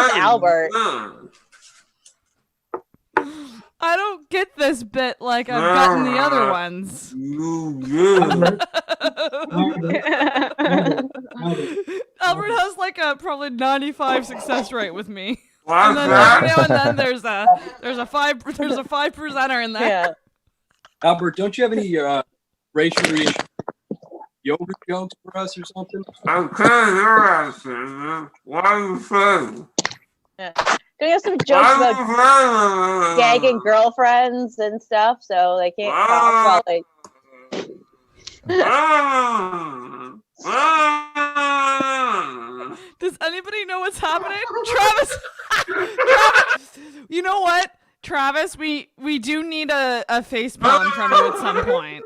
with Albert. I don't get this bit like I've gotten the other ones. Albert has like a probably 95 success rate with me. And then every now and then there's a 5%er in there. Yeah. Albert, don't you have any racially yogurt jokes for us or something? What are you saying? Yeah. Can you have some jokes about gagging girlfriends and stuff so they can't talk while they... Does anybody know what's happening? Travis! Travis! You know what? Travis, we do need a facepalm from you at some point.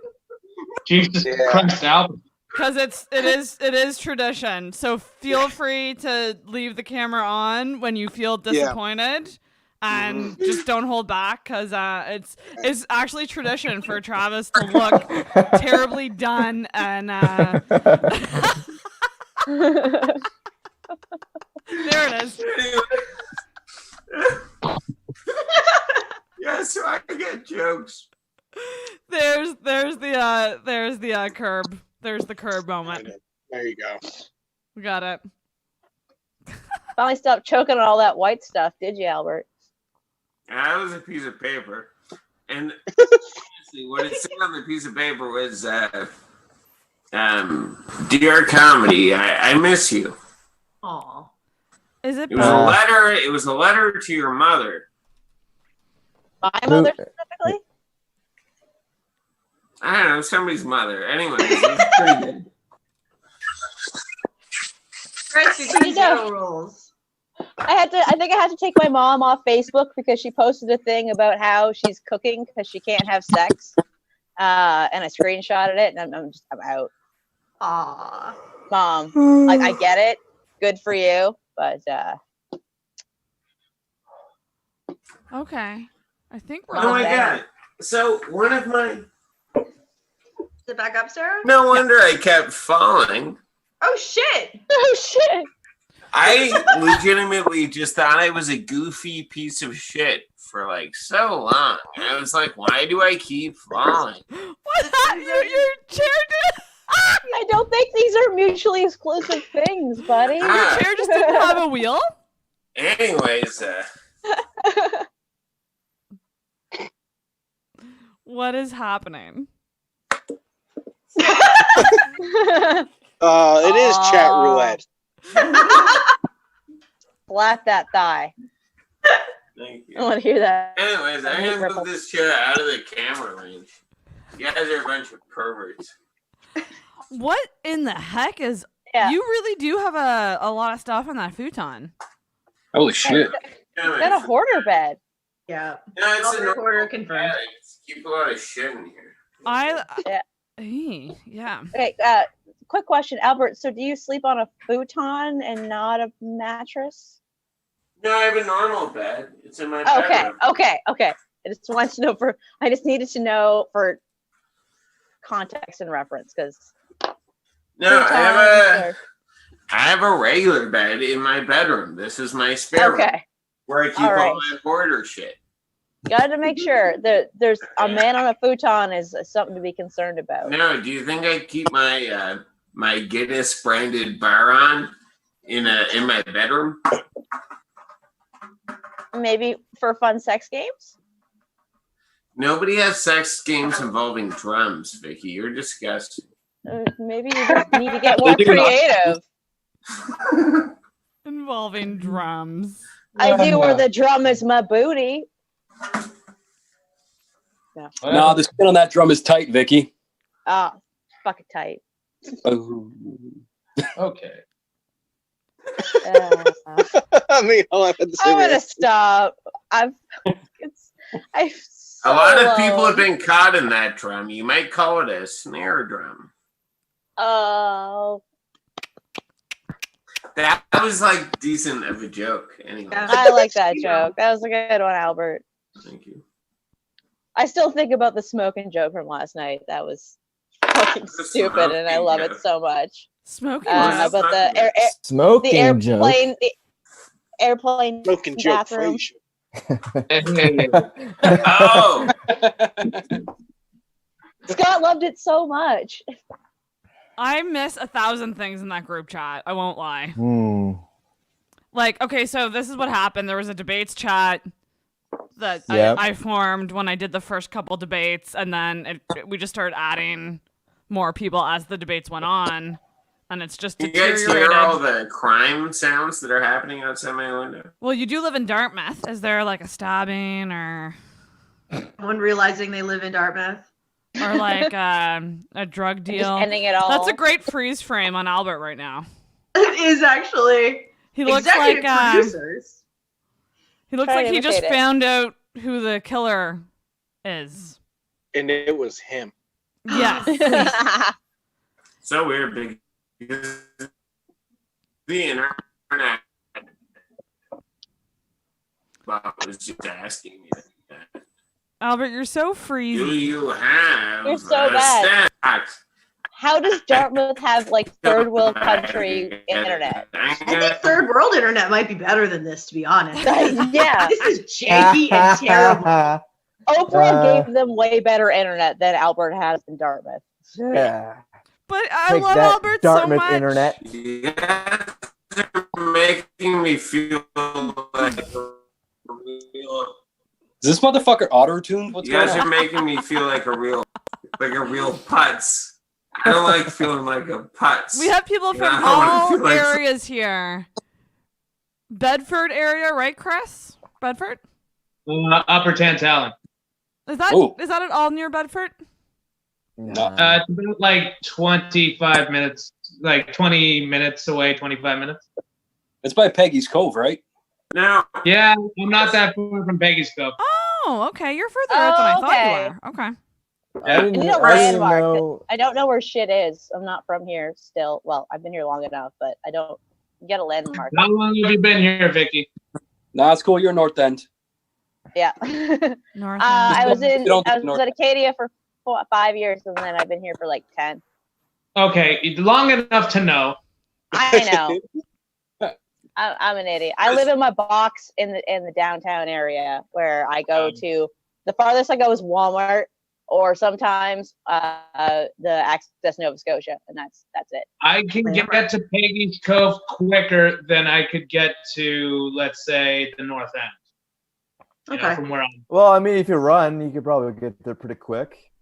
Jesus Christ, Albert. Because it is tradition. So feel free to leave the camera on when you feel disappointed, and just don't hold back, because it's actually tradition for Travis to look terribly done and. There it is. Yeah, so I can get jokes. There's the curb. There's the curb moment. There you go. We got it. Finally stopped choking on all that white stuff, did you, Albert? That was a piece of paper. And what it said on the piece of paper was, "Dear comedy, I miss you." Aw. Is it? It was a letter. It was a letter to your mother. My mother specifically? I don't know, somebody's mother. Anyways, it's pretty good. Rules. I think I had to take my mom off Facebook because she posted a thing about how she's cooking because she can't have sex, and I screenshotted it, and I'm out. Aww. Mom, like, I get it, good for you, but okay, I think we're. Oh my god! So one of my. Is it back up, Sarah? No wonder I kept falling. Oh shit! Oh shit! I legitimately just thought I was a goofy piece of shit for like so long. I was like, why do I keep falling? What? Your chair did? I don't think these are mutually exclusive things, buddy. Your chair just didn't have a wheel? Anyways, what is happening? It is chat roulette. Slap that thigh. Thank you. I want to hear that. Anyways, I'm gonna move this chair out of the camera range. You guys are a bunch of perverts. What in the heck is? Yeah. You really do have a lot of stuff on that futon. Holy shit! Is that a hoarder bed? Yeah. No, it's a recorder confirmed. I keep a lot of shit in here. Yeah. Okay, quick question, Albert. So do you sleep on a futon and not a mattress? No, I have a normal bed. It's in my bedroom. Okay. I just wanted to know I just needed to know for context and reference, because No, I have a regular bed in my bedroom. This is my spare room, where I keep all my hoarder shit. Got to make sure that there's a man on a futon is something to be concerned about. No, do you think I keep my my Guinness branded bar on in my bedroom? Maybe for fun sex games? Nobody has sex games involving drums, Vicky. You're disgusting. Maybe you just need to get more creative. Involving drums. I do where the drum is my booty. No, the skin on that drum is tight, Vicky. Oh, fucking tight. Okay. I mean, I'll have to say I'm gonna stop. A lot of people have been caught in that drum. You might call it a snare drum. Oh. That was like decent of a joke. Anyway. I like that joke. That was a good one, Albert. Thank you. I still think about the smoking joke from last night. That was fucking stupid, and I love it so much. Smoking but the smoking joke. airplane Smoking joke bathroom. Oh, Scott loved it so much. I miss 1,000 things in that group chat. I won't lie. Like, okay, so this is what happened. There was a debates chat that I formed when I did the first couple debates, and then we just started adding more people as the debates went on, and it's just deteriorated. You guys hear all the crime sounds that are happening outside my window? Well, you do live in Dartmouth. Is there like a stabbing or Someone realizing they live in Dartmouth? or like a drug deal? Just ending it all. That's a great freeze frame on Albert right now. It is actually. He looks Executive like producers. he looks like he just found out who the killer is. And it was him. Yes. So weird because the internet was just asking me that. Albert, you're so freezy. Do you have You're so bad. stack? How does Dartmouth have like third world country internet? I think third world internet might be better than this, to be honest. Yeah. This is janky and terrible. Oprah gave them way better internet than Albert has in Dartmouth. Yeah. But I Take love that, Albert Dartmouth so much. internet. You guys are making me feel like a real. Is this motherfucker auto-tuned? What's You guys going are on? making me feel like a real putz. I don't like feeling like a putz. We have people from I don't wanna all feel like- areas here. Bedford area, right, Chris? Bedford? Upper Tantallon. Is that Ooh. is that at all near Bedford? No. It's about like 25 minutes, like 20 minutes away, 25 minutes. It's by Peggy's Cove, right? Now, Yeah, I'm not that far from Peggy's Cove. Oh, okay. You're further out than I thought okay. you were. Okay. I didn't, I need a I didn't landmark. know. I don't know where shit is. I'm not from here still. Well, I've been here long enough, but I don't get a landmark. How long have you been here, Vicky? Nah, it's cool. You're North End. Yeah. North. I was You don't at North- Acadia for 5 years, and then I've been here for like 10. Okay, long enough to know. I know. I'm an idiot. I live in my box in the downtown area where I go to. The farthest I go is Walmart, or sometimes the Access Nova Scotia, and that's it. I can get to Peggy's Cove quicker than I could get to, let's say, the North End. You know, Okay. from where I'm. Well, I mean, if you run, you could probably get there pretty quick.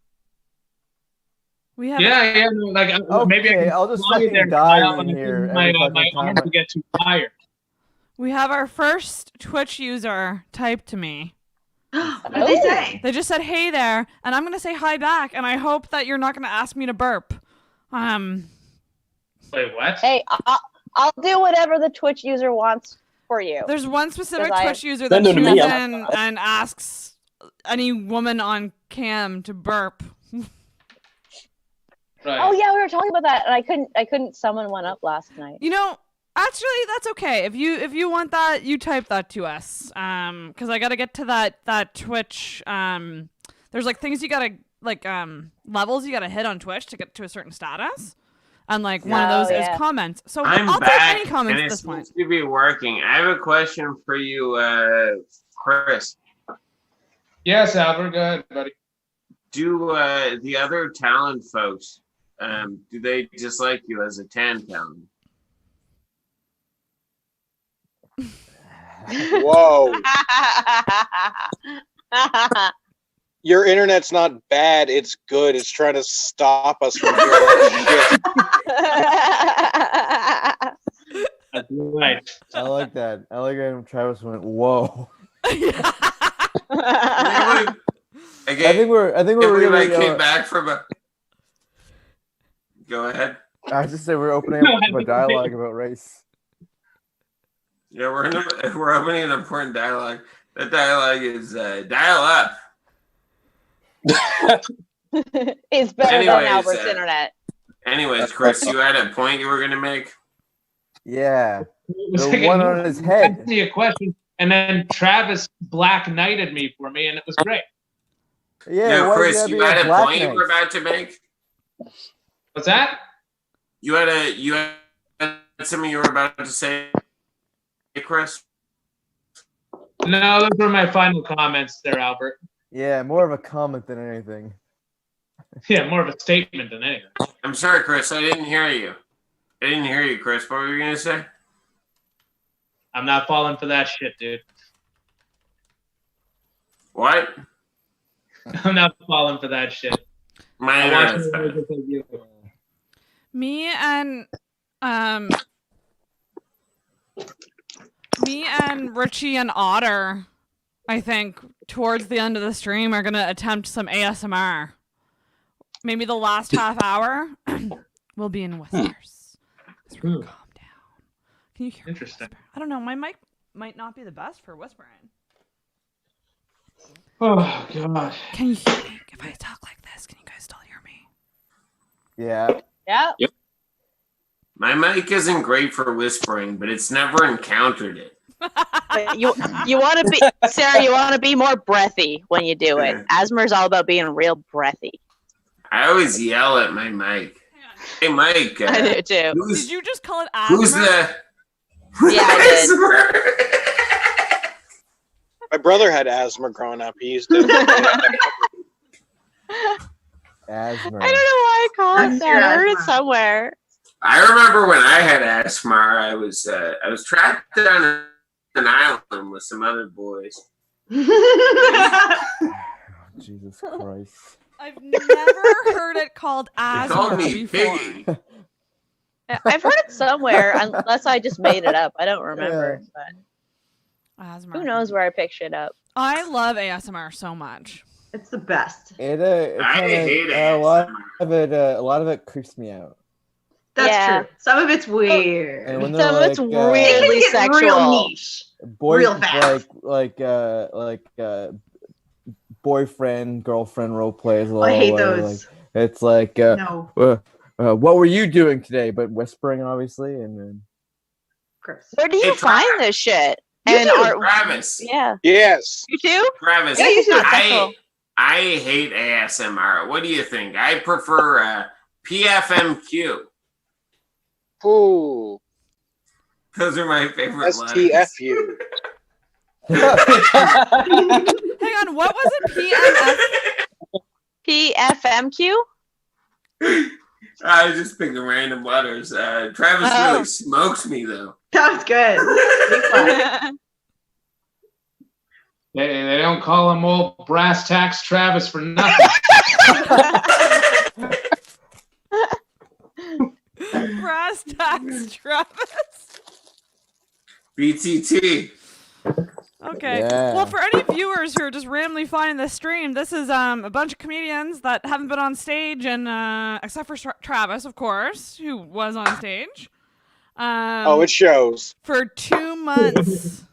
We have Yeah, no, like maybe I Okay, can I'll just fly fucking there die while in I'm here my every fucking my time. arms get too tired. we have our first Twitch user type to me. What did they say? They just said, "Hey there," and I'm gonna say hi back, and I hope that you're not gonna ask me to burp. Wait, what? Hey, I'll do whatever the Twitch user wants for you. There's one specific Because Twitch user that Send them to tunes me, in and asks any woman on cam to burp. Right. Oh yeah, we were talking about that, and I couldn't summon one up last night. You know, actually, that's okay. If you want that, you type that to us. Because I gotta get to that Twitch. There's like things you gotta like levels you gotta hit on Twitch to get to a certain status, and like one of those is comments. So I'm I'll back, take any comments and at it this point. seems to be working. I have a question for you, Chris. Yes, Albert, go ahead, buddy. Do the other talent folks, do they dislike you as a tan talent? Whoa. Your internet's not bad, it's good. It's trying to stop us from doing shit. That's right. I like that. I like how Travis went, "Whoa." I think we're really really. came back from a. Go ahead. I just said we're opening up a dialogue about race. Yeah, we're opening an important dialogue. That dialogue is dial up. It's better Anyways, than Albert's internet. Anyways, Chris, you had a point you were gonna make. Yeah, It was the like one a- on his head. asked me a question, and then Travis Black Knighted me for me, and it was great. Yeah, No, why Chris, does it you gotta be had a Black point you were Knight? about to make. What's that? You had something you were about to say, Chris. No, those were my final comments there, Albert. Yeah, more of a comment than anything. Yeah, more of a statement than anything. I'm sorry, Chris. I didn't hear you. I didn't hear you, Chris. What were you gonna say? I'm not falling for that shit, dude. What? I'm not falling for that shit. My internet's bad. Me and Richie and Otter, I think, towards the end of the stream are gonna attempt some ASMR. Maybe the last half hour will be in whispers. Calm down. Can you hear? Interesting. I don't know. My mic might not be the best for whispering. Oh god. Can you hear me? If I talk like this, can you guys still hear me? Yeah. Yeah. Yep. My mic isn't great for whispering, but it's never encountered it. But you want to be Sarah. You want to be more breathy when you do it. Asthma's all about being real breathy. I always yell at my mic. Hey, Mike. I do too. Did you just call it asthma? Who's the? Yeah, I did. My brother had asthma growing up. He used to. Asthma. I don't know why I call it that. I heard it somewhere. I remember when I had asthma. I was trapped on an island with some other boys. Jesus Christ. I've never heard it called asthma called me before. Piggy. I've heard it somewhere, unless I just made it up. I don't remember. But Asthma. who knows where I picked shit up? I love ASMR so much. It's the best. It I hate it. a lot of it creeps me out. That's true. Some of it's weird. And when Some of it's It weirdly can get sexual. real niche. Real fast. like boyfriend girlfriend role plays. I hate those. It's like No. what were you doing today? But whispering, obviously, and then. Chris. Where do you find this shit? You And too. Travis. yeah, Yes. you too? Travis. Yeah, you too. I hate ASMR. What do you think? I prefer PFMQ. Ooh. Those are my favorite letters. STFU. Hang on, what was it? PFMQ? I was just picking random letters. Travis really smokes me, though. That was good. They don't call him old brass tacks Travis for nothing. Brass tacks, Travis. BTT. Okay. Yeah. Well, for any viewers who are just randomly finding this stream, this is a bunch of comedians that haven't been on stage, and except for Travis, of course, who was on stage. It shows. For 2 months.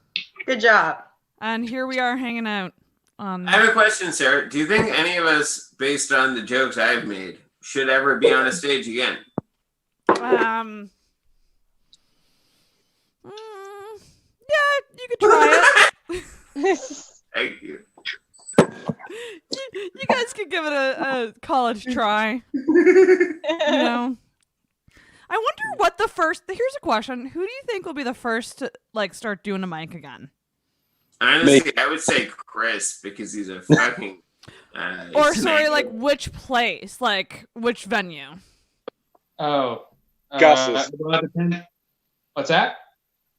Good job. And here we are hanging out. I have a question, Sarah. Do you think any of us, based on the jokes I've made, should ever be on a stage again? Yeah, you could try it. Thank you. You guys could give it a college try. You know. I wonder what the first. Here's a question: who do you think will be the first to start doing a mic again? Honestly, I would say Chris because he's a fucking. Or sorry, which place, which venue? Oh, Gus's. What's that?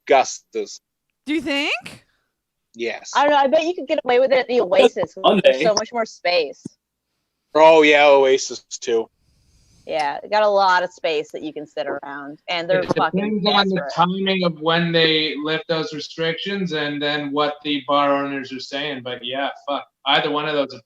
Gus's. Do you think? Yes. I don't know. I bet you could get away with it at the Oasis. There's so much more space. Oh yeah, Oasis too. Yeah, it got a lot of space that you can sit around, and they're It fucking depends on the desperate. timing of when they lift those restrictions, and then what the bar owners are saying. But yeah, fuck, either one of those.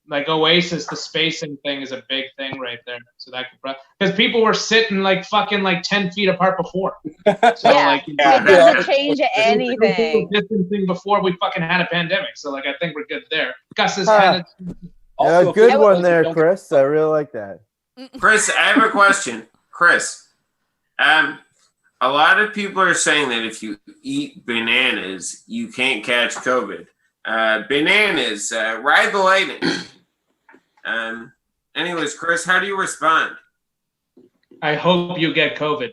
Like Oasis, the spacing thing is a big thing right there. So that could because people were sitting fucking 10 feet apart before. So It doesn't change anything. Distancing before we fucking had a pandemic. So I think we're good there. Gus is kind of. Yeah, good one there, Chris. I really like that. Chris, I have a question. Chris, a lot of people are saying that if you eat bananas, you can't catch COVID. Bananas, ride the lightning. Anyways, Chris, how do you respond? I hope you get COVID.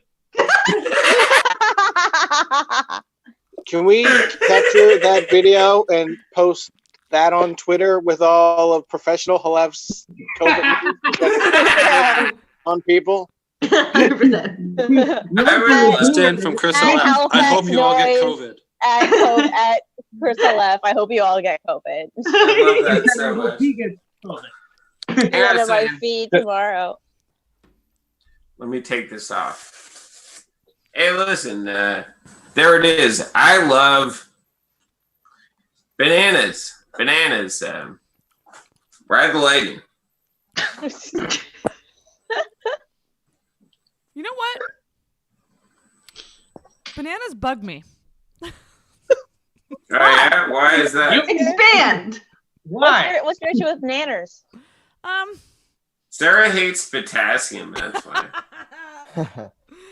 Can we capture that video and post that on Twitter with all of Professional Halef's COVID on people? 100%. I stand from Chris At Halef. I hope you all get Halifax COVID. At Chris Halef, I hope you all get COVID. I love that so much. He gets COVID. Get out of my feed tomorrow. Let me take this off. Hey, listen, there it is. I love bananas. Bananas. Ride the lighting. You know what? Bananas bug me. Oh, yeah? Why is that? Expand. Why? What's your issue with nanners? Sarah hates potassium, that's why.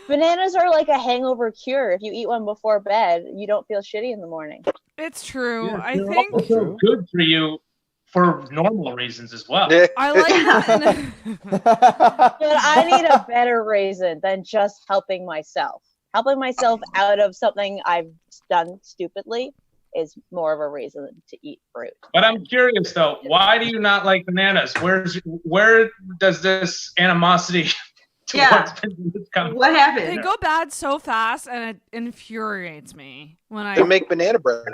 Bananas are like a hangover cure. If you eat one before bed, you don't feel shitty in the morning. It's true. Yeah, I they're think also good for you for normal reasons as well. I like that. But I need a better reason than just helping myself. Helping myself out of something I've done stupidly is more of a reason to eat fruit. But I'm curious though, why do you not like bananas? Where does this animosity towards bananas come? What happened? They go bad so fast, and it infuriates me when I To make banana bread.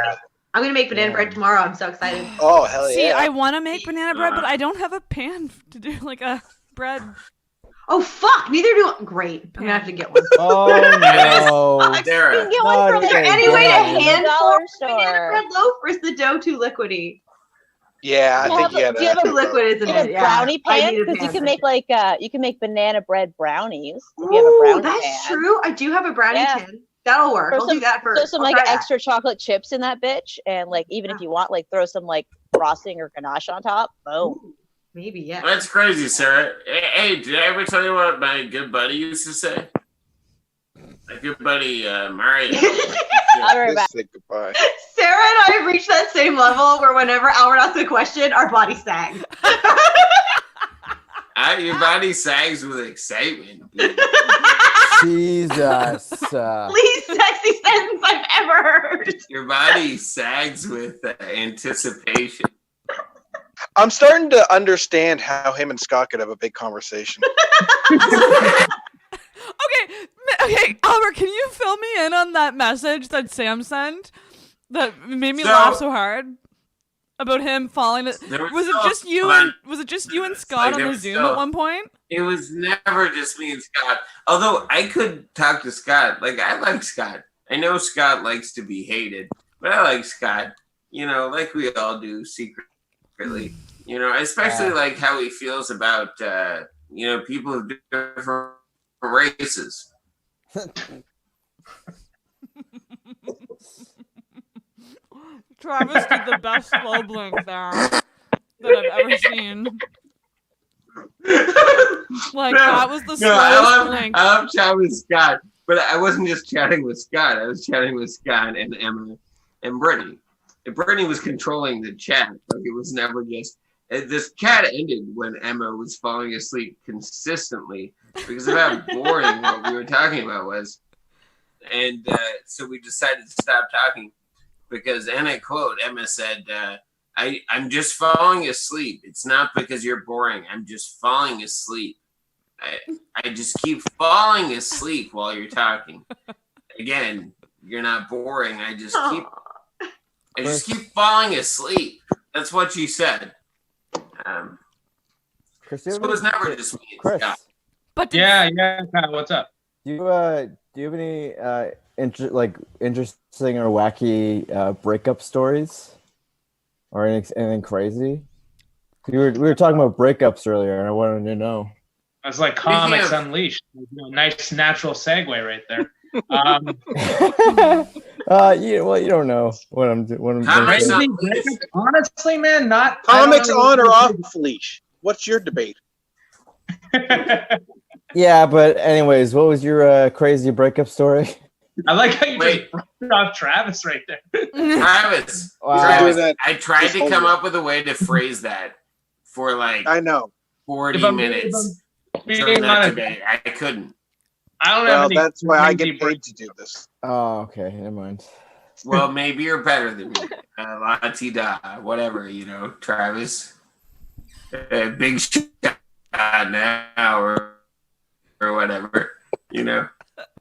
I'm gonna make banana bread tomorrow. I'm so excited. Oh, hell see. yeah. I want to make banana bread, but I don't have a pan to do like a bread. Oh fuck! Neither do I. Great. I'm gonna have to get one. Oh no. You Sarah. can get one from Is there the any way to Yeah. hand dollar pour banana store. bread loaf, or is the dough too liquidy? Yeah, I think you do you have Too liquid, isn't You have it? a Yeah. brownie I pan need a because you pan. can make like you can make banana bread brownies if you have a Ooh, brownie that's pan. true. I do have a brownie Yeah. tin. That'll work. Throw I'll do that first. Throw some I'll like try that. extra chocolate chips in that bitch, and like even if you want, like throw some like frosting or ganache on top. Boom. Ooh, maybe, yeah. That's crazy, Sarah. Hey, did I ever tell you what my good buddy used to say? My good buddy, Mario. I'll be right back. Say goodbye. Sarah and I have reached that same level where whenever Albert asks a question, our body sags. Your body sags with excitement. dude. Jesus. Least sexy sentence I've ever heard. Your body sags with anticipation. I'm starting to understand how him and Scott could have a big conversation. Okay, Albert, can you fill me in on that message that Sam sent that made me So- laugh so hard about him falling? There was Was it still just you fun. and was it just you and It's Scott like on there the was Zoom still- at one point? It was never just me and Scott. Although I could talk to Scott. Like, I like Scott. I know Scott likes to be hated, but I like Scott. You know, like we all do secretly. You know, especially like how he feels about, people of different races. Travis did the best slow blink there that I've ever seen. Like that was the slowest blink. I love chatting with Scott, but I wasn't just chatting with Scott. I was chatting with Scott and Emma and Brittany. And Brittany was controlling the chat. Like it was never just. This chat ended when Emma was falling asleep consistently because of how boring what we were talking about was. And so we decided to stop talking because, and I quote, Emma said, I'm just falling asleep. It's not because you're boring. I'm just falling asleep. I just keep falling asleep while you're talking. Again, you're not boring. I just keep falling asleep. That's what she said. Chris, So it was never just me and Chris, Scott. But Yeah, Kyle, what's up? do you have any interesting or wacky breakup stories, or anything crazy? We were talking about breakups earlier, and I wanted to know. That's like Comics Unleashed. Nice natural segue right there. You don't know what I'm doing. Comics Crazy breakups? Honestly, man, not Comics I don't on know. or off leash? What's your debate? Yeah, but anyways, what was your crazy breakup story? I like how you Wait. just brushed off Travis right there. Travis, Wow. Travis, That I tried this to whole come year. up with a way to phrase that for like I know. 40 If I'm minutes being during that honest, debate. I couldn't. I don't have Well, any that's why I crazy get paid to do this. Oh, okay, never mind. Well, maybe you're better than me. La-ti-da, whatever, Travis. Big shot now or whatever,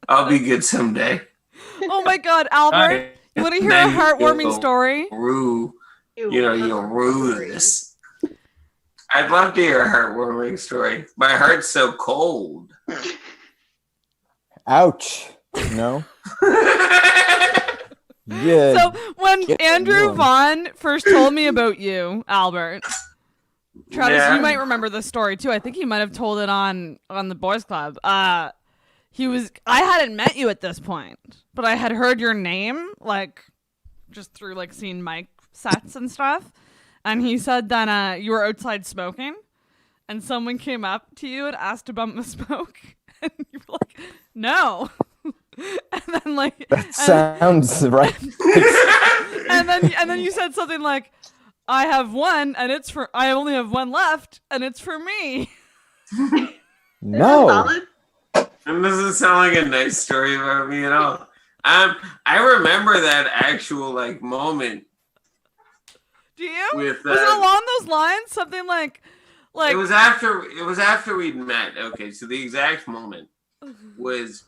I'll be good someday. Oh my God, Albert, you want to hear a heartwarming story? You'll rue this. I'd love to hear a heartwarming story. My heart's so cold. Ouch. No. Yeah. So when Andrew Vaughn first told me about you, Albert, Travis, you might remember this story too. I think he might have told it on the Boys Club. I hadn't met you at this point, but I had heard your name, like, just through, like, seeing mic sets and stuff. And he said that you were outside smoking, and someone came up to you and asked to bump the smoke, and you were like, no. And then, like, that sounds right. and then you said something like, I only have one left, and it's for me. No. It doesn't sound like a nice story about me at all. I remember that actual, like, moment. Do you? Was it along those lines? Something like it was after we'd met. Okay, so the exact moment was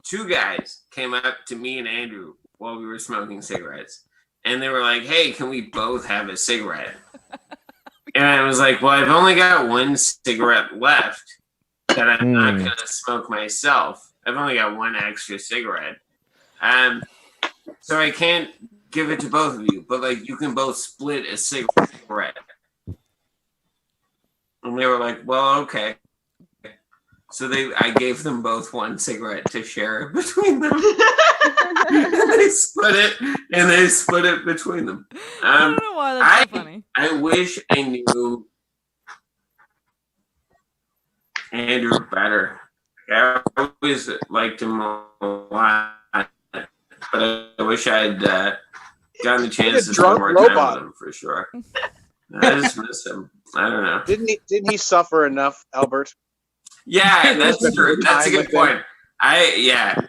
2 guys came up to me and Andrew while we were smoking cigarettes, and they were like, "Hey, can we both have a cigarette?" And I was like, "Well, I've only got 1 cigarette left that I'm not gonna smoke myself. I've only got 1 extra cigarette, so I can't give it to both of you, but, like, you can both split a cigarette." And they were like, "Well, okay." So I gave them both 1 cigarette to share between them. And they split it between them. I don't know why that's so funny. I wish I knew Andrew better. I always liked him a lot, but I wish I'd gotten the chance to spend more time with him for sure. I just miss him. I don't know. Didn't he suffer enough, Albert? Yeah, that's true. That's a good point.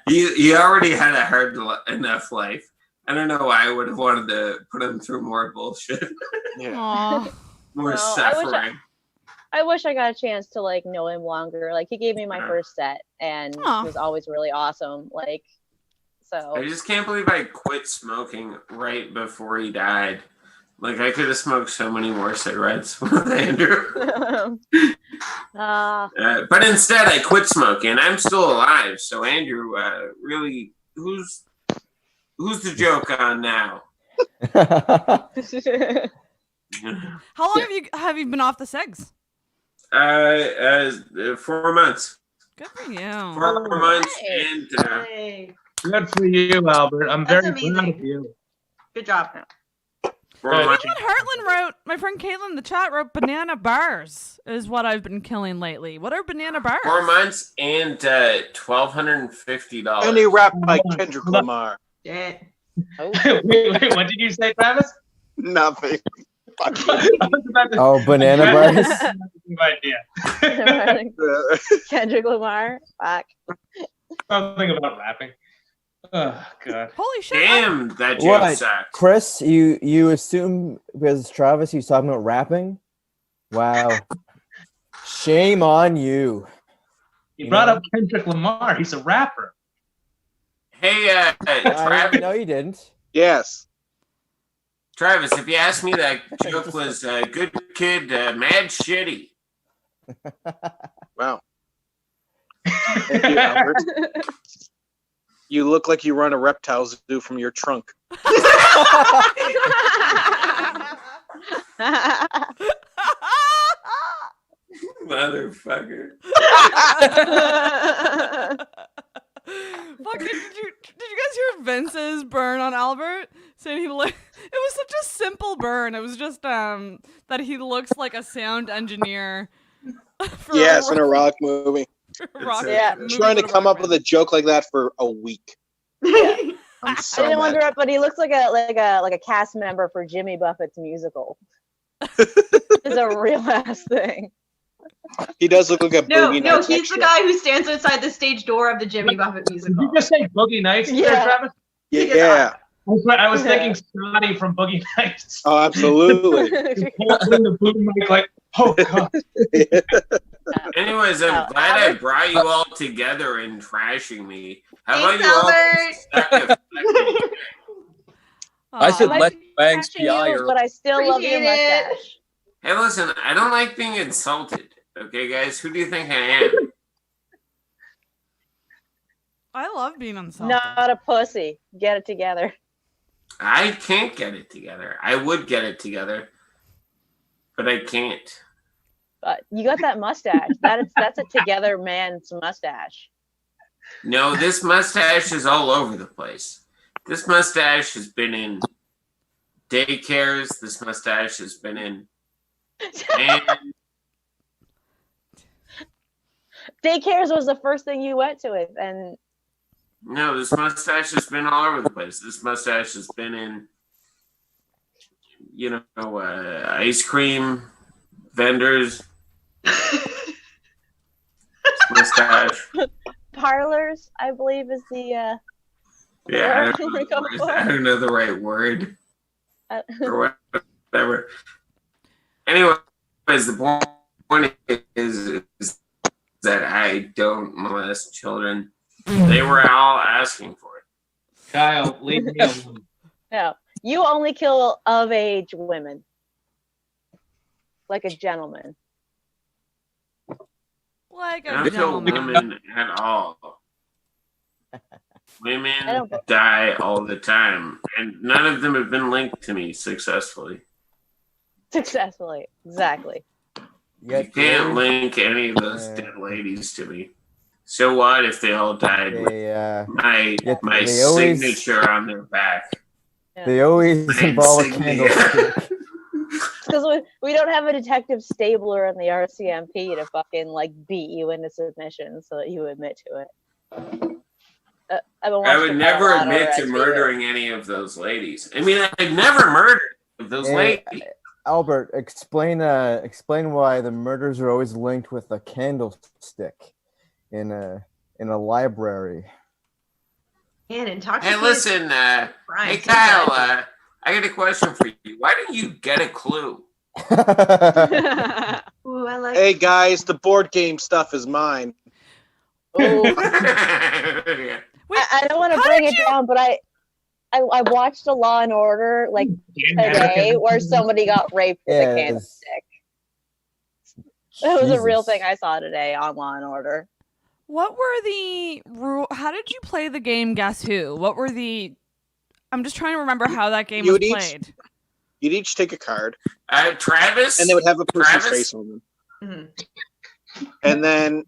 He already had a hard enough life. I don't know why I would have wanted to put him through more bullshit. More suffering. I wish I got a chance to, like, know him longer. Like, he gave me my first set, and he was always really awesome. Like, so I just can't believe I quit smoking right before he died. Like, I could have smoked so many more cigarettes with Andrew. But instead, I quit smoking. I'm still alive. So, Andrew, really, who's the joke on now? How long have you been off the cigs? 4 months. Good for you. 4 months and. Good for you, Albert. I'm very proud of you. Good job. Heartland wrote, my friend Caitlin in the chat wrote, banana bars is what I've been killing lately. What are banana bars? 4 months and $1,250. Any rap by Kendrick Lamar. Yeah. Wait, what did you say, Travis? Nothing. Banana bars? idea. Kendrick Lamar. Fuck. Something about rapping. Oh, God. Holy shit. Damn, that joke sucked. Chris, you assume because Travis, he's talking about rapping? Wow. Shame on you. You brought up Kendrick Lamar. He's a rapper. Hey, Travis. No, you didn't. Yes. Travis, if you asked me, that joke was good kid, mad shitty. Wow. Thank you, Albert. You look like you run a reptile zoo from your trunk. Motherfucker. Fucking, did you guys hear Vince's burn on Albert? Saying it was such a simple burn. It was just that he looks like a sound engineer. In a rock movie. Trying to come up with a joke like that for a week. Yeah. I didn't wonder it, but he looks like a cast member for Jimmy Buffett's musical. It's a real ass thing. He does look like a Boogie Nights. No, he's the guy who stands outside the stage door of the Jimmy Buffett musical. Did you just say Boogie Nights, yeah. Travis? Yeah. I was thinking Scotty from Boogie Nights. Oh, absolutely. Holding the boom mic like, oh god. Anyways, I'm glad I brought you all together in trashing me. How about Thanks, you all Albert. suck a fucking I said might let be Bangs trashing PI you, or but I still love your Appreciate it. mustache. Hey, listen, I don't like being insulted. Okay, guys? Who do you think I am? I love being insulted. Not a pussy. Get it together. I can't get it together. I would get it together, but I can't. But you got that mustache. That's a together man's mustache. No, this mustache is all over the place. This mustache has been in daycares. This mustache has been in Daycares was the first thing you went to it, and no, this mustache has been all over the place. This mustache has been in, ice cream vendors. Mustache. parlors, I believe, is the Yeah, I don't know the right word. Or whatever. Anyways, the point is that I don't molest children. They were all asking for it. Kyle, leave me alone. No, you only kill of age women, like a gentleman. Like I a don't kill gentleman. women at all. Women die all the time, and none of them have been linked to me successfully. Successfully, exactly. You can't link any of those dead ladies to me. So what if they all died with my signature on their back? Yeah. They always My involve a insignia. candlestick. Because we don't have a detective Stabler in the RCMP to fucking like beat you into submission so that you admit to it. I would never admit to murdering any of those ladies. I mean, I've never murdered those ladies. Albert, explain why the murders are always linked with a candlestick in a library. And Hey, intoxicated. listen, hey Kyle, I got a question for you. Why didn't you get a clue? Ooh, I like. Hey guys, the board game stuff is mine. I don't want to bring it down, but I watched a Law and Order like today where somebody got raped with a candlestick. That was a real thing I saw today on Law and Order. What were the rules? How did you play the game Guess Who? What were the... I'm just trying to remember how that game was played. You'd each take a card. Travis? And they would have a person's face on them. Mm-hmm. And then,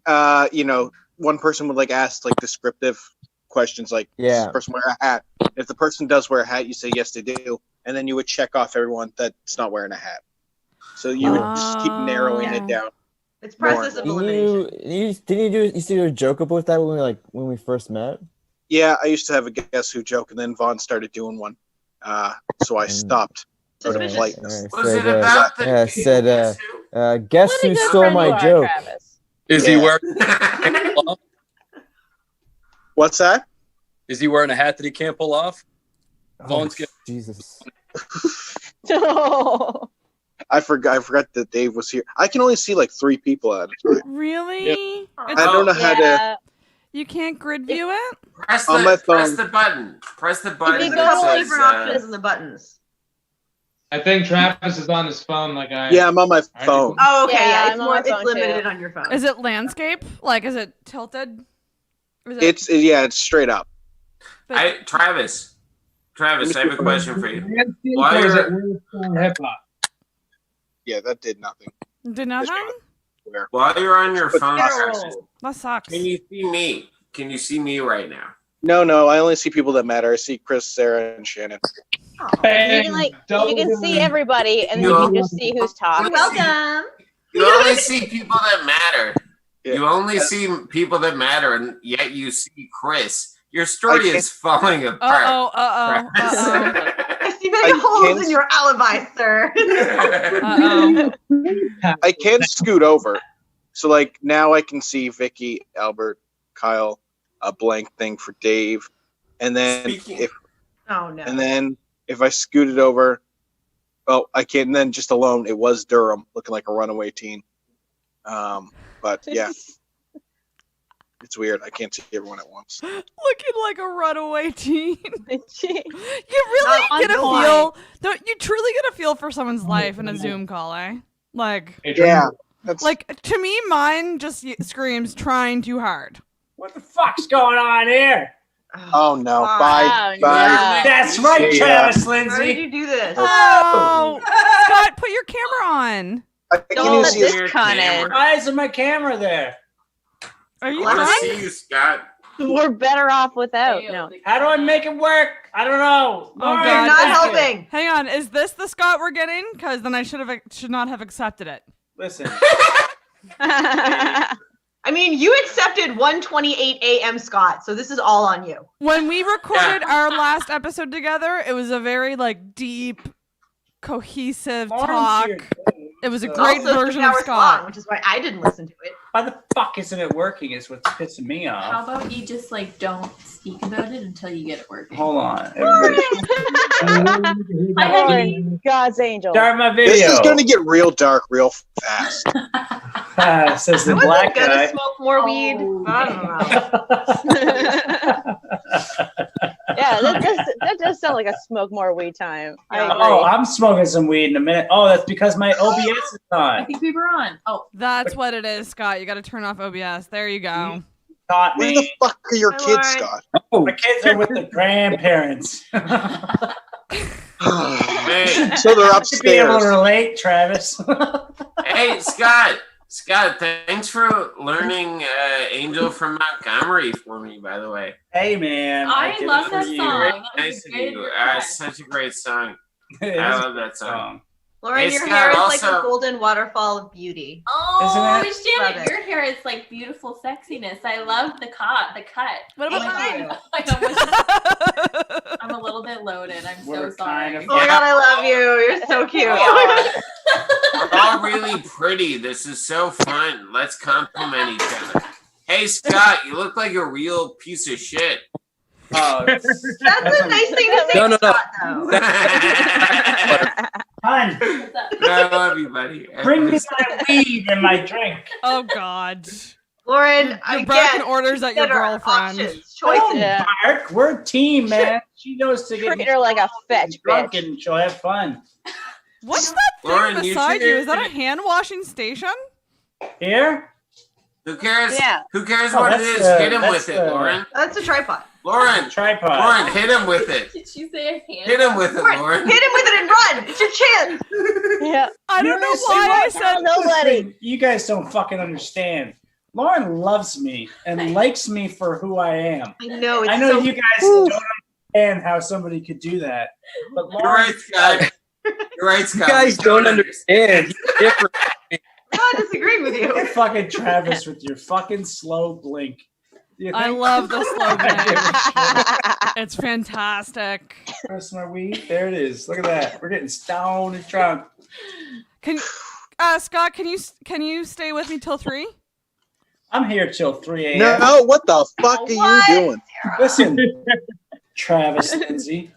one person would like ask like descriptive questions like, does this person wear a hat? If the person does wear a hat, you say yes, they do. And then you would check off everyone that's not wearing a hat. So you would just keep narrowing it down. It's process of elimination. Didn't you do a joke about that when we first met? Yeah, I used to have a Guess Who joke, and then Vaughn started doing one. So I stopped. Was it about the guess who stole my joke? Is he wearing What's that? Is he wearing a hat that he can't pull off? Oh, Jesus. No. I forgot that Dave was here. I can only see like 3 people at a time. Really? Yep. I don't know how to. You can't grid view it? On my phone. Press the button. Press the button. You got all different options in the buttons. I think Travis is on his phone like I am. Yeah, I'm on my phone. Oh, okay. Yeah, Yeah, it's limited on your phone. Is it landscape? Like, is it tilted? It's straight up. Travis, I have a question for you. Yeah, that did nothing. Did nothing? While you're on your phone, that sucks. Can you see me? Can you see me right now? No, I only see people that matter. I see Chris, Sarah, and Shannon. You can see everybody, and then you can just see who's talking. Welcome. You only see people that matter. Yeah. You only see people that matter, and yet you see Chris. Your story is falling apart. I see many holes in your alibi, sir. I can scoot over. So, like, now I can see Vicky, Albert, Kyle, a blank thing for Dave. And then Oh no. And then if I scooted over, I can't. And then just alone, it was Durham, looking like a runaway teen. But yeah, it's weird. I can't see everyone at once. Looking like a runaway teen. Gee. You really Not on get a the feel. You truly get a feel for someone's life in a Zoom call, eh? Like, Yeah, that's like to me, mine just screams trying too hard. What the fuck's going on here? Oh no! God. Bye, Oh, bye. no. That's right, See ya. Travis How did Lindsay. you do this? Oh, Scott, put your camera on. I can Don't even let see this his con in. Why isn't my camera there? Are you I want drunk? to see you, Scott. We're better off without. No. How do I make it work? I don't know. Lauren, God. You're not thank you. helping. Hang on, is this the Scott we're getting? Because then I should not have accepted it. Listen, I mean, you accepted 1:28 a.m. Scott, so this is all on you. When we recorded our last episode together, it was a very like deep, cohesive Lauren's talk. here. It was a So- great Also 3 version of hours Scott. long, which is why I didn't listen to it. Why the fuck isn't it working? Is what's pissing me How off. about you just like don't speak about it until you get it working? Hold on, everybody. Lauren, God's angel. Start my video. This is going to get real dark real fast. Says the I wasn't black gonna guy. smoke more weed. Oh. I don't know. Yeah, that does sound like a smoke more weed time. I agree. Oh, I'm smoking some weed in a minute. Oh, that's because my OBS is I on. think we were on. Oh, That's what it is, Scott. You got to turn off OBS. There you go. Caught Where the me. fuck are your Hi, kids, Lauren. Scott? My kids are with the grandparents. Hey, So they're To be able upstairs. to relate, Travis. hey, Scott. Scott, thanks for learning Angel from Montgomery for me, by the way. Hey, man. I did it love for that you. song. Very That was nice a of good you. request. Such a great song. It I is love that a song. Lauren, Hey, your Scott, hair is like also- a golden waterfall of beauty. Oh, Isn't it? Love Shannon, it. your hair is like beautiful sexiness. I love the cut. What about Thank mine? you. I'm a little bit loaded. I'm We're so sorry. kind of- Oh my god, I love you. You're so cute. We're all really pretty. This is so fun. Let's compliment each other. Hey, Scott, you look like a real piece of shit. Oh, That's a nice thing to say, No, no, no. Scott, though. Hun, I love you, buddy. bring me my weed and my drink. Oh God. Lauren, You're again, barking orders at your consider girlfriend. options, choices. Yeah. Mark, we're a team, man. She knows to get Treat her like a fetch drunk bitch. and she'll have fun. What's that thing Lauren, you beside you? should- Is that a hand washing station? Here? Who cares? Yeah. Who cares Oh, what it that's, is? Hit him that's, with it, Lauren. That's a tripod. Lauren, Tripod. Lauren, hit him with it. Did she say a hand? Hit him with it, Lauren, Lauren. hit him with it and run. It's your chance. Yeah. I don't know You guys why I say said what? nobody. Listen, you guys don't fucking understand. Lauren loves me and likes me for who I am. I know. It's I know so you guys don't understand how somebody could do that. But You're Lauren, right, Scott. You're right, Scott. You guys We don't understand. He's different. I'm not disagreeing with you. you're fucking Travis with your fucking slow blink. You I think love the slogan. I It's fantastic. Press my weed. There it is. Look at that. We're getting stoned and drunk. Can Scott, can you stay with me till 3? I'm here till 3 a.m. No, what the fuck are you What? doing? Listen, Travis Lindsay.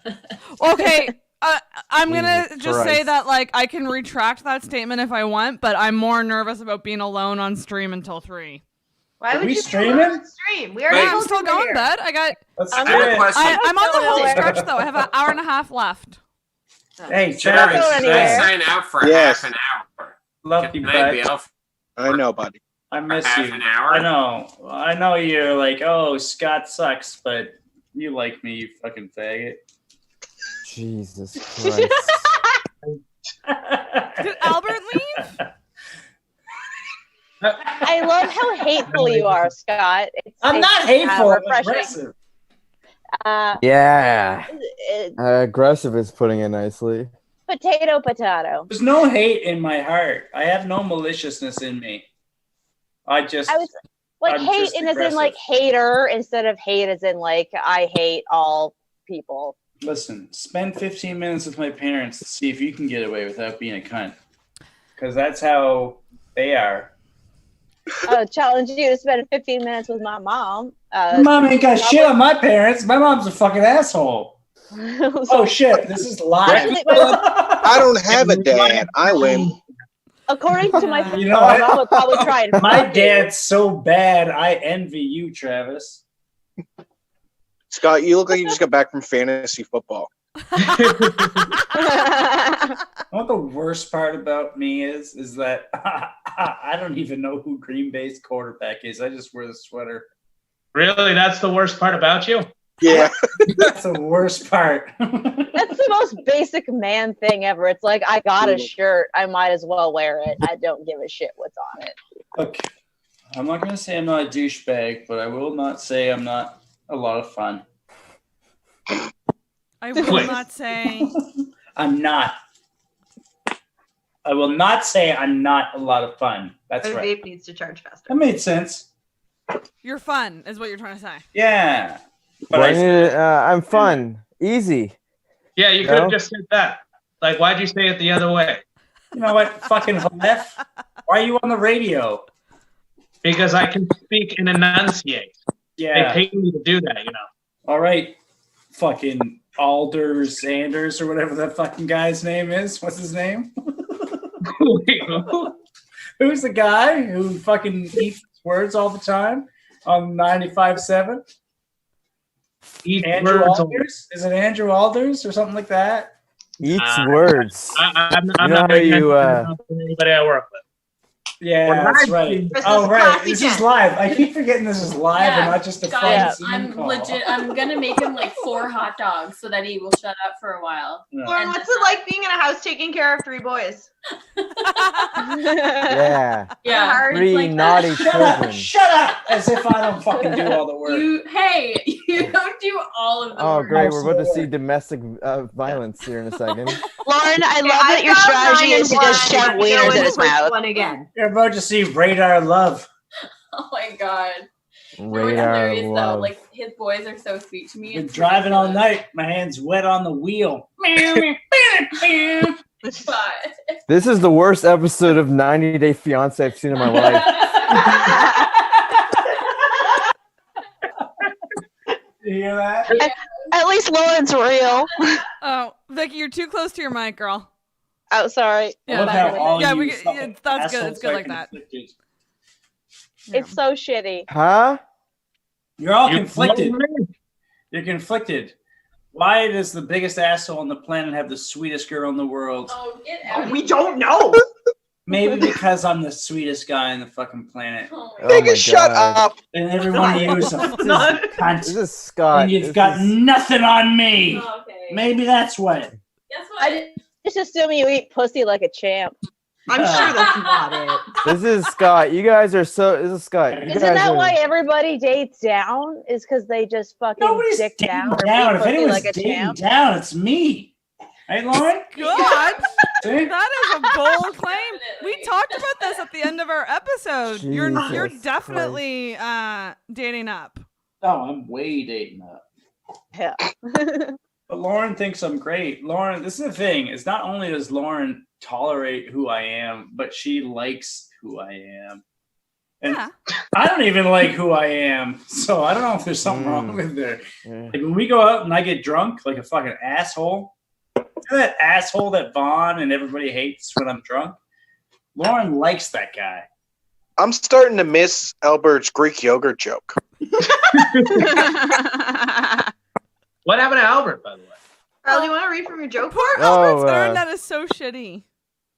Okay. I'm gonna Jesus just say Christ. that like I can retract that statement if I want, but I'm more nervous about being alone on stream until 3. Why Are would we you streaming? stream? We Yeah, already I'm told still you we're going, here. bud. I got. Let's I do have a it. question. I'm on the home Nowhere. stretch though. I have an hour and a half left. Hey, Travis, Travis. Go can I anywhere. sign out for Yes. half an hour? Love you, Can I be bud. out I know, buddy. I for miss half you. an hour? I know you're like, oh, Scott sucks, but you like me, you fucking faggot. Jesus Christ. Did Albert leave? I love how hateful you are, Scott. I'm not hateful. I'm refreshing. aggressive. Yeah. It- Aggressive is putting it nicely. potato. There's no hate in my heart. I have no maliciousness in me. I just. I was like I'm hate just in as in like aggressive. hater instead of hate as in like I hate all people. Listen, spend 15 minutes with my parents to see if you can get away without being a cunt. Because that's how they are. I'll challenge you to spend 15 minutes with my mom. Mom ain't got shit on my parents. My mom's a fucking asshole. Oh shit! This is live. I don't have a dad. I win. According to my You know what? mom would probably try and My fuck you. dad's so bad. I envy you, Travis. Scott, you look like you just got back from fantasy football. You know what the worst part about me is that I don't even know who Green Bay's quarterback is. I just wear the sweater. Really? That's the worst part about you? Yeah. That's the worst part. That's the most basic man thing ever. It's like, I got a shirt. I might as well wear it. I don't give a shit what's on it. Okay. I'm not going to say I'm not a douchebag, but I will not say I'm not a lot of fun. I will not say I'm not. I will not say I'm not a lot of fun. That's The right. vape needs to charge faster. That made sense. you're fun, is what you're trying to say. Yeah. But I'm fun. Easy. Yeah, you could have just said that. Like, why'd you say it the other way? You know what? Fucking Halef. Why are you on the radio? Because I can speak and enunciate. Yeah. They pay me to do that, you know. All right. Fucking Alder Sanders or whatever that fucking guy's name is. What's his name? Who's the guy who fucking eats words all the time on 95.7? Andrew Alders? Is it Andrew Alders or something like that? Eats words. I'm You know not how you, anybody I work with. Yeah, that's right. This Oh, is right. classy This is Jen. live. I keep forgetting this is live Yeah, and not just a guys, fucking I'm call. legit. I'm gonna make him like 4 hot dogs so that he will shut up for a while. Lauren, what's it like being in a house taking care of 3 boys? Yeah. Yeah, Hard. Three like naughty children. Shut up! As if I don't fucking do all the work. you don't do all of the Oh, work. great. We're about to see domestic violence here in a second. Lauren, I Okay, love that your got strategy 9 is to and just 1. shove Go wieners in into his first mouth. one again. You're about to see Radar Love. Oh my god. Radar Hilarious though. love. Like his boys are so sweet to me. Been It's driving all ridiculous. night. My hand's wet on the wheel. But This is the worst episode of 90 Day Fiance I've seen in my life. You hear that? At least Lauren's real. Oh, Vicky, you're too close to your mic, girl. Oh, sorry. I love how all Yeah, you we fucking that's good. assholes It's good are like that. conflicted. It's so shitty. Huh? You're all You- conflicted. You're conflicted. Why does the biggest asshole on the planet have the sweetest girl in the world? oh, get out. We don't know. Maybe because I'm the sweetest guy on the fucking planet. Oh Oh my Nigga, my shut God. up. And every one of you is a cunt. This is Scott. And you've This got is- nothing on me. God. Okay. Maybe that's what. Guess what? I just assume you eat pussy like a champ. I'm sure that's not it. This is Scott. You guys are so. This is Scott. You Isn't guys that are- why everybody dates down? Is because they just fucking Nobody's dick dating down or down. eat If pussy anyone's like a dating champ? down, it's me. Hey, Lauren? God, See? that is a bold claim. We Definitely. talked about this at the end of our episode. You're Jesus definitely dating up. Oh, I'm way dating up. Yeah. But Lauren thinks I'm great. Lauren, this is the thing. Is not only does Lauren tolerate who I am, but she likes who I am. And Yeah. I don't even like who I am. So I don't know if there's something wrong with there. Yeah. Like when we go out and I get drunk like a fucking asshole, you know that asshole that Vaughn and everybody hates when I'm drunk? Lauren likes that guy. I'm starting to miss Albert's Greek yogurt joke. What happened to Albert, by the way? Carl, do you want to read from your joke? Poor Oh, Albert's internet is so shitty.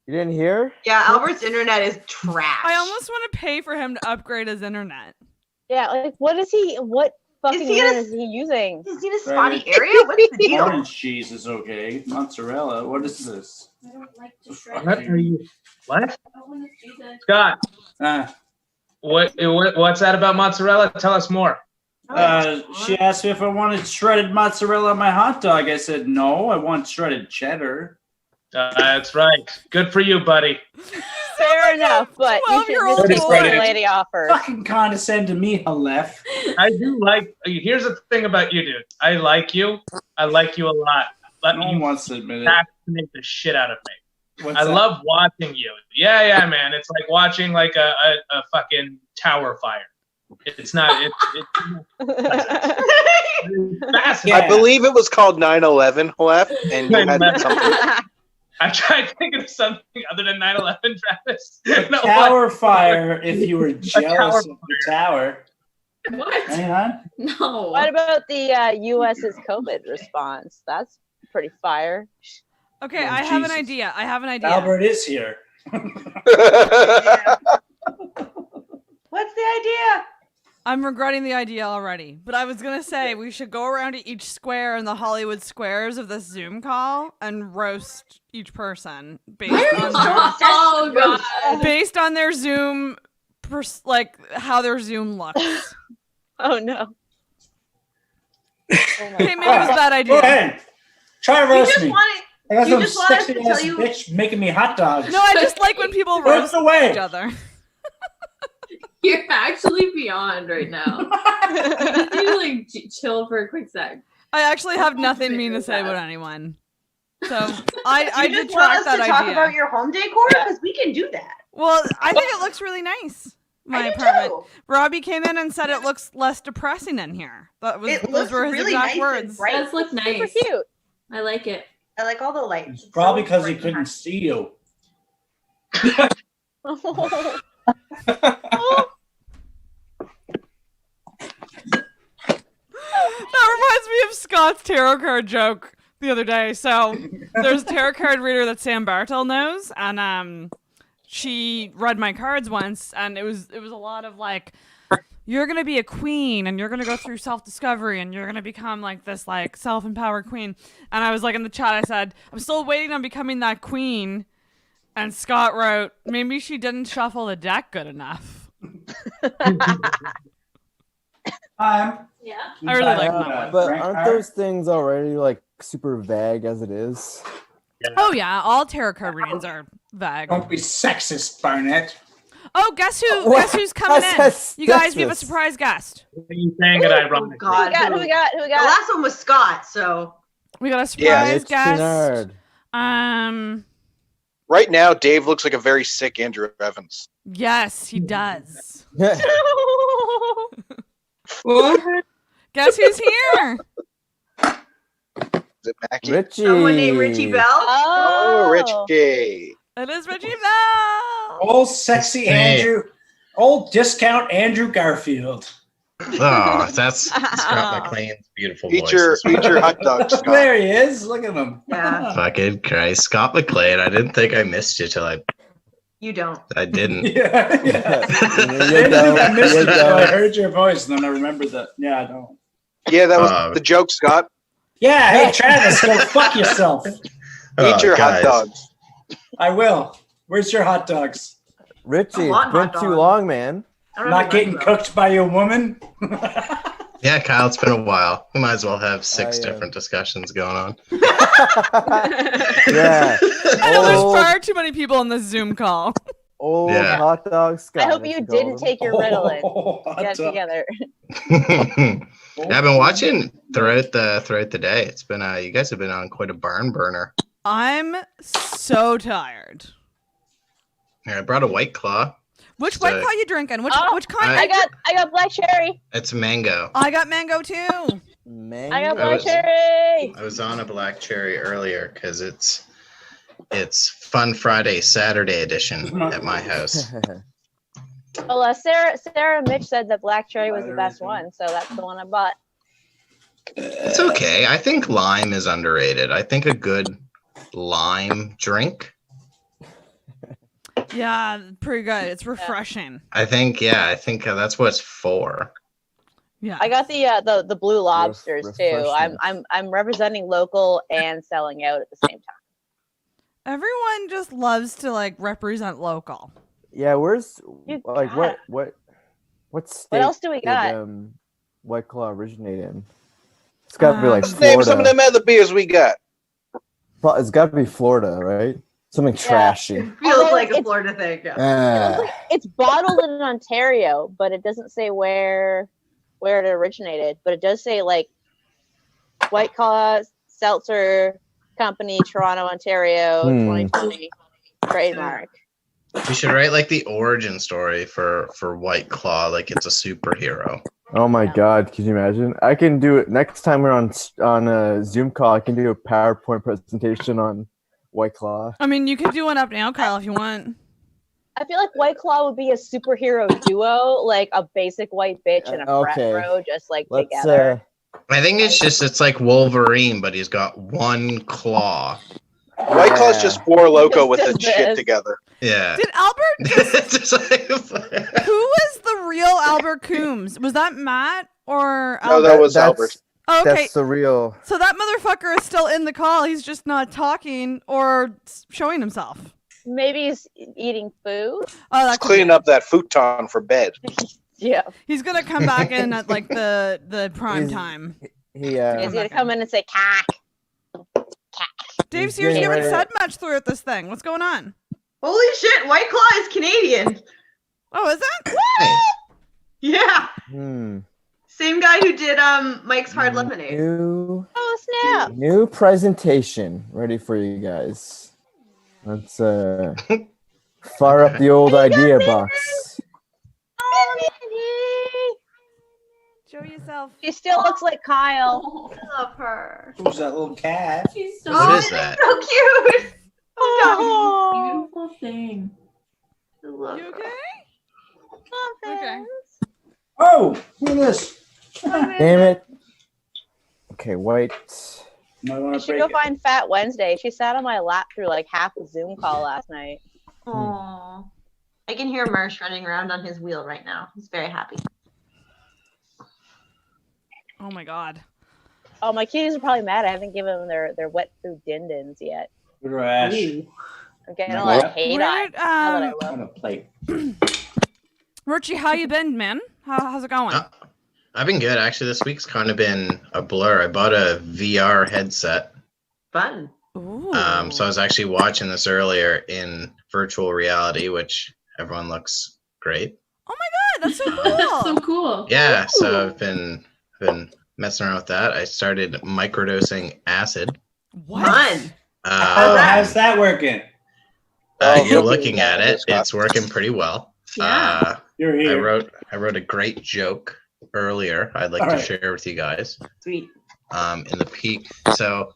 You didn't hear? Yeah, Albert's internet is trash. I almost want to pay for him to upgrade his internet. Yeah, like what is he? What fucking he in a- internet is he using? Is he in a Right. spotty area? What's the deal? Orange cheese is okay. Mozzarella. What is this? I don't like to shred. What are you? What? I want to do that. Scott, Ah. what's that about mozzarella? Tell us more. She asked me if I wanted shredded mozzarella on my hot dog. I said no. I want shredded cheddar. That's right. Good for you, buddy. Fair enough, but you should 12-year-old listen to boy. what the lady offers. Fucking condescend to me, Halef. I do like. Here's the thing about you, dude. I like you. I like you a lot. But No you one wants to admit it. fascinate the shit out of me. What's I that? love watching you. Yeah, man. It's like watching like a fucking tower fire. It's not. I believe it was called 9/11 left, and you had something. I tried thinking of something other than 9/11, Travis. Tower fire. If you were jealous of the tower. What? Hang on. No. What about the U.S.'s COVID response? That's pretty fire. Okay, Oh, I have an Jesus. idea. I have an idea. Albert is here. What's the idea? I'm regretting the idea already, but I was gonna say we should go around to each square in the Hollywood squares of this Zoom call and roast each person based on Oh god. based on their Zoom, like how their Zoom looks. Oh no. Okay, maybe it was a bad Go idea. ahead. Try to You roast just me. wanted. I got You some just want us to sexy tell ass you. bitch making me hot dogs. No, I just like when people Roast roast away. each other. You're actually beyond right now. You need to like chill for a quick sec. I actually have nothing mean to say about anyone. So I You did just want track us that to talk idea. about your home decor because we can do that. Well, I think it looks really nice. My I do apartment. too. Robbie came in and said it looks less depressing in here. That was It those looks were his really exact nice and words. bright. Does look Super nice. cute. I like it. I like all the lights. It's It's probably so because he bright and couldn't happy. see you. That reminds me of Scott's tarot card joke the other day. So there's a tarot card reader that Sam Bartel knows, and she read my cards once, and it was a lot of like, you're gonna be a queen, and you're gonna go through self-discovery, and you're gonna become like this like self-empowered queen. And I was like in the chat, I said, I'm still waiting on becoming that queen. And Scott wrote, maybe she didn't shuffle the deck good enough. Yeah. I really like that one. But aren't those things already like super vague as it is? Oh yeah, all tarot card readings are vague. Don't be sexist, Barnett. Oh, guess who? What? Guess who's coming in? That's You guys, we have a sexist. surprise guest. What are you saying it Oh ironically? God! Who we got? The last one was Scott, so We got a Yeah, surprise It's guest. Kennard. Right now, Dave looks like a very sick Andrew Evans. Yes, he does. What? Guess who's here? Is it Mackie? Richie. someone named Richie Bell. Oh, Richie. It is Richie Bell. Old sexy Andrew. Old discount Andrew Garfield. Oh, that's Scott McLean's beautiful voice. Eat your hot dog, Scott. There he is. Look at him. Yeah, Fucking Christ. Scott McLean. I didn't think I missed you till you don't. I didn't. Yeah. You go, I missed you it. go. I heard your voice, and then I remembered that. Yeah, I don't. Yeah, that was the joke, Scott. Yeah, hey, Travis, go fuck yourself. Eat your hot guys. dogs. I will. Where's your hot dogs? Richie, I it's want been hot too dogs. long, man. I don't Not know getting about cooked by your woman? Yeah, Kyle, it's been a while. We might as well have six yeah. different discussions going on. Yeah. I know there's Old, far too many people on this Zoom call. old Yeah. hot dog Scott. I hope as you you call didn't him. take your Ritalin. Oh, hot Get it dog. together. Yeah, I've been watching throughout the day. It's been you guys have been on quite a barn burner. I'm so tired. Here, I brought a White Claw. Which Just, White Claw you drinking? Which Oh, kind? I got black cherry. It's mango. I got mango too. Man. I got I black was- cherry. I was on a black cherry earlier because it's Fun Friday Saturday edition at my house. Well, Sarah and Mitch said that black cherry was the best one, so that's the one I bought. It's okay. I think lime is underrated. I think a good lime drink. Yeah, pretty good. It's refreshing. I think that's what it's for. Yeah. I got the blue lobsters too. refreshing. I'm representing local and selling out at the same time. Everyone just loves to like represent local. Yeah, where's You like got what state else do we did, got? White Claw originate in? It's got to be like Let's name some of Florida. them other beers we got. It's got to be Florida, right? Something trashy. It feels Although like a it's- Florida thing. Yeah. It looks like it's bottled in Ontario, but it doesn't say where it originated. But it does say like White Claw Seltzer Company, Toronto, Ontario, 2020 trademark. We should write like the origin story for White Claw, like it's a superhero. Oh my God! Can you imagine? I can do it next time we're on a Zoom call. I can do a PowerPoint presentation on White Claw. I mean, you could do one up now, Kyle, if you want. I feel like White Claw would be a superhero duo, like a basic white bitch and a frat bro, just like together. I think it's like Wolverine, but he's got one claw. White Claw's just Four Loko with the shit together. Yeah. Did Albert just... Who was the real Albert Coombs? Was that Matt or Albert? No, that was Albert. Oh, okay. That's the real. So that motherfucker is still in the call. He's just not talking or showing himself. Maybe he's eating food. Oh, He's cleaning up that futon for bed. Yeah. He's gonna come back in at like the prime time. He's gonna come in and say cack. Dave, seriously, you haven't said much throughout this thing. What's going on? Holy shit, White Claw is Canadian. Oh, is it? Yeah. Same guy who did Mike's Hard Lemonade. Oh snap! New presentation ready for you guys. Let's fire up the old idea box. Show yourself. She still looks like Kyle. I love her. Who's that little cat? She's so What is that? So cute. Oh, beautiful thing. I love You her. okay? Okay. Oh, look at this. Damn it. Okay, White. I should go find Fat Wednesday. She sat on my lap through like half the Zoom call last night. Aww. I can hear Marsh running around on his wheel right now. He's very happy. Oh my God. Oh, my kitties are probably mad. I haven't given them their wet food din-dins yet. Rash. I'm getting a lot of hate on it. Now that I will. On a plate. Richie, how you been, man? How's it going? I've been good. Actually, this week's kind of been a blur. I bought a VR headset. Fun. Ooh. So I was actually watching this earlier in virtual reality, which everyone looks great. Oh my God, that's so cool. That's so cool. Yeah, so I've been messing around with that. I started microdosing acid. What? Fun. How's that working? You're looking at it. It's working pretty well. Yeah. You're here. I wrote a great joke earlier. I'd like to share with you guys. Sweet. In the peak. So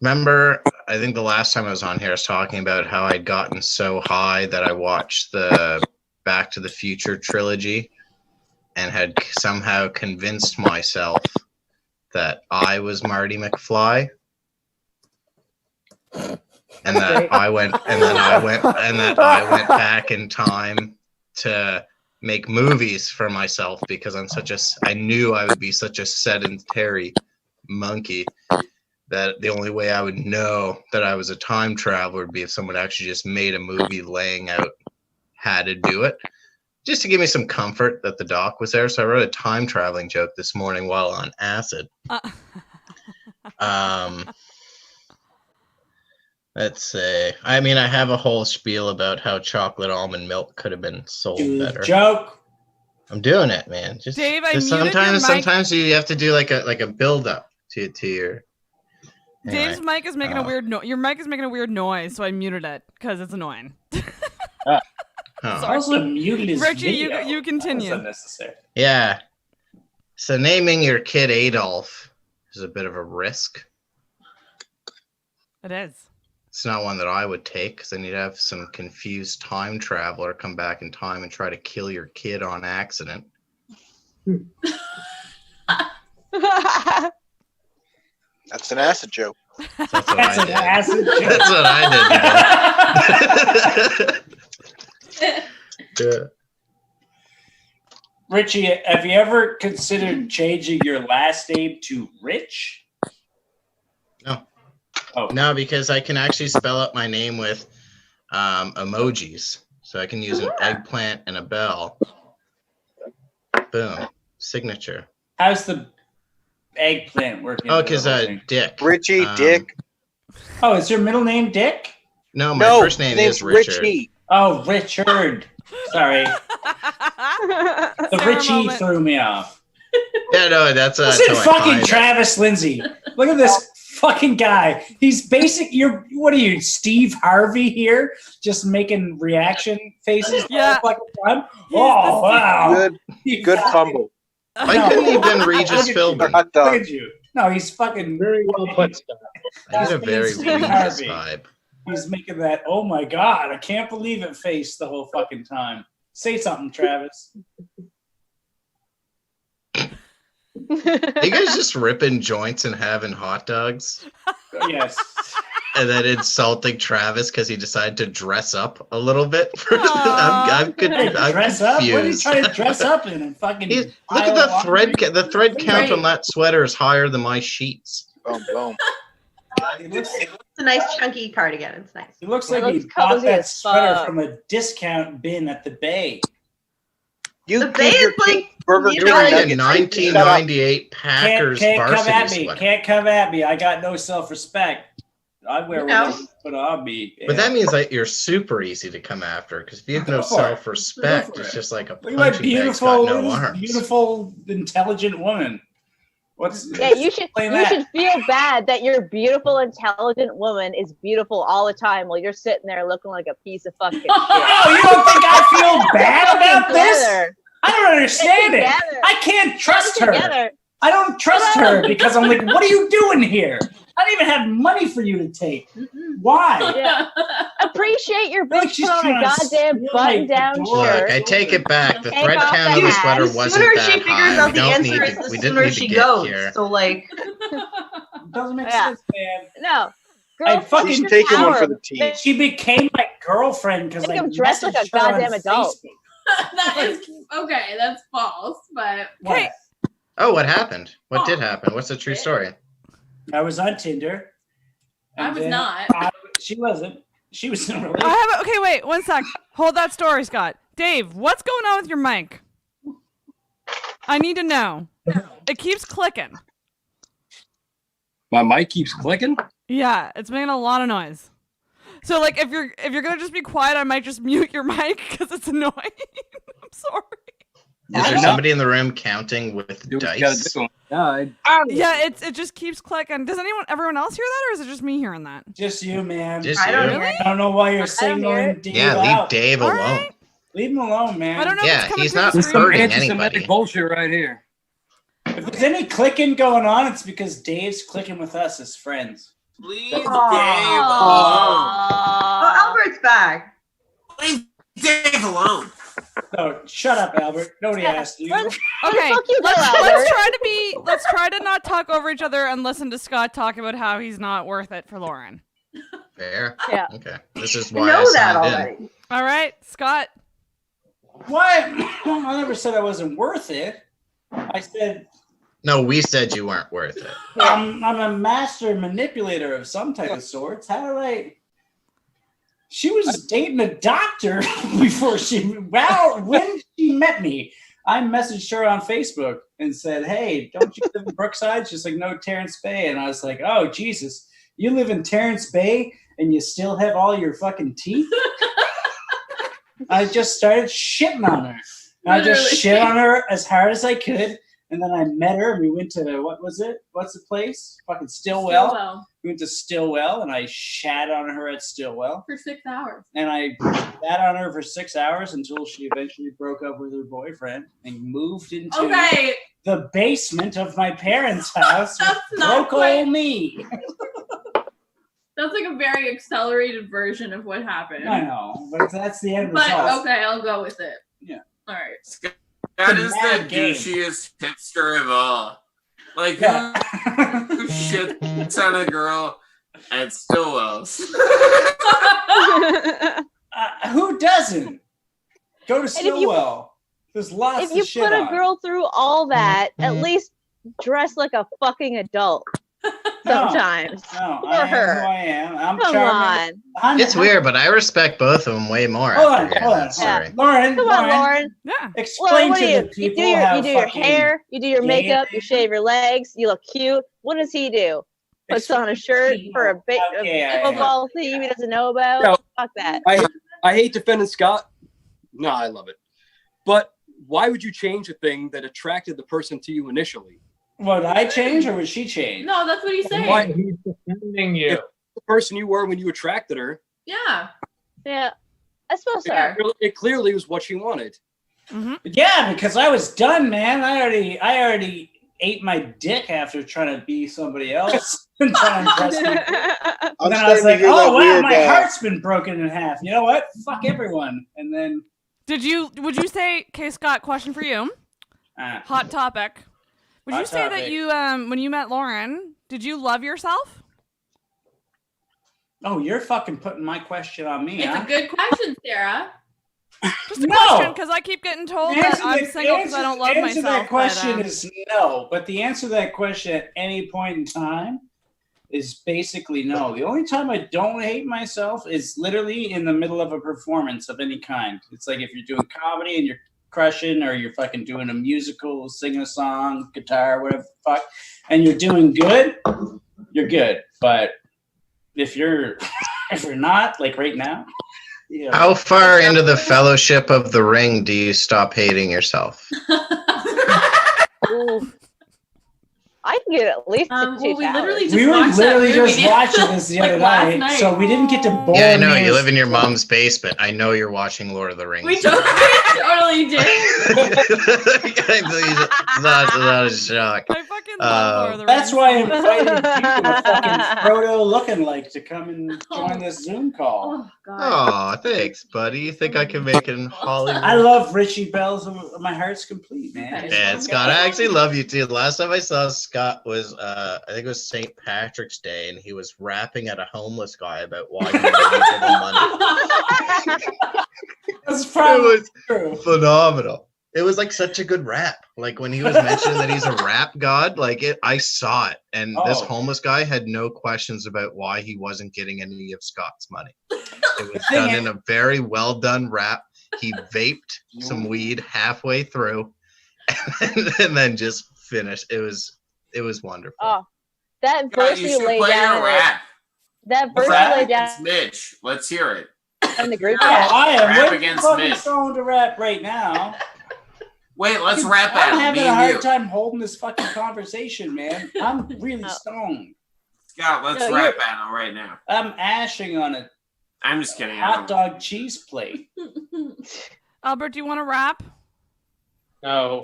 remember, I think the last time I was on here, I was talking about how I'd gotten so high that I watched the Back to the Future trilogy and had somehow convinced myself that I was Marty McFly. And that I went back in time to make movies for myself because I knew I would be such a sedentary monkey that the only way I would know that I was a time traveler would be if someone actually just made a movie laying out how to do it, just to give me some comfort that the doc was there. So I wrote a time traveling joke this morning while on acid. Let's say, I mean, I have a whole spiel about how chocolate almond milk could have been sold better. Joke. I'm doing it, man. Just Dave, I just muted your mic. sometimes you have to do like a build up to your. Anyway, Dave's mic is making a weird noise. Your mic is making a weird noise, so I muted it because it's annoying. Also muted his Richie, video. you continue. That's unnecessary. Yeah. So naming your kid Adolf is a bit of a risk. It is. It's not one that I would take because then you'd have some confused time traveler come back in time and try to kill your kid on accident. That's an acid joke. That's what That's I an did. acid joke. That's what I did. Yeah. Richie, have you ever considered changing your last name to Rich? No. Oh. No, because I can actually spell out my name with emojis. So I can use an eggplant and a bell. Boom. Signature. How's the eggplant working? Oh, because Dick. Richie, Dick. Oh, is your middle name Dick? No, my first name is Richard. Richie. Oh, Richard. Sorry. The Richie threw me off. Yeah, no, that's Listen, how I fucking find it. Travis Lindsay. Look at this fucking guy. He's basic. What are you, Steve Harvey here? Just making reaction faces the whole fucking time? Oh, wow. Good fumble. Why couldn't he have been Regis Philbin? Look at you. No, he's fucking very well put, Scott. He's a very Regis vibe. He's making that, oh my God, I can't believe it face the whole fucking time. Say something, Travis. Are you guys just ripping joints and having hot dogs? Yes. And then insulting Travis because he decided to dress up a little bit. I'm dress up? What are you confused. trying to dress up in? And fucking Look at the thread. The thread count on that sweater is higher than my sheets. Boom, boom. It's a nice chunky cardigan. It's nice. It looks like he bought that sweater from a discount bin at the Bay. The Bay is like You're wearing a 1998 Packers varsity sweater. Can't come at me. I got no self-respect. I wear whatever you put on me. But that means that you're super easy to come after because if you have no self-respect, it's just like a punching bag's got no arms. Beautiful, intelligent woman. You should feel bad that your beautiful, intelligent woman is beautiful all the time while you're sitting there looking like a piece of fucking shit. Oh, you don't think I feel bad about this? I don't understand it. I can't trust her. I don't trust her because I'm like, what are you doing here? I don't even have money for you to take. Why? Yeah. Appreciate your bitch put on a goddamn button-down shirt. Look, I take it back. The thread count on the sweater wasn't that high. We don't need to. We didn't need to get here. So like, doesn't make sense, man. No. I fucking She's taking one for the team. She became my girlfriend because I'm dressed like a goddamn adult. That is okay. That's false, but what? Oh, what happened? What did happen? What's the true story? I was on Tinder. I was not. She wasn't. She was in a relationship. Okay, wait, 1 sec. Hold that story, Scott. Dave, what's going on with your mic? I need to know. It keeps clicking. My mic keeps clicking? Yeah, it's making a lot of noise. So, like, if you're gonna just be quiet, I might just mute your mic because it's annoying. I'm sorry. Is there somebody in the room counting with dice? Yeah, it just keeps clicking. Does everyone else hear that, or is it just me hearing that? Just you, man. Just you. I don't know why you're signaling Dave Yeah, leave out. Dave alone. Right. Leave him alone, man. I don't know. Yeah, he's not hurting anybody. Bullshit right here. If there's any clicking going on, it's because Dave's clicking with us as friends. Leave Dave alone. Oh, Albert's back. Leave Dave alone. No, shut up, Albert. Nobody asked you. Okay, let's try to not talk over each other and listen to Scott talk about how he's not worth it for Lauren. Fair. Yeah. Okay. This is why I signed in. All right, Scott. What? I never said I wasn't worth it. I said. No, we said you weren't worth it. I'm a master manipulator of some type of sorts. How do I? She was dating a doctor before when she met me, I messaged her on Facebook and said, hey, don't you live in Brookside? She's like, no, Terrence Bay. And I was like, oh, Jesus, you live in Terrence Bay and you still have all your fucking teeth? I just started shitting on her. I just shit on her as hard as I could. And then I met her and we went to, what was it? What's the place? Fucking Stillwell. We went to Stillwell and I shat on her at Stillwell. For 6 hours. And I sat on her for 6 hours until she eventually broke up with her boyfriend and moved into the basement of my parents' house with broke old me. That's like a very accelerated version of what happened. I know, but that's the end result. result. Okay, I'll go with it. Yeah. All right. That is the douchiest hipster of all. Like, who shits on a girl at Stillwell's? Who doesn't? Go to Stillwell. There's lots of shit If you put a girl through all that, at least dress like a fucking adult. Sometimes. No, For I am her. who I am. I'm Come charming. on. It's weird, but I respect both of them way more. Hold after hearing that on. story. Lauren, Come on, Lauren. Yeah. Explain what to do you the people you how do your fucking hair, you do your gay makeup, it you shave your legs, you look cute. What does he do? Puts on a shirt for a big football team he doesn't know about. No. Fuck that. I hate defending Scott. No, I love it. But why would you change a thing that attracted the person to you initially? Would I change or would she change? No, that's what he's saying. What? He's defending you. The person you were when you attracted her. Yeah. Yeah, I suppose so. It clearly was what she wanted. Mm-hmm. Yeah, because I was done, man. I already ate my dick after trying to be somebody else and trying to impress people. And then I was like, oh wow, my heart's been broken in half. You know what? Fuck everyone. And then would you say, K Scott, question for you? Hot topic. Would you say that you when you met Lauren, did you love yourself? Oh, you're fucking putting my question on me. It's a good question, Sarah. Just a question, because I keep getting told that I'm single because I don't love myself. The answer to that question is no, but the answer to that question at any point in time is basically no. The only time I don't hate myself is literally in the middle of a performance of any kind. It's like if you're doing comedy and you're crushing, or you're fucking doing a musical, singing a song, guitar, whatever the fuck, and you're doing good, you're good. But if you're not, like right now, yeah. How far into the Fellowship of the Ring do you stop hating yourself? I can get at least we literally just we were watched literally that movie just watching this the other night, so we didn't get to bore. Yeah, I know. You live in your mom's basement. I know you're watching Lord of the Rings. We totally did. Not a shock. I fucking love Lord of the Rings. That's why I invited people, fucking Frodo looking like, to come and join this Zoom call. Oh, God. Oh, thanks, buddy. You think I can make it in Hollywood? I love Richie Bells. My heart's complete, man. Yeah, Scott, I actually love you too. The last time I saw Scott was, I think it was St. Patrick's Day, and he was rapping at a homeless guy about why he didn't give him money. That's probably true. Phenomenal. It was like such a good rap. Like when he was mentioning that he's a rap god, like I saw it, and this homeless guy had no questions about why he wasn't getting any of Scott's money. It was done in a very well done rap. He vaped some weed halfway through, and then just finished. It was wonderful. Oh, that verse you laid down. That verse you laid down. Mitch, let's hear it. In the group. Oh, I am. Rap We're against fucking Mitch. stoned to rap right now. Wait, let's rap at I'm it. having Me a and hard you. time holding this fucking conversation, man. I'm really stoned. Scott, let's rap at it right now. I'm ashing on a I'm just kidding. hot dog cheese plate. Albert, do you want to rap? No.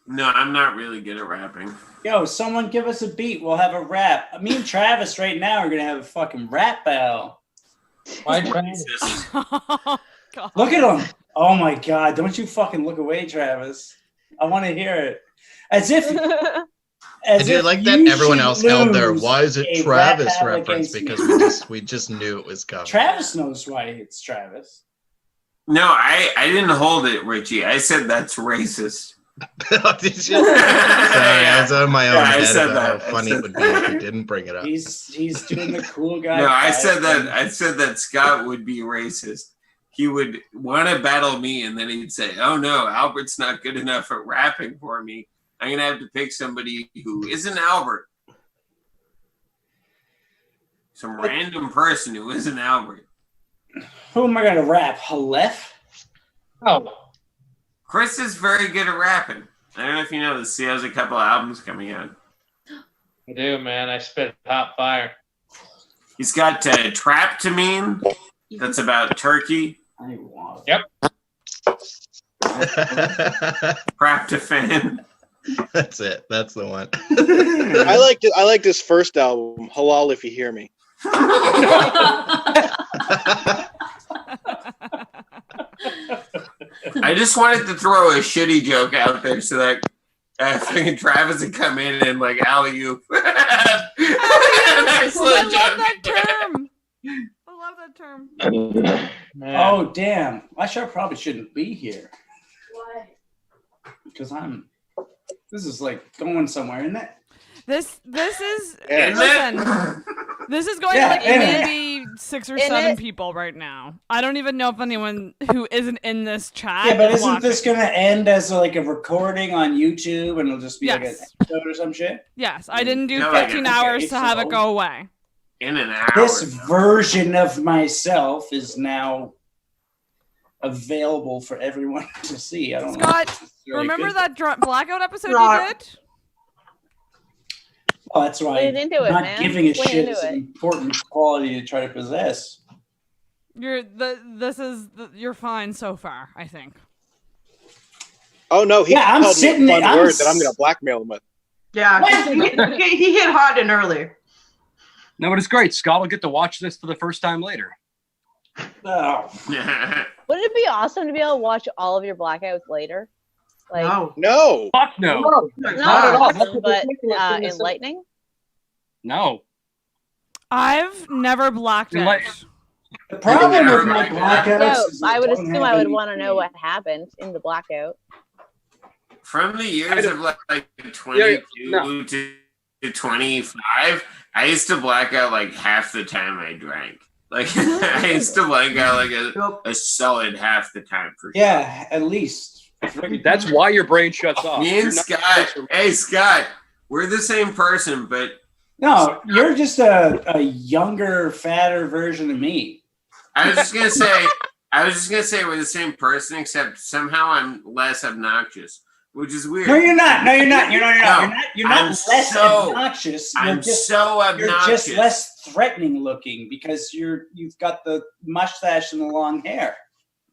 No, I'm not really good at rapping. Yo, someone give us a beat. We'll have a rap. Me and Travis right now are gonna have a fucking rap battle. Why Travis? Look at him. Oh my god! Don't you fucking look away, Travis. I want to hear it. As if. I do like that everyone else held their "Why is it Travis" reference because we just knew it was coming. Travis knows why it's Travis. No, I didn't hold it, Richie. I said that's racist. Did you? Sorry, I was on my own I head said about that. how funny it would be if you didn't bring it up. He's doing the cool guy. No, I said that Scott would be racist. He would want to battle me, and then he'd say, "Oh no, Albert's not good enough at rapping for me. I'm gonna have to pick somebody who isn't Albert, some random person who isn't Albert." Who am I gonna rap? Halef? Oh, Chris is very good at rapping. I don't know if you know this. He has a couple albums coming out. I do, man. I spit hot fire. He's got Trap to Mean. That's about Turkey. Yep. Trap to Fan. That's it. That's the one. I like this first album, Halal If You Hear Me. I just wanted to throw a shitty joke out there so that fucking Travis would come in and like alley-oop. I love that term. I love that term. Oh damn! Probably shouldn't be here. Why? Because this is like going somewhere, isn't it? This is Listen. This is going to like maybe 6 or 7 people right now. I don't even know if anyone who isn't in this chat. Yeah, but isn't this gonna end as like a recording on YouTube, and it'll just be like an episode or some shit? Yes, I didn't do No, 15 like, hours to have it go away. In an hour. This version of myself is now available for everyone to see. I don't know. Scott, remember that blackout episode you did? Well, that's why Lean into it, not man. giving a Lean shit into is an it. important quality to try to possess. You're fine so far, I think. Oh no, he Yeah, I'm called me sitting a there- fun I'm word s- that I'm gonna blackmail him with. Yeah, he hit hard and early. No, but it's great. Scott will get to watch this for the first time later. Oh. Wouldn't it be awesome to be able to watch all of your blackouts later? Like, No. Fuck no. not Not at all. That's awesome, what they're but thinking of doing this- enlightening. No. I've never blacked out. The problem with my blackouts So is I would don't assume have I would any- want to know what happened in the blackout. From the years of like 22 to 25, I used to black out like half the time I drank. Like I used to black out like a solid half the time for sure. Yeah, at least. That's why your brain shuts off. Me and Scott, hey Scott, we're the same person, but No, you're just a younger, fatter version of me. I was just gonna say we're the same person, except somehow I'm less obnoxious, which is weird. No, you're not. No, you're not. You're not. You're not I'm less so- obnoxious. I'm so You're obnoxious. just less threatening looking because you've got the mustache and the long hair.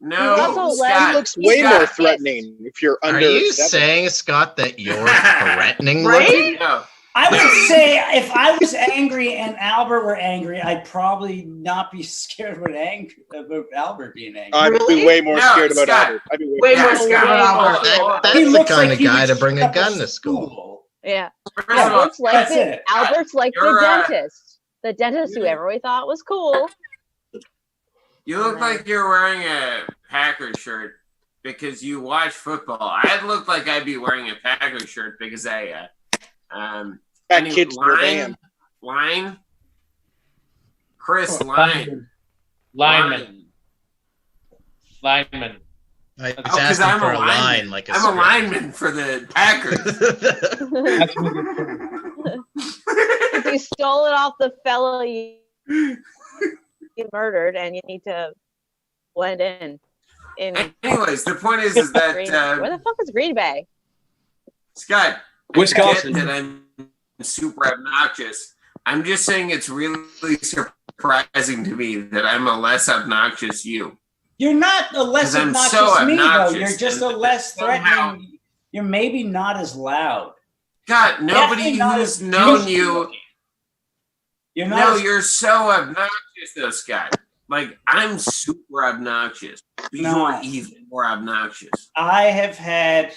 No, Scott, he looks way more threatening if you're under. Are you 7. saying, Scott, that you're threatening looking? No. I would say if I was angry and Albert were angry, I'd probably not be scared about Albert being angry. I'd be way more scared about Scott. Albert. I'd be Way more more scared about Albert. That's He the looks kind like of he guy would to bring shoot a up gun a to school. Yeah. First of all, Albert's like that's the it. Albert's like the You're, dentist. The dentist who everybody thought was cool. You look like you're wearing a Packers shirt because you watch football. I'd look like I'd be wearing a Packers shirt because I Fat kids in their van. Chris Oh, Line. Lineman. I was asking for a line, like a I'm a script. lineman for the Packers. If you stole it off the fellow you murdered, and you need to blend in. Anyways, the point is that Green, where the fuck is Green Bay? Scott, Wisconsin. I get that I'm super obnoxious. I'm just saying it's really surprising to me that I'm a less obnoxious you. You're not a less 'Cause I'm obnoxious so me, though. obnoxious, You're just a and less somehow- threatening. You're maybe not as loud. God, nobody Definitely not who's as known douchey you. looking. You're not. No, as- you're so obnoxious, though, Scott. Like I'm super obnoxious. But No. you're even more obnoxious. I have had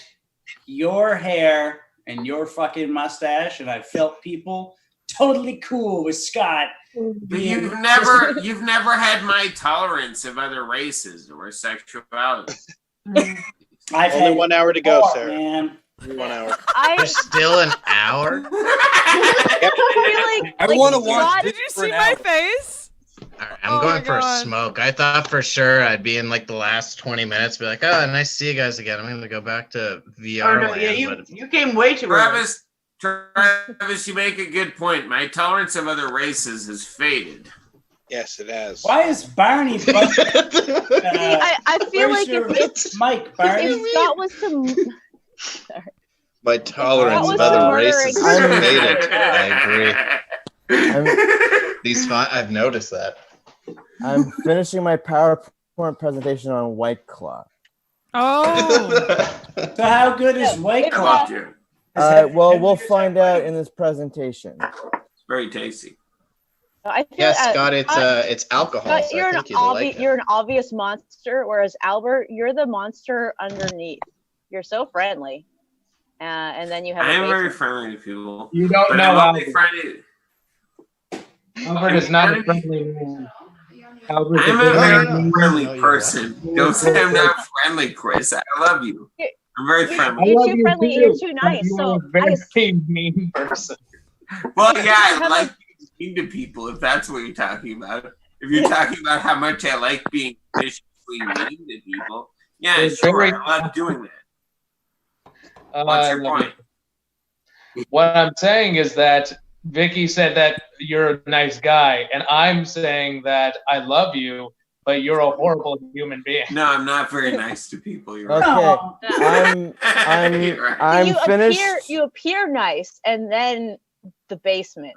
your hair and your fucking mustache, and I felt people totally cool with Scott. But you've never had my tolerance of other races or sexuality. I've Only had 1 hour to go, more, sir. man. Only 1 hour. There's still an hour? I want to watch. Did you see my face? I'm going for a smoke. I thought for sure I'd be in like the last 20 minutes, be like, oh, nice to see you guys again. I'm going to go back to VR Oh no, land. yeah, but you came way too early. Travis, you make a good point. My tolerance of other races has faded. Yes, it has. Why is Barney? I feel like if Mike Barney. if Scott was to my tolerance That of was other murdering races has someone. faded. I agree. I've noticed that. I'm finishing my PowerPoint presentation on White Claw. Oh. So how good is White Claw? Well, we'll find out in this presentation. It's very tasty. I feel, Yes, Scott, it's alcohol. Scott, So you're I an think you'd like it. you're an obvious monster, whereas Albert, you're the monster underneath. You're so friendly, and then you have. I am a very basement. friendly to people. You don't but know I'm only Albert. friendly. Albert is not a friendly man. Albert's I'm a good very man. friendly person. Don't say I'm not friendly, Chris. I love you. I'm very friendly. You're too friendly. You're too nice. You So are a very mean person. Well, yeah, I like being mean to people, if that's what you're talking about. If you're talking about how much I like being viciously mean to people, yeah, It's sure, very- I love doing that. What's your point? What I'm saying is that Vicky said that you're a nice guy, and I'm saying that I love you, but you're a horrible human being. No, I'm not very nice to people. You're Okay, right. I'm you finished. You appear nice, and then the basement.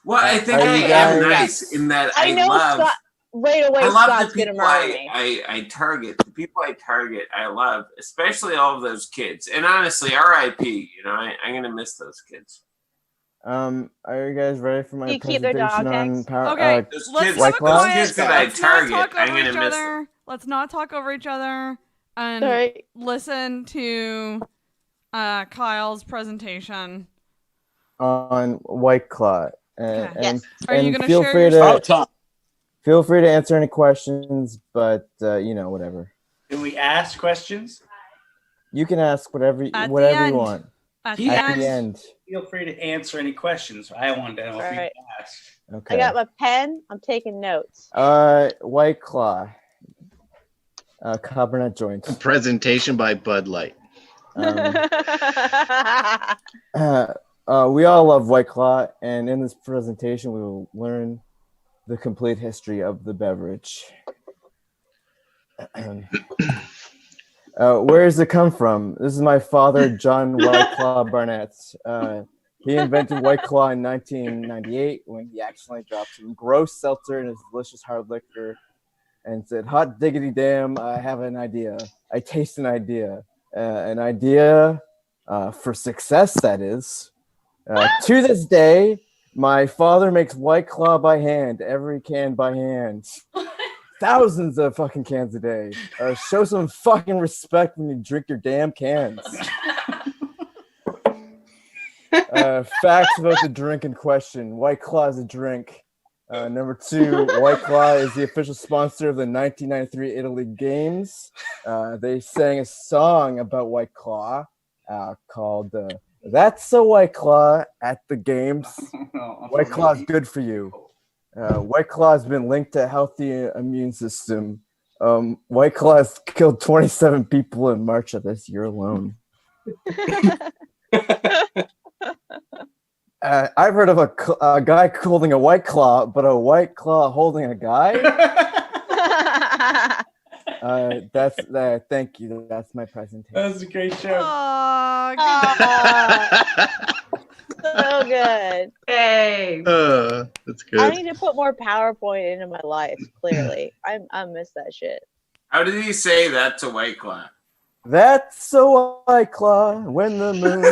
Well, I think Are I you am guys- nice in that I know love. Scott. Right away, I love Scott's the gonna people murder me. I target. The people I target, I love, especially all of those kids. And honestly, R.I.P. You know, I'm gonna miss those kids. Are you guys ready for my You keep their presentation dog on tags? power? Okay, Those let's kids, have a White Claw? those quiet. kids that I Let's not target, talk I'm over gonna each miss other. them. Let's not talk over each other and All right. listen to Kyle's presentation. On White Claw. Okay. Yes. Are you and gonna feel share free your to About time. feel free to answer any questions, but whatever. Can we ask questions? You can ask whatever At the you end. want. At He the At end. the end. Feel free to answer any questions. I wanted to know if you Alright. ask. Okay. I got my pen. I'm taking notes. White Claw. Cabernet joint. Presentation by Bud Light. We all love White Claw, and in this presentation, we will learn the complete history of the beverage. Where does it come from? This is my father, John White Claw Barnett. He invented White Claw in 1998 when he accidentally dropped some gross seltzer in his delicious hard liquor and said, "Hot diggity damn, I have an idea. I taste an idea. An idea for success, that is." To this day, my father makes White Claw by hand, every can by hand. Thousands of fucking cans a day. Show some fucking respect when you drink your damn cans. Facts about the drink in question. White Claw is a drink. Number 2, White Claw is the official sponsor of the 1993 Italy Games. They sang a song about White Claw called "That's a White Claw" at the games. White Claw is good for you. White Claw has been linked to a healthy immune system. White Claw has killed 27 people in March of this year alone. I've heard of a guy holding a White Claw, but a White Claw holding a guy? Thank you. That's my presentation. That was a great show. So good. Hey. That's good. I need to put more PowerPoint into my life. Clearly, I miss that shit. How did he say that to White Claw? That's a White Claw when the moon.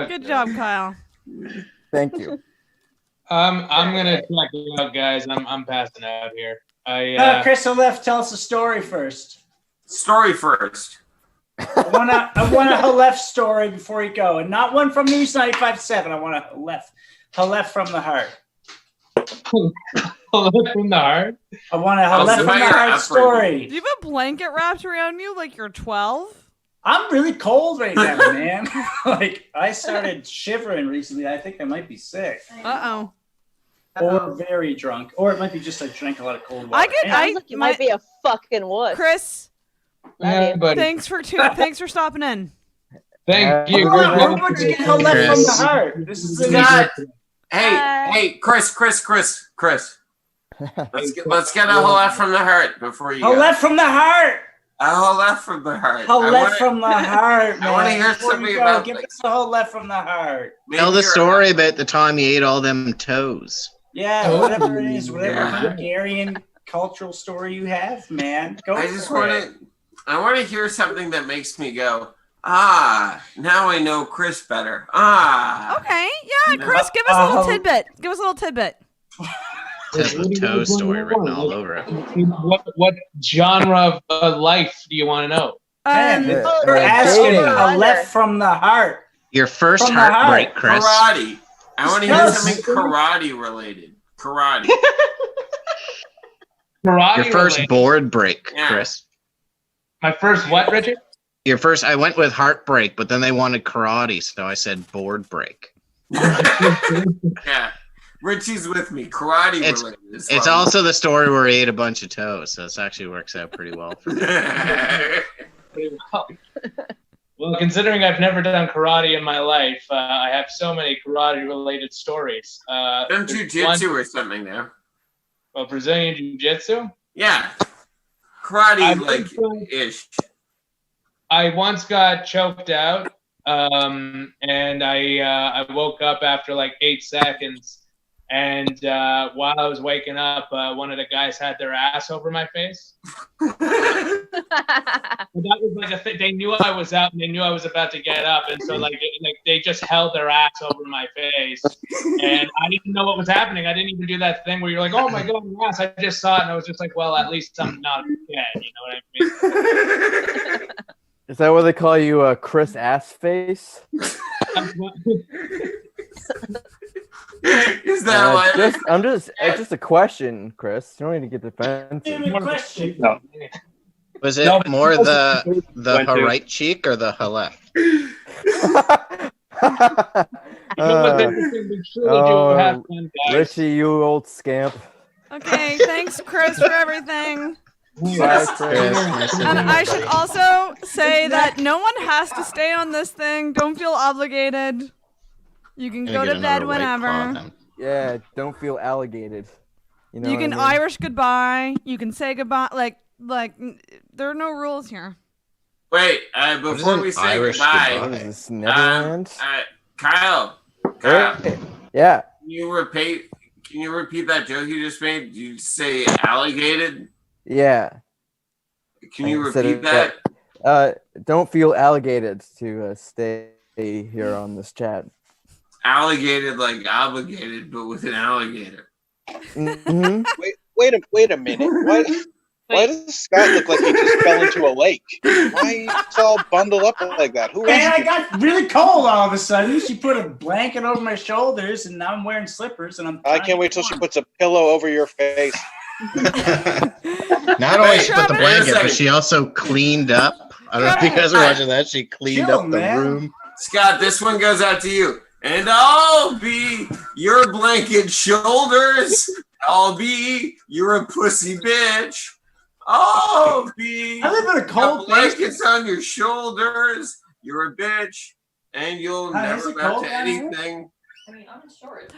Good job, Kyle. Thank you. I'm gonna check it out, guys. I'm passing out here. Crystal left. Tell us a story first. Story first. I want a left story before you go, and not one from News 95.7. I want a left from the heart. Left from the heart. I want a left from the heart story. Do you have a blanket wrapped around you like you're 12? I'm really cold right now, man. Like I started shivering recently. I think I might be sick. Uh-oh. Or very drunk. Or it might be just I drank a lot of cold water. Sounds like you might be a fucking wuss. Chris, thanks for stopping in. Thank you. Everyone's getting a left from the heart. This is Scott. Hey, Chris. Let's get a whole left from the heart before you go. A left from the heart. A whole left from the heart. A left from the heart, man. I want to hear something about Give us a whole left from the heart. Tell the story about the time you ate all them toes. Yeah, whatever it is, whatever Hungarian cultural story you have, man. I want to hear something that makes me go, now I know Chris better. Okay, yeah, Chris, give us a little tidbit. Give us a little tidbit. Has the toe story written all over it. What genre of life do you want to know? You're asking a left from the heart. Your first heartbreak, Chris. Karate. I want to hear something karate related. Karate. Your first board break, Chris. My first what, Richard? Your first, I went with heartbreak, but then they wanted karate, so I said board break. Yeah. Richie's with me. Karate related. It's also the story where he ate a bunch of toes, so this actually works out pretty well for me. Well, considering I've never done karate in my life, I have so many karate-related stories. Done jiu-jitsu or something there. Well, Brazilian jiu-jitsu? Yeah. Karate, ish. I once got choked out and I woke up after like 8 seconds. And while I was waking up, one of the guys had their ass over my face. That was like a thing. They knew I was up, and they knew I was about to get up, and so like they just held their ass over my face, and I didn't know what was happening. I didn't even do that thing where you're like, "Oh my god, my ass!" I just saw it, and I was just like, "Well, at least I'm not dead." You know what I mean? Is that what they call you, Chris Assface? Is that what? It's just a question, Chris. You don't need to get defensive. Question. No. Was it more the right cheek or the left? Richie, you old scamp. Okay, thanks, Chris, for everything. Bye, Chris. And I should also say that no one has to stay on this thing. Don't feel obligated. You can go to bed whenever. Yeah, don't feel alligated. You know you can what I mean? Irish goodbye. You can say goodbye. Like there are no rules here. Wait, before we say Irish goodbye, What is this, Netherlands? Kyle. Yeah. Can you repeat that joke you just made? Did you say alligated? Yeah. Can you I said repeat it, that? Don't feel alligated to stay here on this chat. Alligated like obligated, but with an alligator. Mm-hmm. Wait a minute. Why does Scott look like he just fell into a lake? Why is he all bundled up like that? Who Man, is I got really cold all of a sudden. She put a blanket over my shoulders, and now I'm wearing slippers, and I can't wait till she puts a pillow over your face. Not only she put the blanket, but she also cleaned up. I don't know if you guys are watching that. She cleaned up the room. Scott, this one goes out to you. And I'll be your blanket shoulders. I'll be your pussy bitch. I'll be I live in a cold blankets on your shoulders. You're a bitch, and you'll never amount to anything. I mean, I'm in shorts.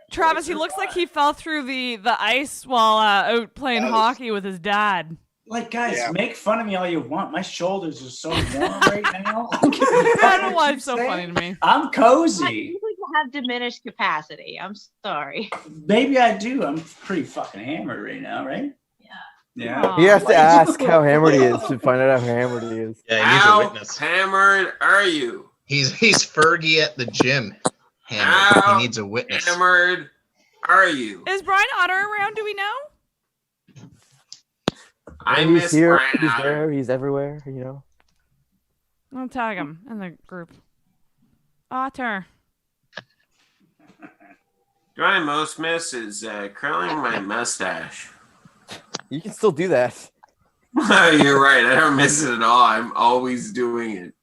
Travis, he looks like he fell through the ice while out playing hockey with his dad. Like, guys, make fun of me all you want. My shoulders are so warm right now. I don't know why it's so funny to me. I'm cozy. You have diminished capacity. I'm sorry. Maybe I do. I'm pretty fucking hammered right now, right? Yeah. You have to ask how hammered he is to find out how hammered he is. Yeah, he needs a witness. Hammered are you? He's Fergie at the gym. Hammered. He needs a witness. Hammered are you? Is Brian Otter around? Do we know? I He's miss here, Brian he's Otter. there, he's everywhere, you know. I'll tag him in the group. Otter. What I most miss is curling my mustache. You can still do that. You're right. I don't miss it at all. I'm always doing it.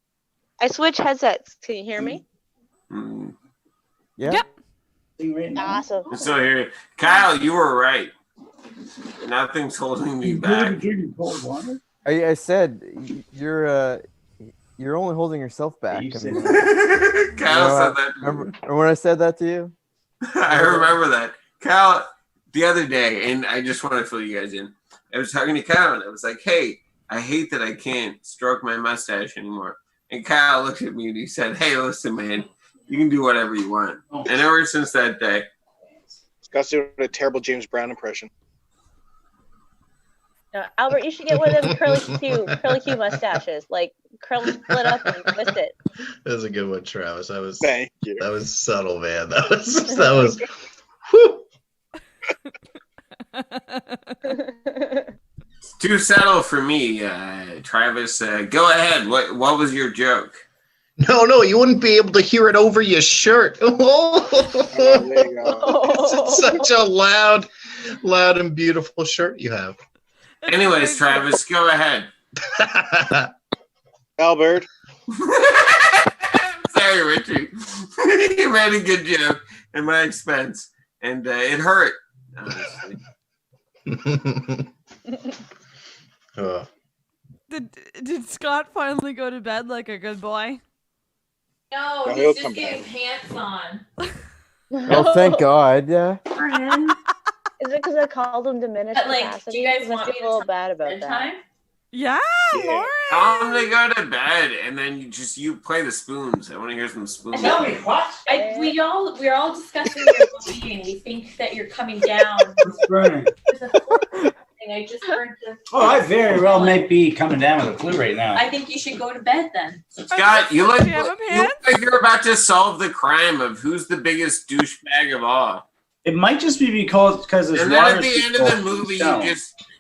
I switch headsets. Can you hear me? Yeah. Yep. Awesome. I'm still here. Kyle, you were right. Nothing's holding me back. I said you're only holding yourself back. I mean, Kyle said that. Remember when I said that to you? I remember that. Kyle, the other day, and I just want to fill you guys in. I was talking to Kyle, and I was like, hey, I hate that I can't stroke my mustache anymore. And Kyle looked at me and he said, hey, listen, man, you can do whatever you want. And ever since that day. Scott's doing a terrible James Brown impression. Albert, you should get one of them curly Q mustaches. Like curl split up and twist it. That was a good one, Travis. Thank you. That was subtle, man. That was whew. It's too subtle for me, Travis. Go ahead. What was your joke? No, you wouldn't be able to hear it over your shirt. Oh, there you go. It's such a loud and beautiful shirt you have. Anyways, Travis, go ahead. Albert. Sorry, Richie. You made a good joke at my expense, and it hurt, honestly. Did Scott finally go to bed like a good boy? No, No, he's he'll just come getting back. pants on. Oh, thank God. Yeah. Is it because I called him diminished But, like, capacity? do you guys 'Cause I want feel me a little to bad about bed that. time? Yeah, Lauren. Tell them to go to bed, and then you play the spoons. I want to hear some spoons. Tell me what? We're all discussing your well-being. We think that you're coming down. It's burning. I just heard the. Oh, I very well may be coming down with the flu right now. I think you should go to bed then. Scott, you look like you're about to solve the crime of who's the biggest douchebag of all. It might just be because it's and then at the end of the movie,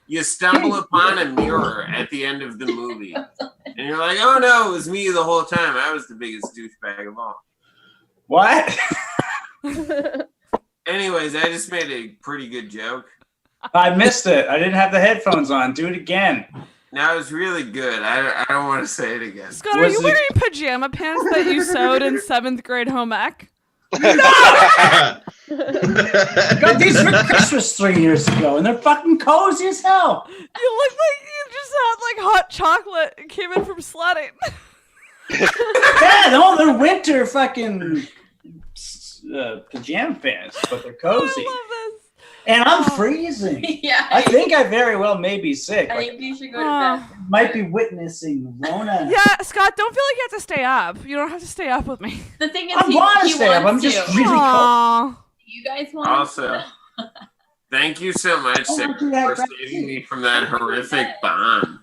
you stumble upon a mirror at the end of the movie, and you're like, "Oh no, it was me the whole time. I was the biggest douchebag of all." What? Anyways, I just made a pretty good joke. I missed it. I didn't have the headphones on. Do it again. That was really good. I don't want to say it again. Scott, are you wearing pajama pants that you sewed in 7th grade home ec? God, these were Christmas 3 years ago, and they're fucking cozy as hell. You look like you just had like hot chocolate. It came in from sledding. Yeah, no, they're winter fucking pajama pants, but they're cozy. I love this. And I'm freezing. Yeah. I think I very well may be sick. I think you should go to bed. Might be witnessing Rona. Yeah, Scott, don't feel like you have to stay up. You don't have to stay up with me. The thing is, I want to stay up. I'm just really cold. You guys want Also, thank you so much, Sarah, for saving me from that horrific bomb.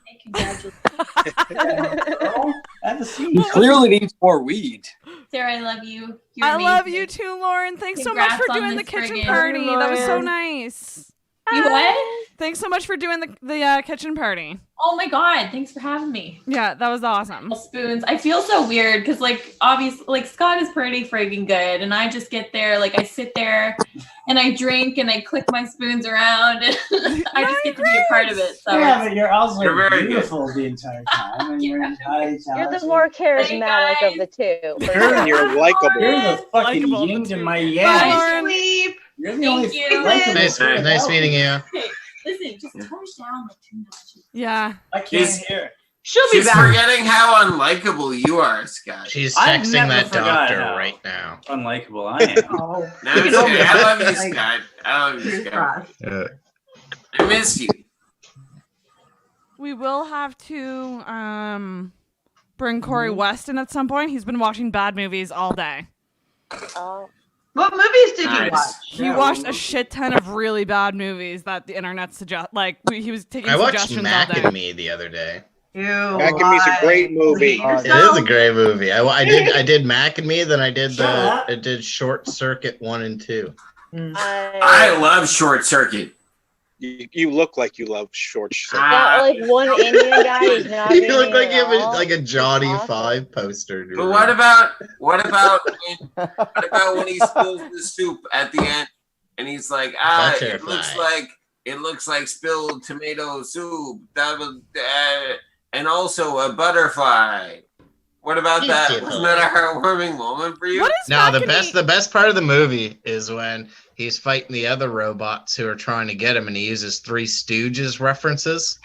He clearly needs more weed. Sarah, I love you. I love you too, Lauren. Thanks so much for doing the kitchen party. That was so nice. You what? Thanks so much for doing the kitchen party. Oh my god, thanks for having me. Yeah, that was awesome. Spoons. I feel so weird because obviously Scott is pretty freaking good, and I just get there, I sit there and I drink and I click my spoons around and I just get to be a part of it. So Yeah, but you're also very beautiful the entire time. And you're You're the more charismatic of the two. You're likable. You're the fucking yin to my yang. Sleep. You're the only you. likable. Nice meeting you. Okay, listen, just turn it down 2 notches. Yeah. I can't hear. She's forgetting how unlikable you are, Scott. She's I've texting never that forgot doctor how right now. Unlikable I am. No, it's okay. I love you, Scott. I love you, Scott. I miss you. We will have to bring Corey West in at some point. He's been watching bad movies all day. Oh. What movies did you watch? He watched a shit ton of really bad movies that the internet he was taking I watched suggestions Mac all day. and Me the other day. Mac and Me's a great movie. It is a great movie. I did Mac and Me, then I did Short Circuit 1 and 2. I love Short Circuit. You look like you love Short Circuit. That like one Indian guy who's not. You look like Indian you at have all. like a Johnny 5 poster. But what about when he spills the soup at the end and he's like, it looks like spilled tomato soup. And also a butterfly. What about that? Wasn't that a heartwarming moment for you? No, the best part of the movie is when he's fighting the other robots who are trying to get him, and he uses Three Stooges references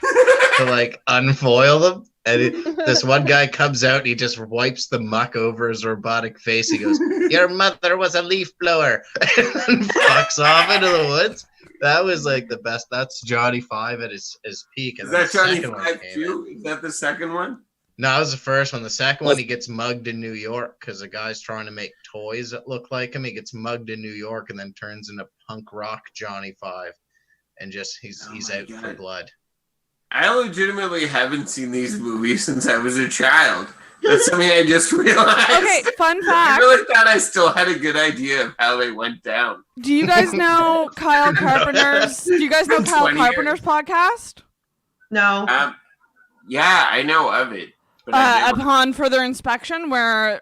to unfoil them. And this one guy comes out and he just wipes the muck over his robotic face. He goes, "Your mother was a leaf blower," and then fucks off into the woods. That was the best. That's Johnny 5 at his peak. Is that Johnny 5 too? Is that the second one? No, that was the first one. The second one, he gets mugged in New York because the guy's trying to make toys that look like him. He gets mugged in New York and then turns into punk rock Johnny 5, and he's out for blood. I legitimately haven't seen these movies since I was a child. That's something I just realized. Okay, fun fact. I really thought I still had a good idea of how they went down. Do you guys know Kyle Carpenter's? Do you guys know Kyle Carpenter's podcast? No. Yeah, I know of it. But upon further inspection, where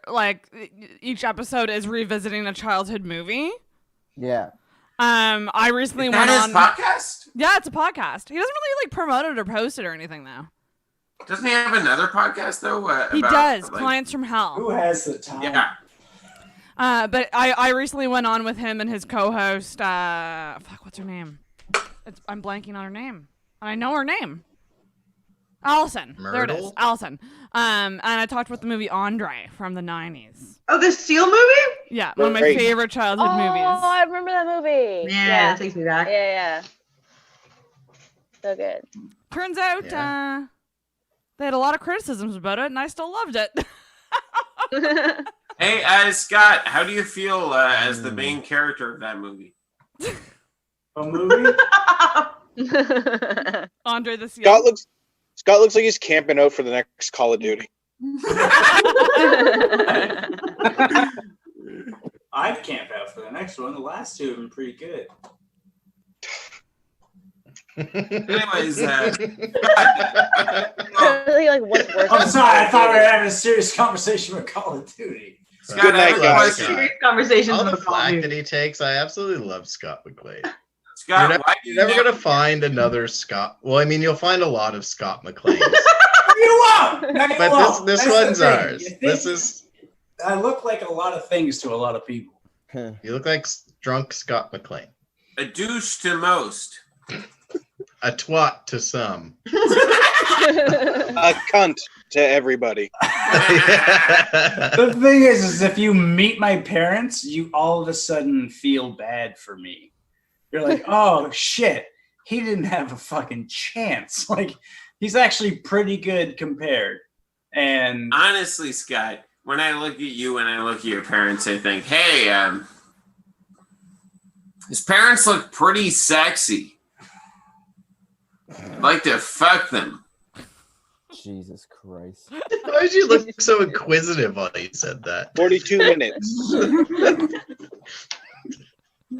each episode is revisiting a childhood movie. Yeah. I recently Is went that on his podcast? Yeah, it's a podcast. He doesn't really promote it or post it or anything though. Doesn't he have another podcast though? He does. Clients from Hell. Who has the time? Yeah. But I recently went on with him and his co-host. What's her name? I'm blanking on her name. I know her name. Allison. Myrtle? There it is. Allison. And I talked about the movie Andre from the 90s. Oh, the Seal movie? Yeah, one of my favorite childhood movies. Oh, I remember that movie. Yeah, that takes me back. Yeah. So good. Turns out, They had a lot of criticisms about it, and I still loved it. Hey, Scott, how do you feel as the main character of that movie? A movie? Andre the Seal. Scott looks like he's camping out for the next Call of Duty. I'd camp out for the next one. The last two have been pretty good. Anyways, Really, like, what's worse? I'm sorry, I thought we were having a serious conversation about Call of Duty. Scott, Good night, guys. Serious conversations All the about Call of flack Duty. that he takes, I absolutely love Scott McClane. Scott, You're never gonna find another Scott. Well, I mean, you'll find a lot of Scott McClanes, You won't! No, you but won't. this That's the one's thing. ours. You think This is. I look like a lot of things to a lot of people. You look like drunk Scott McClane. a douche to most. A twat to some. A cunt to everybody. The thing is if you meet my parents, you all of a sudden feel bad for me. You're like, oh shit, he didn't have a fucking chance. Like, he's actually pretty good compared. And honestly, Scott, when I look at you and I look at your parents, I think, hey, his parents look pretty sexy. I'd like to fuck them. Jesus Christ. Why did you look so inquisitive while you said that? 42 minutes.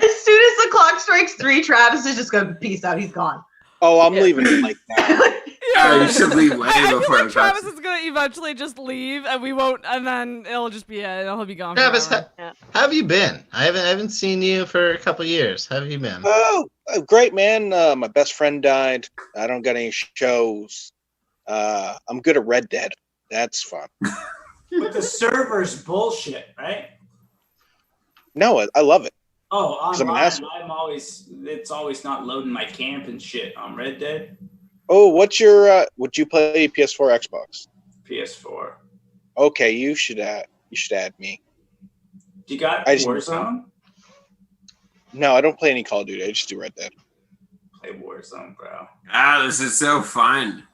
As soon as the clock strikes 3, Travis is just going to peace out. He's gone. Oh, I'm leaving it like that. Oh, you should leave way I feel before like it Travis cuts. is gonna eventually just leave, and we won't, and then it'll just be he'll be gone. Travis, forever. how have you been? I haven't seen you for a couple years. How have you been? Oh, great, man. My best friend died. I don't got any shows. I'm good at Red Dead. That's fun. but the server's bullshit, right? No, I love it. Oh, 'Cause I'm an online, asshole. it's always not loading my camp and shit on Red Dead. Oh, what's your would you play PS4, Xbox? PS4. Okay, you should add me. You got I just- Warzone? No, I don't play any Call of Duty. I just do Red Dead. Play Warzone, bro. Ah, this is so fun.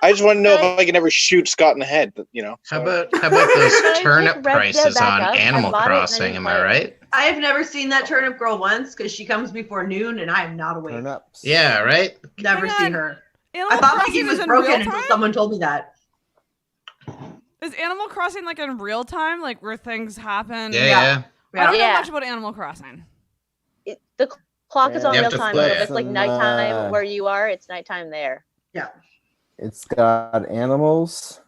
I just want to know if I can ever shoot Scott in the head. You know. How so- about Can those I turnip pick Red Dead prices back on up? I Animal bought it and I Crossing? didn't Am play I it. right? I have never seen that turnip girl once because she comes before noon and I am not awake. Turnips. Yeah, right. Never Hang see on. her. Animal I thought my Crossing game was is in broken real until time? someone told me that. Is Animal Crossing like in real time, like where things happen? Yeah. I don't know Yeah. much about Animal Crossing. The clock is on You have real to time. play So if it. it's like Some, nighttime where you are, it's nighttime there. It's got animals,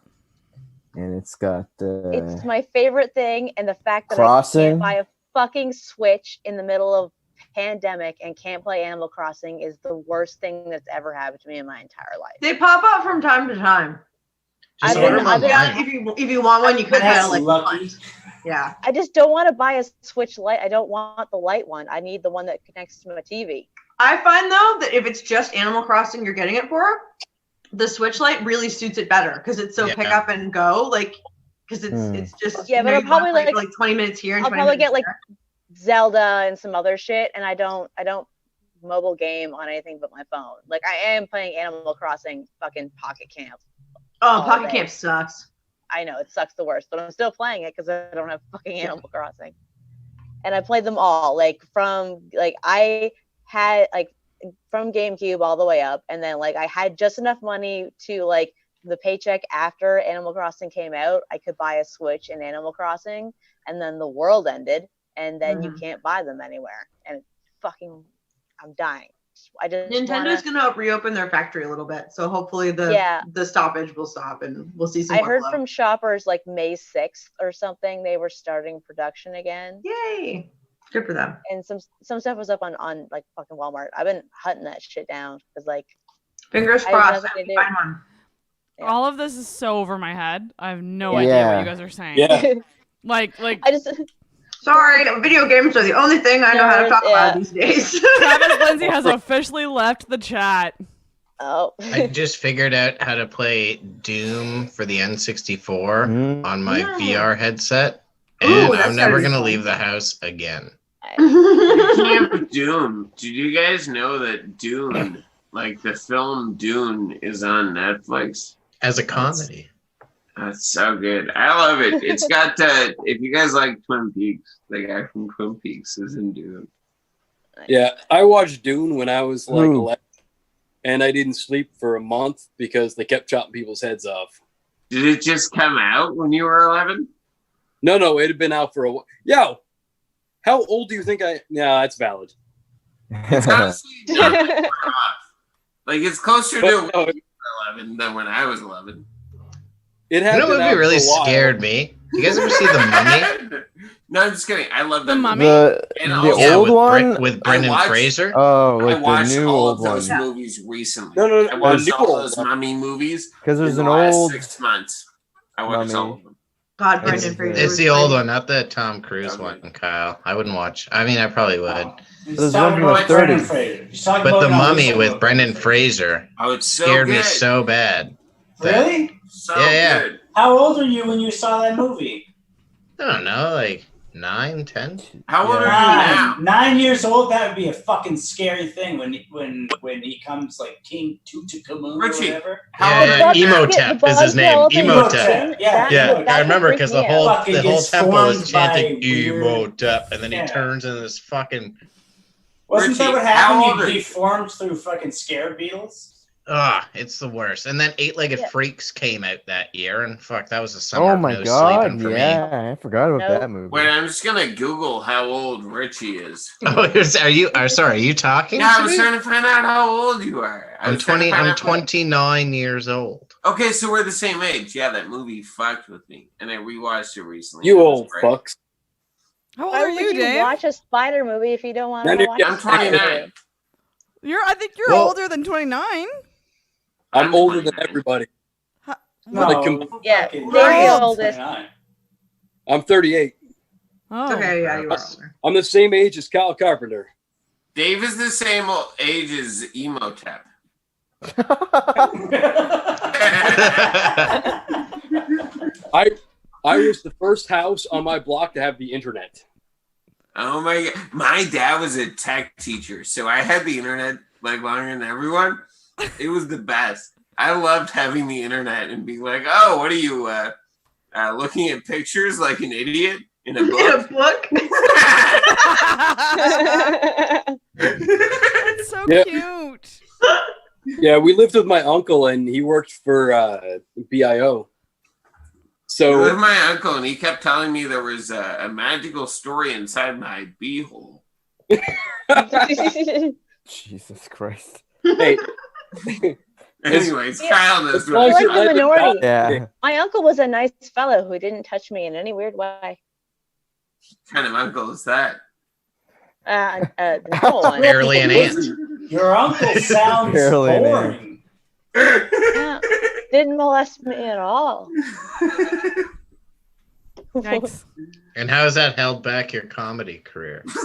and it's got It's my favorite thing, and the fact that I Crossing. can't buy a fucking Switch in the middle of pandemic and can't play Animal Crossing is the worst thing that's ever happened to me in my entire life. They pop up from time to time. Just I've order been- them I've been- online. If you want one, you can That's have like lucky. one. Yeah. I just don't want to buy a Switch Lite. I don't want the light one. I need the one that connects to my TV. I find though that if it's just Animal Crossing you're getting it for, the Switch Lite really suits it better because it's so Yeah. pick up and go, like because it's just Yeah, you but know, I'll you wanna probably, play like- for, 20 minutes here and I'll 20 probably minutes get like there. Zelda and some other shit, and I don't mobile game on anything but my phone. Like I am playing Animal Crossing fucking Pocket Camp. Oh, all Pocket day. Camp sucks. I know it sucks the worst, but I'm still playing it because I don't have fucking Animal Crossing. And I played them all, like from like I had like from GameCube all the way up, and then like I had just enough money to like the paycheck after Animal Crossing came out, I could buy a Switch and Animal Crossing, and then the world ended, and then you can't buy them anywhere, and it's fucking, I'm dying. I just Nintendo's wanna, gonna reopen their factory a little bit, so hopefully the stoppage will stop and we'll see some. I more heard flow. from shoppers like May 6th or something they were starting production again. Yay! Good for them. And some stuff was up on like fucking Walmart. I've been hunting that shit down because like Fingers I have crossed. nothing to do. Find one. All of this is so over my head. I have no Yeah. idea what you guys are saying. Yeah. Like I just Sorry, video games are the only thing I know how to talk about these days. Travis Lindsay has officially left the chat. Oh. I just figured out how to play Doom for the N64 on my VR headset, and Ooh, that's I'm never gotta be gonna fun. leave the house again. Doom. Did you guys know that Dune like the film Dune is on Netflix as a comedy. That's so good. I love it. It's got if you guys like Twin Peaks, the guy from Twin Peaks is in Dune. Yeah, I watched Dune when I was like 11, and I didn't sleep for a month because they kept chopping people's heads off. Did it just come out when you were 11? No, it had been out for a while. Yo, how old do you think I? Yeah, that's valid. It's honestly not that far off. Like it's closer to when you were 11 than when I was 11. It had. You know what movie really scared me? You guys ever see The Mummy? No, I'm just kidding. I love The Mummy. The old one with Brendan Fraser. Oh, like I watched the new all old of those one. movies recently. No, I watched the new all old those one. Mummy movies Because there's in an the last old 6 months. I watched all of them. God, Brendan Fraser. It's was the old funny. one, not the Tom Cruise one, Kyle. I wouldn't watch. I mean, I probably would. There's one from the 30s. But The Mummy with Brendan Fraser Oh, it's so scared me good. so bad. Really? So Yeah. good. How old are you when you saw that movie? I don't know, like 9, 10. How old are you now? 9 years old. That would be a fucking scary thing when he comes like King Tutankhamun or Richie, whatever. Yeah, Emotep is his name. Emotep. Yeah, I remember because the whole Fucking gets temple was formed by chanting weird- Emotep, and then Yeah. he turns into this fucking. Wasn't that Richie, what how old happened? are You you? deformed through fucking scare beetles. It's the worst. And then Eight-Legged Freaks came out that year, and fuck, that was a summer Oh of my no god, sleeping for me. yeah, I forgot about that movie. Wait, I'm just gonna Google how old Richie is. Oh, are you? Sorry, are you talking? Yeah, I to was me? trying to find out how old you are. I'm 20. I'm 29 years old. Okay, so we're the same age. Yeah, that movie fucked with me, and I rewatched it recently. You It was old great. fucks. How old Why are would you, Dave? watch a spider movie if you don't want to Randy, watch I'm a spider 29. movie? I think you're Well- older than 29. I'm older than everybody. No, Like, Yeah, fucking very old. oldest. 29. I'm 38. Oh. Okay, yeah, you are older. I'm the same age as Kyle Carpenter. Dave is the same age as Emotep. I was the first house on my block to have the internet. Oh my god. My dad was a tech teacher, so I had the internet like longer than everyone. It was the best. I loved having the internet and being like, oh, what are you looking at pictures like an idiot in a book? It's so Yep. cute. Yeah, we lived with my uncle and he worked for BIO. So With my uncle, and he kept telling me there was a magical story inside my beehole. Jesus Christ. Hey. Anyways, Yeah. Kyle knows You're like the minority. Yeah. My uncle was a nice fellow who didn't touch me in any weird way. What kind of uncle is that? The normal one. Barely an ant. Your uncle sounds Barely an boring. Yeah, didn't molest me at all. Yikes. And how has that held back your comedy career? Jesus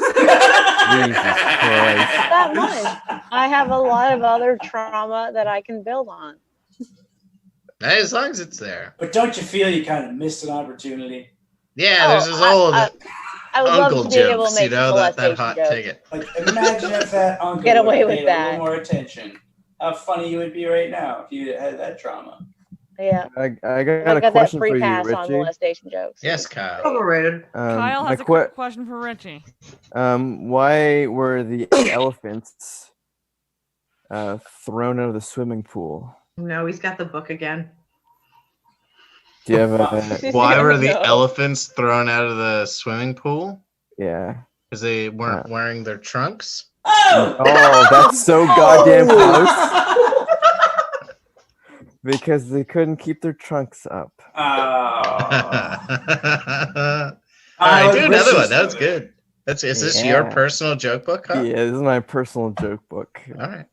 Christ. That much. I have a lot of other trauma that I can build on. Hey, as long as it's there. But don't you feel you kind of missed an opportunity? Yeah, there's this old I would uncle love to be able jokes, to make you know, that molestation hot jokes. ticket. Like, imagine if that uncle Get away would've with paid a that. little more attention. How funny you would be right now if you had that trauma. Yeah. I got I a got that question free for you, pass on Richie. molestation jokes. Yes, Kyle. Overrated. Kyle my has a question for Richie. why were the elephants thrown out of the swimming pool? No, he's got the book again. Do you have a? Why were the No. elephants thrown out of the swimming pool? Yeah. Because they weren't wearing their trunks? Oh! Oh, that's so goddamn close. Because they couldn't keep their trunks up. All right, do another one. That was good. Is this your Yeah. personal joke book, Kyle? Yeah, this is my personal joke book. All right.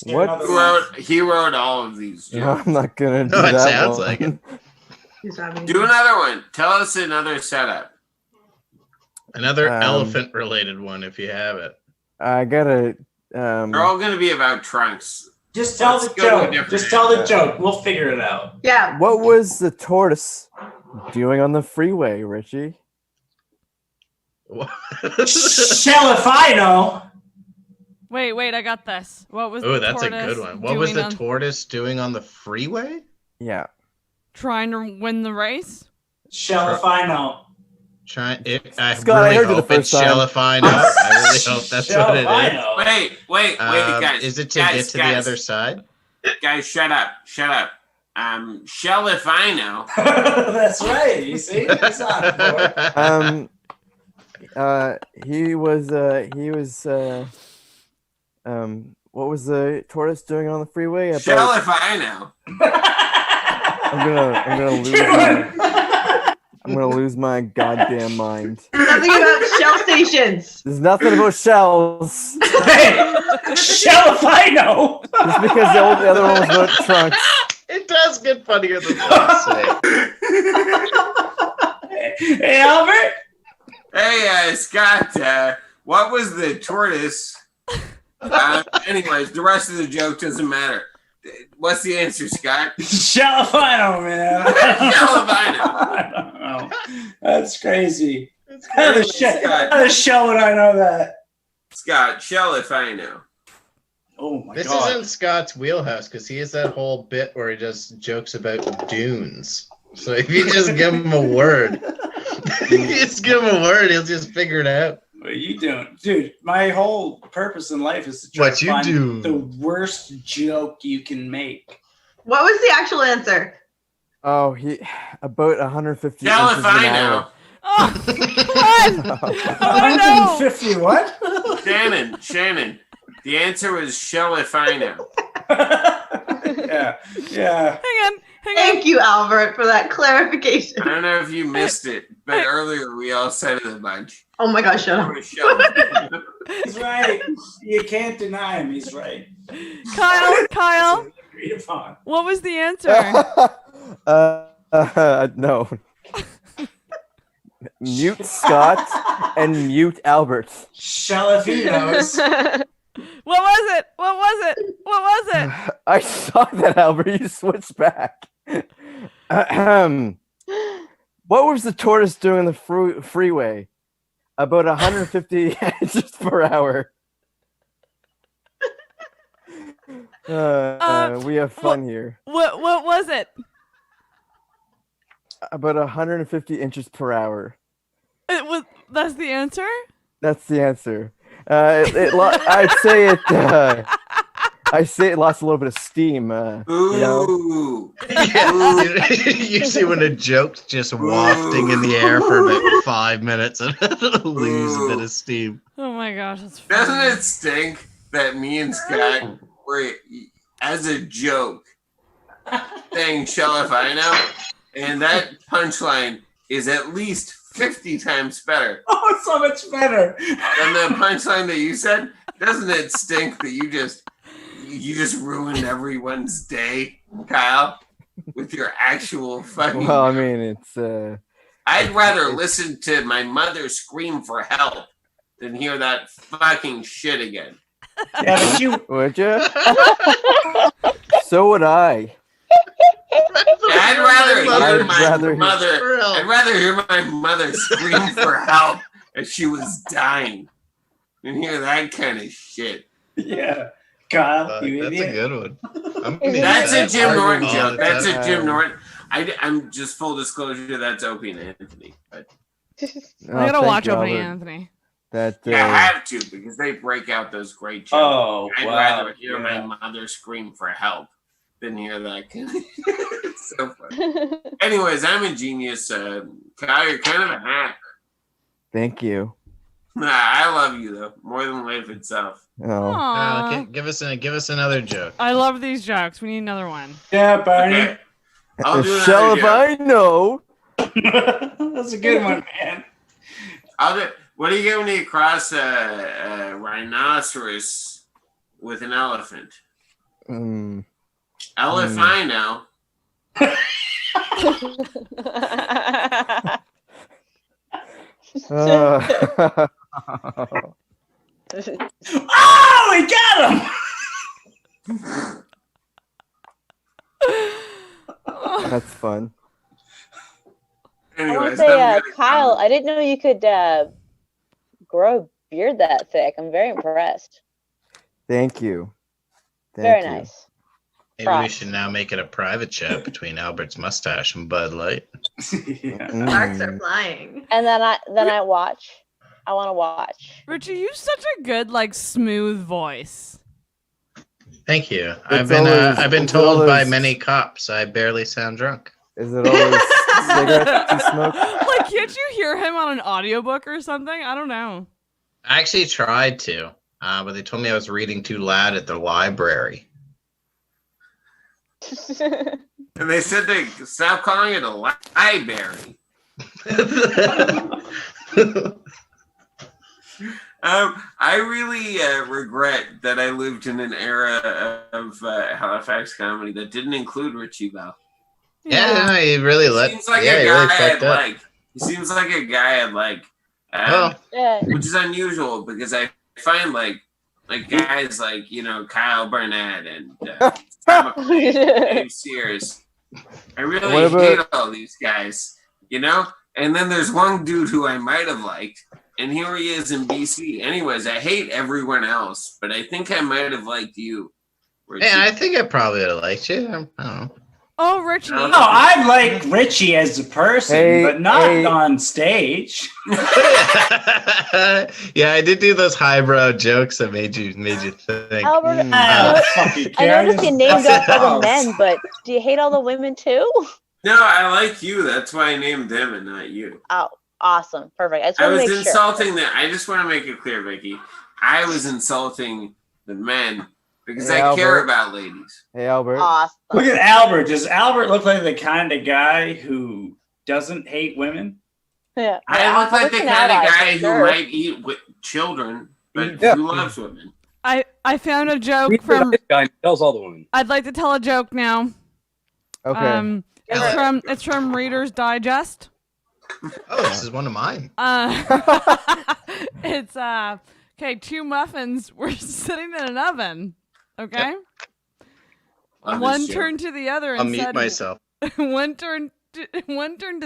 What? He wrote all of these No, jokes. I'm not gonna do No, it that sounds one. like it. Do another one. Tell us another setup. Another Um, elephant-related one, if you have it. I gotta. They're all going to be about trunks. Just tell Let's the go to a joke. different Just tell the joke. We'll figure it out. Yeah. What was the tortoise doing on the freeway, Richie? Shell if I know. Wait, I got this. What was Oh, the that's a tortoise good one. What was doing the tortoise doing on the freeway? Yeah. Trying to win the race? Shell if I know. I Scott, really I heard you the hope it's first time. Shellifino. I really hope that's what it is. Wait, guys. Is it to guys, get to guys. the other side? Guys, shut up. Shellifino. That's right. You see? It's on board. He was what was the tortoise doing on the freeway? Shellifino. I'm gonna lose my goddamn mind. Something about shell stations. There's nothing about shells. Shell if I know. Just because the other one was about trunks. It does get funnier than that. Hey, Albert. Hey, Scott. What was the tortoise? Anyways, the rest of the joke doesn't matter. What's the answer, Scott? Shellifino, man. Shellifino. I don't know. That's crazy. How the shell would I know that? Scott, Shellifino. Oh my This god. isn't Scott's wheelhouse because he has that whole bit where he just jokes about dunes. So if you just give him a word, he'll just figure it out. What are you doing? Dude, my whole purpose in life is to try to find the worst joke you can make. What was the actual answer? Oh, he about 150 inches an hour. Oh, what? 150 what? Shannon. The answer was Shellifino. Yeah. Hang on. Thank you, Albert, for that clarification. I don't know if you missed it, but earlier we all said it a bunch. Oh my gosh, shut up. He's right. You can't deny him. He's right. Kyle. Agreed upon. What was the answer? No. Mute Scott and mute Albert. Shellifino's. What was it? I saw that, Albert. You switched back. What was the tortoise doing on the freeway? About 150 inches per hour. We have fun here. What was it? About 150 inches per hour. That's the answer? That's the answer. I'd say it lost a little bit of steam. Ooh. You see when a joke's just wafting in the air for about 5 minutes and lose a bit of steam. Oh my gosh, that's funny. Doesn't it stink that me and Scott were, as a joke, saying Shellifino, and that punchline is at least 50 times better. Oh, it's so much better than the punchline that you said. Doesn't it stink that you just ruined everyone's day, Kyle, with your actual fucking... Well, I mean, it's... I'd rather listen to my mother scream for help than hear that fucking shit again. Yeah, but you... Would you? So would I. I'd rather hear my mother scream for help as she was dying than hear that kind of shit. Yeah. Kyle, you that's idiot. a good one. That's a Jim Norton joke. That's a Jim Norton. I'm just full disclosure. That's Opie and Anthony. But I gotta watch Opie and Anthony. That I have to because they break out those great jokes. Oh, I'd rather hear my mother scream for help than hear that kind of shit. It's so funny. Anyways, I'm a genius. Kyle, you're kind of a hack. Thank you. Nah, I love you though more than life itself. Oh. Give us another joke. I love these jokes. We need another one. Yeah, Barney. Okay. I'll do Shell if another I know. That's a good one, man. What do you get when you cross a rhinoceros with an elephant? Elephino. Oh, we got him! That's fun. I want to Anyways, say, Kyle, I didn't know you could grow a beard that thick. I'm very impressed. Thank you. Very nice. Maybe we should now make it a private chat between Albert's mustache and Bud Light. Sparks are flying. And then I watch. I want to watch. Richie, you have such a good, like, smooth voice. Thank you. It's I've been told by always- many cops I barely sound drunk. Is it always cigarettes you smoke? Like, can't you hear him on an audiobook or something? I don't know. I actually tried to, but they told me I was reading too loud at the library. And they said they stop calling it a library. I really regret that I lived in an era of Halifax comedy that didn't include Richie Bell. Yeah, no, he really let. Seems like yeah, a he guy really fucked up. he seems like a guy I'd like, which is unusual because I find like guys like Kyle Burnett and Dave Sears. I really hate all these guys, And then there's one dude who I might have liked, and here he is in BC. Anyways, I hate everyone else, but I think I might have liked you. Yeah, I think I probably would have liked you. I don't know. Oh, Richie. No, I like Richie as a person, but not on stage. Yeah, I did do those highbrow jokes that made you think. Albert, I noticed you named up all the men, but do you hate all the women too? No, I like you. That's why I named them and not you. Oh, awesome. Perfect. I just I want to was make insulting them. I just want to make it clear, Vicky. I was insulting the men because I care about ladies. Hey, Albert. Awesome. Look at Albert. Does Albert look like the kind of guy who doesn't hate women? Yeah. I look like the kind of guy who might eat with children, but who loves women. I found a joke from. This guy tells all the women. I'd like to tell a joke now. Okay. It's from Reader's Digest. Oh, this is one of mine. It's okay. 2 muffins were sitting in an oven. Okay. Yep. One turned to the other and I'll mute said, myself. One turned to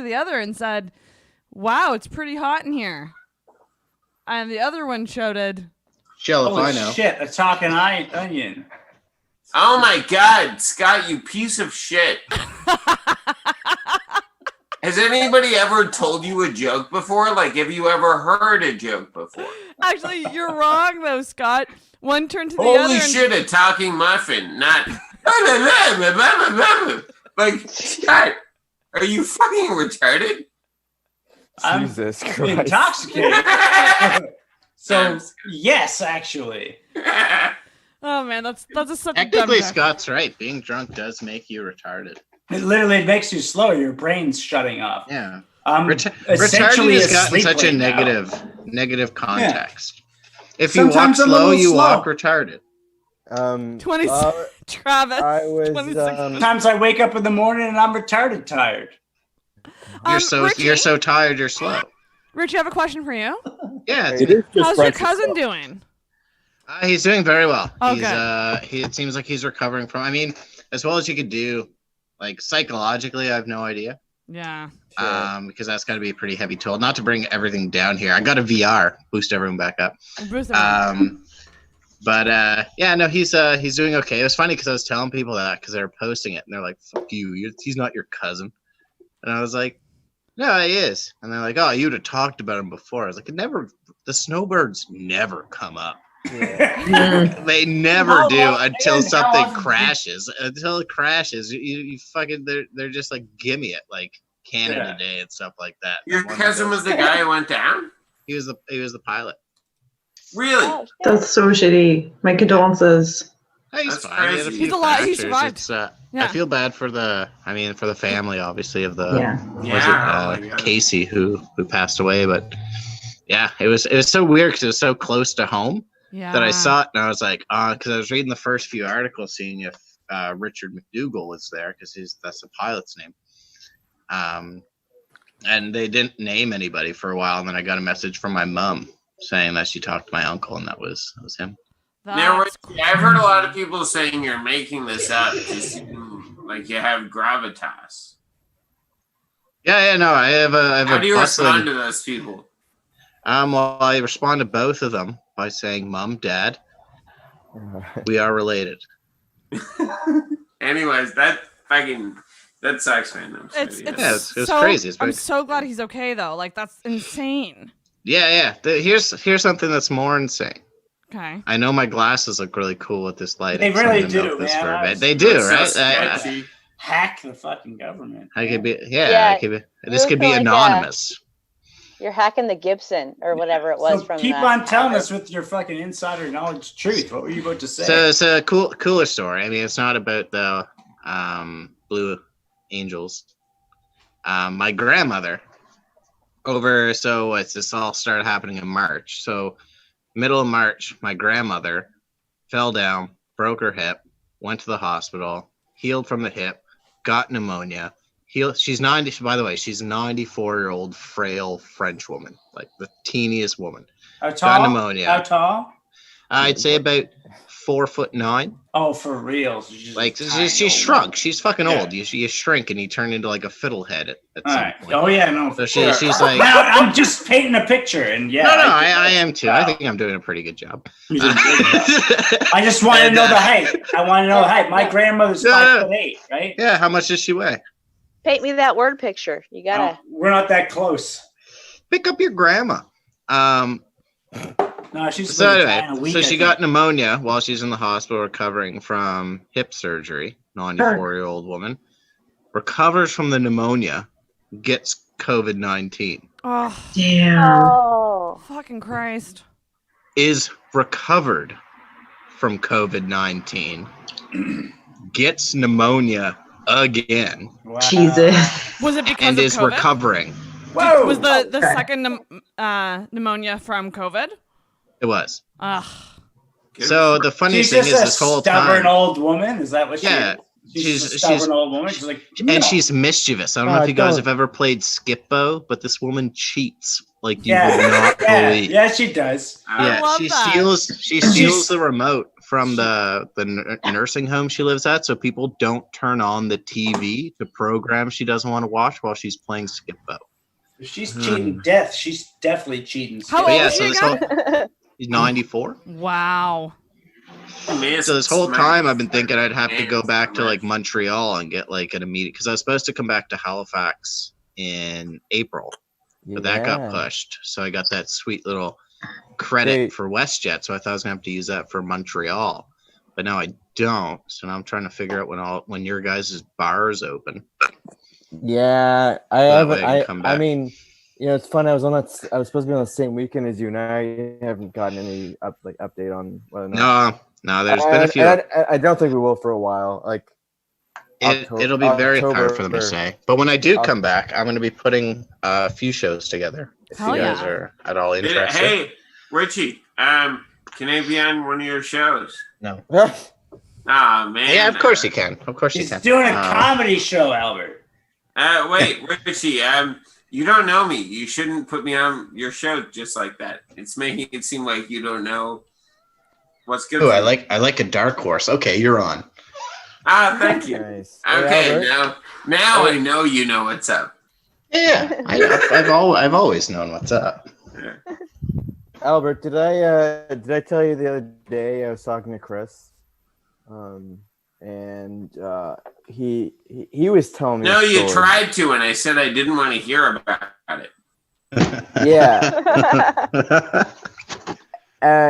the other and said, "Wow, it's pretty hot in here." And the other one shouted, "Shell if Holy I know." shit, a talking onion. Oh my God, Scott, you piece of shit. Has anybody ever told you a joke before? Like, have you ever heard a joke before? Actually, you're wrong though, Scott. One turned to the other. Holy shit, a talking muffin, not. Like, Scott, are you fucking retarded? Jesus Christ. Intoxicated. So, yes, actually. Oh man, that's such a dumb Technically, joke. Scott's right. Being drunk does make you retarded. It literally makes you slower. Your brain's shutting off. Yeah. Essentially Retarded has gotten asleep such a right negative context. If you walk Sometimes I'm a slow, little you slow. walk retarded. 20 Travis. I was. 26. Sometimes I wake up in the morning and I'm retarded tired. You're so tired, you're slow. Richie, I have a question for you. Yeah. How's your cousin doing? He's doing very well. Oh, It seems like he's recovering from. I mean, as well as you could do, like psychologically, I have no idea. Yeah. Because that's got to be a pretty heavy toll. Not to bring everything down here. I got a VR, boost everyone back up. But yeah, no, he's doing okay. It was funny because I was telling people that because they were posting it and they're like, "Fuck you, he's not your cousin," and I was like, "No, he is." And they're like, "Oh, you'd have talked about him before." I was like, the snowbirds never come up. Yeah. They never do until something crashes. Until it crashes, you fucking they're just like, gimme it, like Canada Day and stuff like that. Your cousin was the guy who went down? He was the pilot. Really? That's so shitty. My condolences. Hey, he's That's fine. He had a crazy. few He's alive. He fractures. survived. I feel bad for the family, obviously, of the Yeah. Casey who passed away. But yeah, it was so weird because it was so close to home that I saw it and I was like, because I was reading the first few articles, seeing if Richard McDougall was there because that's the pilot's name. And they didn't name anybody for a while, and then I got a message from my mom saying that she talked to my uncle, and that was him. Now, I've heard a lot of people saying you're making this up to seem like you have gravitas. Yeah, no, I have a. How do you respond to those people? Well, I respond to both of them by saying "Mom, Dad," We are related. Anyways, that sucks, man. I'm sorry. It's it's crazy. I'm so glad he's okay though. Like that's insane. Yeah. Here's something that's more insane. Okay. I know my glasses look really cool with this lighting. They really do, man. They do, right? Hack the fucking government. I could be, it could be. This could be anonymous. You're hacking the Gibson or whatever it was So from. keep on telling us with your fucking insider knowledge truth. What were you about to say? So it's a cooler story. I mean, it's not about the Blue Angels. My grandmother this all started happening in March. So middle of March, my grandmother fell down, broke her hip, went to the hospital, healed from the hip, got pneumonia. She's 90. By the way, she's a 94-year-old frail French woman, like the teeniest woman. How tall? Got pneumonia. How tall? I'd say about 4'9". Oh, for real? She's shrunk. She's fucking old. You shrink and you turn into like a fiddlehead at some point. Oh yeah, no. So she's like. Now, I'm just painting a picture, and yeah. No, I am too. I think I'm doing a pretty good job. I just want to know the height. I want to know the height. My grandmother's 5'8", right? Yeah. How much does she weigh? Paint me that word picture. You gotta. We're not that close. Pick up your grandma. No, she's so anyway, so she got pneumonia while she's in the hospital recovering from hip surgery. 94-year-old woman recovers from the pneumonia, gets COVID-19. Oh, damn! Oh, fucking Christ! Is recovered from COVID-19, gets pneumonia again. Wow. Jesus. Was it because and of is COVID? Recovering? Whoa! Was the second pneumonia from COVID? It was. Ugh. So the funniest thing is this whole time. Stubborn old woman. Is that what she? Yeah. She's a stubborn old woman. She's like, and she's mischievous. I don't know if you guys have ever played Skip-Bo, but this woman cheats like you would not believe. Yeah, she does. Yeah, she steals the remote from the nursing home she lives at, so people don't turn on the TV to programs she doesn't want to watch while she's playing Skip-Bo. If she's cheating death, she's definitely cheating. How old is she again? He's 94. Wow. So this whole time I've been thinking I'd have to go back to like Montreal and get like an immediate, because I was supposed to come back to Halifax in April, but that got pushed. So I got that sweet little credit for WestJet, so I thought I was gonna have to use that for Montreal, but now I don't. So now I'm trying to figure out when your guys' bars open. Yeah, I mean, you know, it's fun. I was supposed to be on the same weekend as you, and I haven't gotten any update on whether or not. No, there's been a few. I don't think we will for a while. Like, it'll be very hard for them to say. But when I do come back, I'm going to be putting a few shows together. If you guys are at all interested. Hey, Richie, can I be on one of your shows? No. Ah, man. Yeah, of course you can. Of course you can. He's doing a comedy show, Albert. Wait, Richie, you don't know me. You shouldn't put me on your show just like that. It's making it seem like you don't know what's good. Oh, I like a dark horse. Okay, you're on. Ah, thank you. Nice. Okay, now I know you know what's up. Yeah, I've always known what's up. Yeah. Albert, did I tell you the other day I was talking to Chris, and he was telling me. No, you tried to, and I said I didn't want to hear about it. Yeah.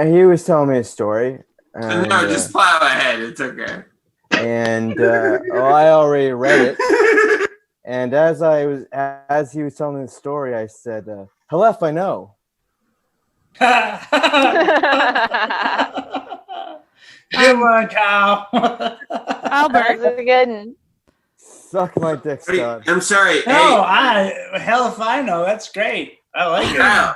He was telling me a story. And, no, just plow ahead. It's okay. And I already read it. And as he was telling me the story, I said, "Halef, I know." Good one, Kyle. Albert. That's a good one. Suck my dick, Scott. I'm sorry. No, hell if I know. That's great. I like it. Kyle,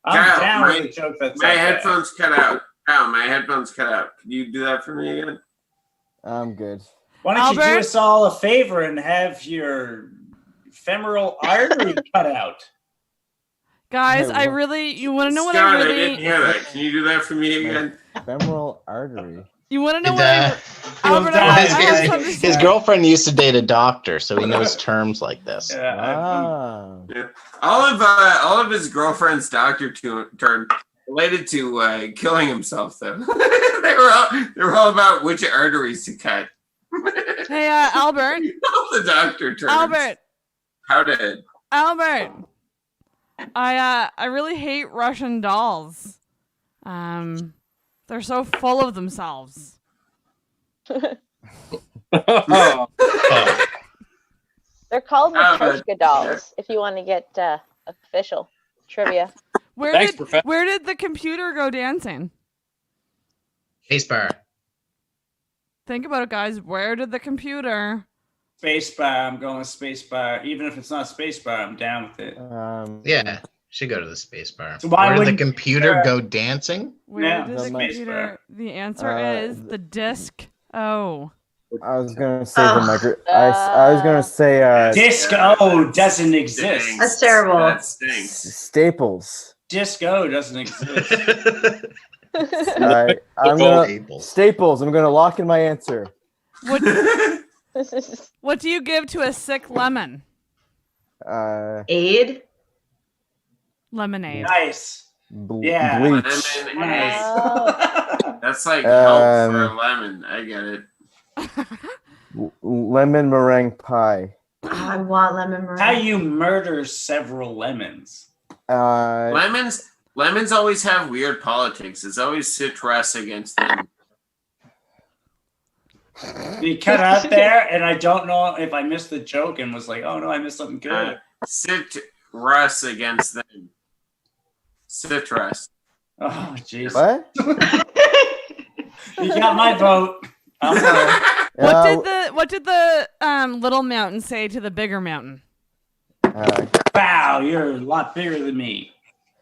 I'm down with a joke that's my like headphones cut out. Kyle, my headphones cut out. Can you do that for me again? I'm good. Why don't you do us all a favor and have your femoral artery cut out? Guys, you want to know what Scott, I really... I didn't hear that. Can you do that for me again? Femoral artery. You want to know what Albert, his girlfriend used to date a doctor, so he knows terms like this. Yeah. All of his girlfriend's doctor term related to killing himself, though. they were all about which arteries to cut. Hey, Albert. The doctor turns. Albert. How did? Albert. I really hate Russian dolls. They're so full of themselves. They're called Matryoshka dolls. If you want to get official trivia. Where did the computer go dancing? Spacebar. Think about it, guys. Where did the computer? Spacebar. I'm going with spacebar. Even if it's not spacebar, I'm down with it. Yeah, should go to the spacebar. So why Where did the wouldn't- computer go dancing? Where did the computer? The answer is the disc. Oh. I was gonna say the micro. I was gonna say Disco doesn't exist. That's terrible. That stinks. Staples. Disco doesn't exist. I'm gonna Staples. I'm gonna lock in my answer. What do you give to a sick lemon? Aid. Lemonade. Nice. Yeah. Bleach. Nice. That's like help for a lemon. I get it. Lemon meringue pie. I want lemon meringue. How you murder several lemons? Lemons always have weird politics. It's always citrus against them. You cut out there, and I don't know if I missed the joke and was like, "Oh no, I missed something good." Citrus against them. Citrus. Oh jeez. What? You got my vote. What did the little mountain say to the bigger mountain? Wow, you're a lot bigger than me.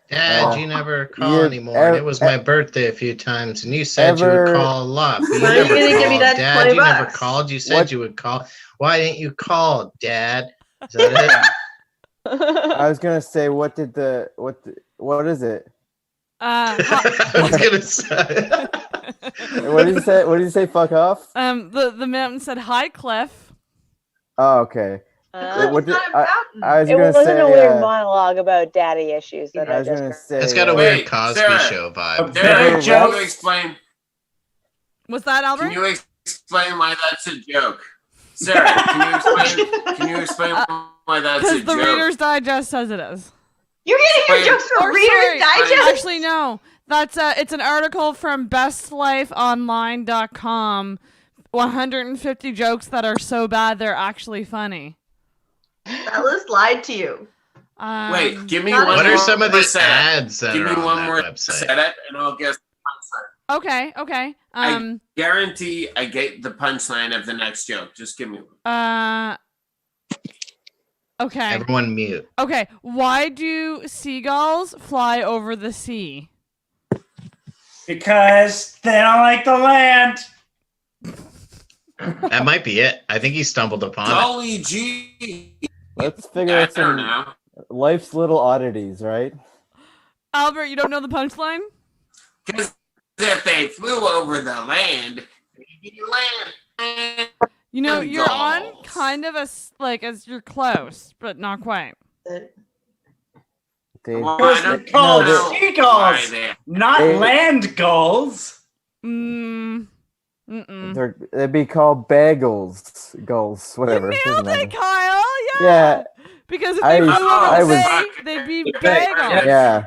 Dad, you never call anymore. It was my birthday a few times, and you said you would call a lot. But you Why are you never gonna give me called. that Dad, 20 you never bucks? called. You said you would call. Why didn't you call, Dad? Is that it? I was gonna say, what is it? I was gonna say. What did you say? What did you say? Fuck off. The mountain said, "Hi, Cliff." Oh, okay. What did, I was It gonna wasn't say. a weird monologue about daddy issues that I I was just gonna heard. say. It's got a weird Cosby Sarah. Show vibe. Sarah, can you explain? What's that, Albert? Can you explain why that's a joke? Sarah, can you explain why that's a Because the joke? Reader's Digest says it is. You're getting your jokes from Or Reader's sorry, Digest? Actually, no. That's it's an article from bestlifeonline.com. 150 jokes that are so bad they're actually funny. Fellas lied to you. Wait, give me What one What more are some of the setup. ads that Give are me on one that more website? setup, and I'll guess the punchline. Okay. I guarantee I get the punchline of the next joke. Just give me one. Okay. Everyone mute. Okay. Why do seagulls fly over the sea? Because they don't like the land. That might be it. I think he stumbled upon it. Golly gee. Let's figure out I don't some know. life's little oddities, right? Albert, you don't know the punchline? Because if they flew over the land, they'd land. You know, you're on Seagulls. kind of as you're close, but not quite. Well, Those I are don't called know why seagulls, they- not land gulls. They'd be called bagels, gulls, whatever. Nailed it, Kyle. Yeah. Because if they flew over the bay, they'd be bagels. Yeah.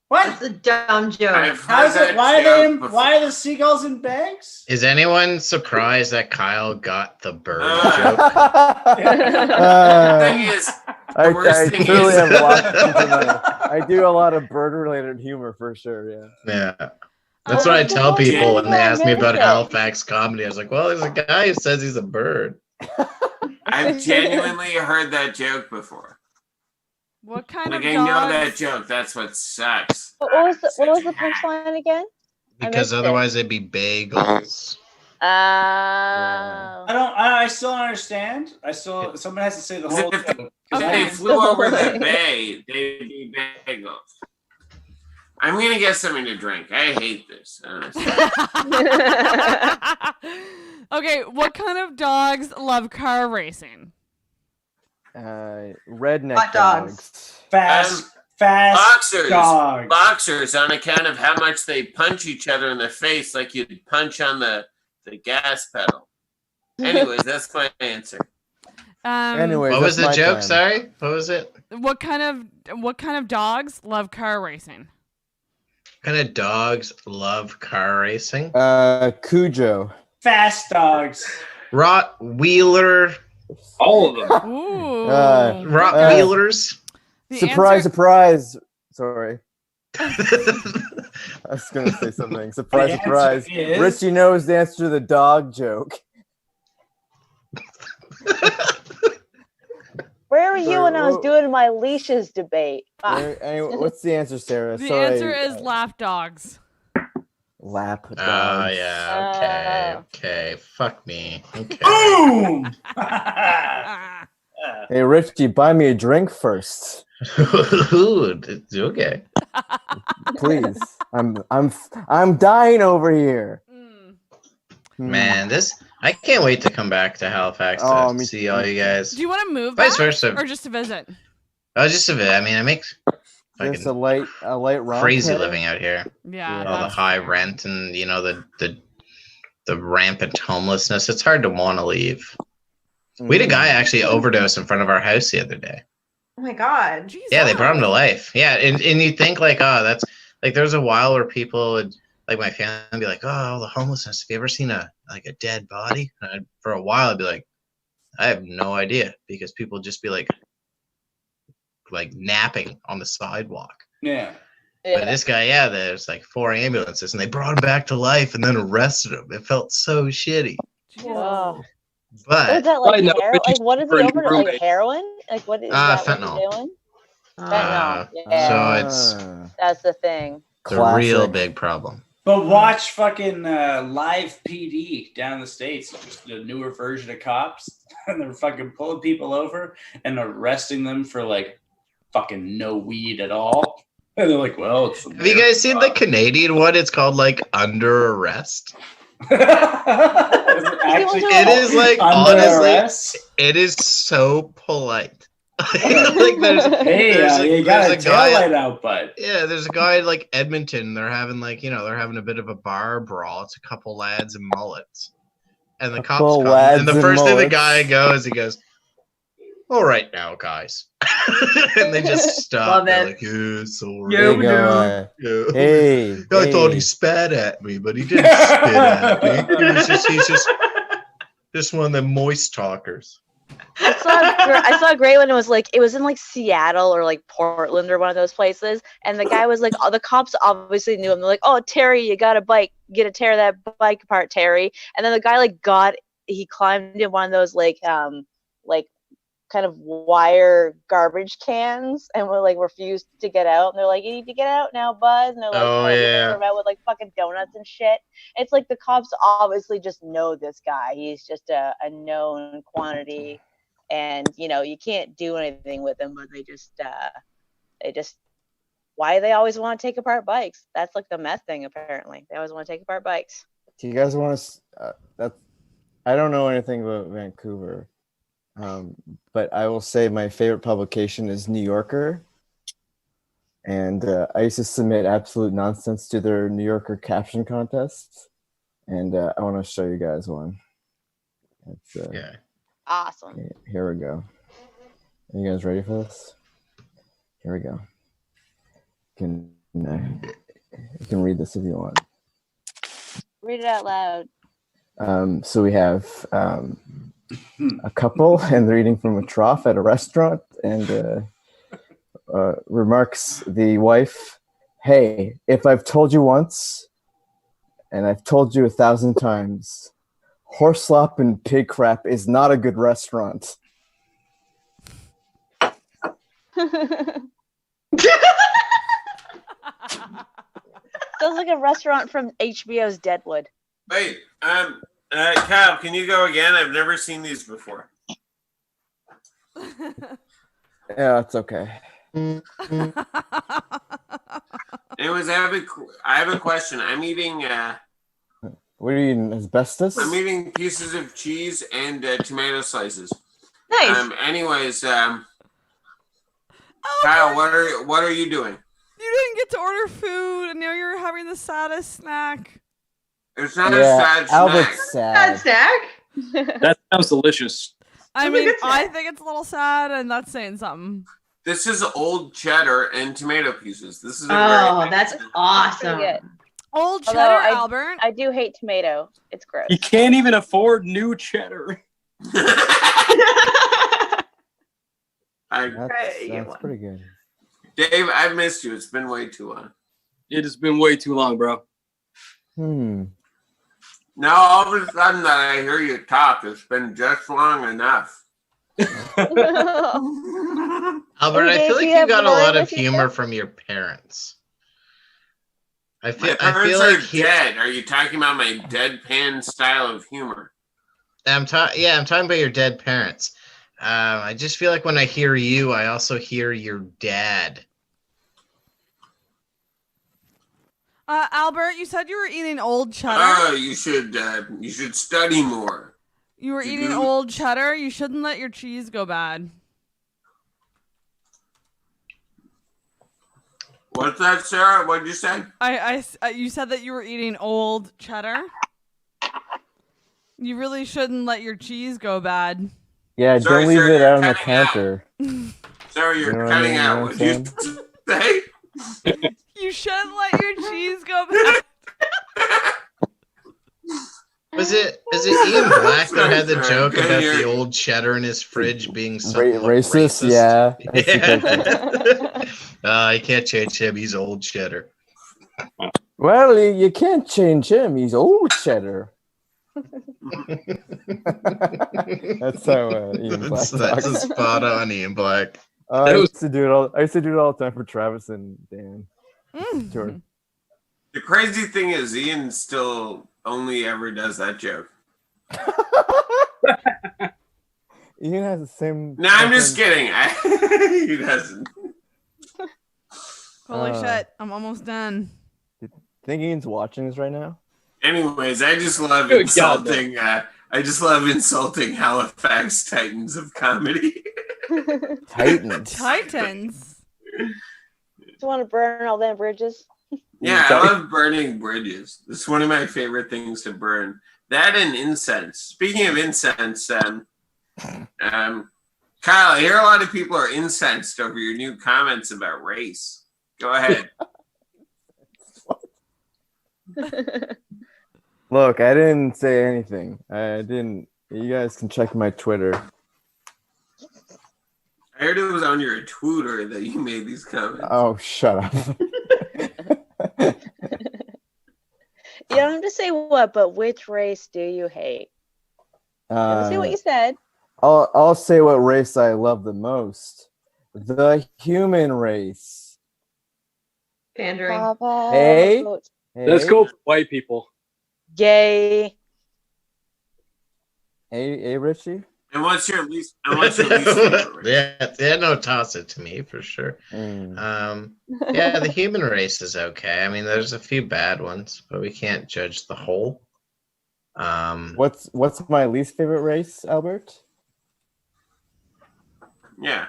What? That's a dumb joke. How's it? Why are the seagulls in bags? Is anyone surprised that Kyle got the bird joke? thing is, I worst thing truly is- have lots of I do a lot of bird-related humor for sure. Yeah. Yeah. That's what I tell people when they ask me about Halifax comedy. I was like, well, there's a guy who says he's a bird. I've genuinely heard that joke before. What kind Like of I know dogs? that joke. That's what sucks. What was the punchline again? Because otherwise they'd be bagels. I still don't understand. Someone has to say the whole joke. If they flew over the bay, they'd be bagels. I'm gonna get something to drink. I hate this. Okay, what kind of dogs love car racing? Redneck Hot dogs. Fast Fast dogs. Boxers on account of how much they punch each other in the face, like you'd punch on the gas pedal. Anyways, that's my answer. Anyways, what was the joke? time. Sorry, what was it? What kind of dogs love car racing? What kind of dogs love car racing? Cujo. Fast dogs. Rottweiler. All of them. Ooh. Rottweilers. Surprise. Sorry. I was going to say something. Surprise. Richie knows the answer to the dog joke. Where were you when I was doing my leashes debate? Anyway, what's the answer, Sarah? The answer is lap dogs. Lap dogs. Oh, yeah. Okay. Fuck me. Okay. Boom! Hey, Richie, buy me a drink first. Okay. Please. I'm dying over here. Man, I can't wait to come back to Halifax to see all you guys. Do you want to move Vice back versa. or just to visit? Oh, just a bit. I mean, I make Just a light crazy living out here. Yeah. All the high rent and the rampant homelessness. It's hard to want to leave. We had a guy actually overdose in front of our house the other day. Oh my god. Jesus. Yeah, they brought him to life. Yeah, and you think like, oh, that's like there was a while where people would like my family would be like, oh, the homelessness. Have you ever seen a dead body? And for a while I'd be like, I have no idea, because people would just be like napping on the sidewalk. Yeah. But this guy, there's like 4 ambulances and they brought him back to life and then arrested him. It felt so shitty. Whoa. But What is that like? What is he over? Like heroin? Like what is that? fentanyl. What he's doing? Fentanyl. So that's the thing. It's a real big problem. But watch fucking Live PD down the States, just a newer version of cops, and they're fucking pulling people over and arresting them for like fucking no weed at all. And they're like, well, it's have you guys seen the Canadian one? It's called like Under Arrest. Actually, it is like Under honestly, Arrest? it is so polite. Like you got a taillight out, bud. Yeah, there's a guy in like Edmonton. They're having they're having a bit of a bar brawl. It's a couple lads in mullets, and the cops come. And the first thing the guy goes, he goes, "All right now, guys," and they just stop. They're like, "Yeah, sorry." Hey, I thought he spat at me, but he didn't spit at me. He's just one of them moist talkers. I saw a great one. It was in like Seattle or like Portland or one of those places, and the guy was like, the cops obviously knew him. They're like, "Oh, Terry, you got a bike? Get to tear that bike apart, Terry." And then the guy he climbed in one of those like kind of wire garbage cans and refused to get out. And they're like, "You need to get out now, bud." And they're like, out with like fucking donuts and shit. It's like the cops obviously just know this guy. He's just a known quantity, and you can't do anything with him. But they just why they always want to take apart bikes. That's like the meth thing. Apparently, they always want to take apart bikes. Do you guys want to? I don't know anything about Vancouver. But I will say my favorite publication is New Yorker, and I used to submit absolute nonsense to their New Yorker caption contests, and I want to show you guys one. Yeah. Awesome. Here we go. Are you guys ready for this? Here we go. You can read this if you want. Read it out loud. So we have a couple, and they're eating from a trough at a restaurant, and remarks the wife, "Hey, if I've told you once, and I've told you 1,000 times, horse slop and pig crap is not a good restaurant." Sounds like a restaurant from HBO's Deadwood. Wait, Kyle, can you go again? I've never seen these before. Yeah, it's okay. Anyways, I have a question. I'm eating. What are you eating? Asbestos? I'm eating pieces of cheese and tomato slices. Nice. Anyways, Kyle, what are you doing? You didn't get to order food, and now you're having the saddest snack. It's not a sad Albert's snack. sad. snack. That sounds delicious. I mean, I think it's a little sad, and that's saying something. This is old cheddar and tomato pieces. This is that's awesome. Old cheddar, Although Albert. I do hate tomato. It's gross. He can't even afford new cheddar. That's pretty good. Dave, I've missed you. It's been way too long. It has been way too long, bro. Now all of a sudden that I hear you talk, it's been just long enough. Albert, I feel like you got a lot of humor from your parents. I feel like dead. Are you talking about my deadpan style of humor? I'm talking about your dead parents. I just feel like when I hear you, I also hear your dad. Albert, you said you were eating old cheddar. Oh, you should study more. You were eating old cheddar. You shouldn't let your cheese go bad. What's that, Sarah? What'd you say? You said that you were eating old cheddar. You really shouldn't let your cheese go bad. Yeah, Sorry, don't leave Sarah, it out on you're the counter. Sorry, you're You know what I cutting mean? out. You know What'd what you I'm say? You shouldn't let your cheese go bad. Was it Ian Black that had the joke about the old cheddar in his fridge being racist? Yeah. You can't change him. He's old cheddar. Well, you can't change him. He's old cheddar. That's how Ian Black That's talks. spot on, Ian Black. I used to do it all the time for Travis and Dan. Sure. The crazy thing is, Ian still only ever does that joke. Ian has the same. No, I'm just kidding. He doesn't. Holy shit! I'm almost done. Think Ian's watching this right now? Anyways, I just love Good insulting. I just love insulting Halifax Titans of comedy. Titans. Just want to burn all them bridges. Yeah, I love burning bridges. It's one of my favorite things to burn. That and incense. Speaking of incense, Kyle, I hear a lot of people are incensed over your new comments about race. Go ahead. Look, I didn't say anything. I didn't. You guys can check my Twitter. I heard it was on your Twitter that you made these comments. Oh, shut up. You don't have to say what, but which race do you hate? Let's see what you said. I'll say what race I love the most. The human race. Pandering. Papa. Hey. Let's go for white people. Yay. Hey, Richie? And what's your least favorite race? Yeah, no, toss it to me for sure. Yeah, the human race is okay. I mean, there's a few bad ones, but we can't judge the whole. What's my least favorite race, Albert? Yeah.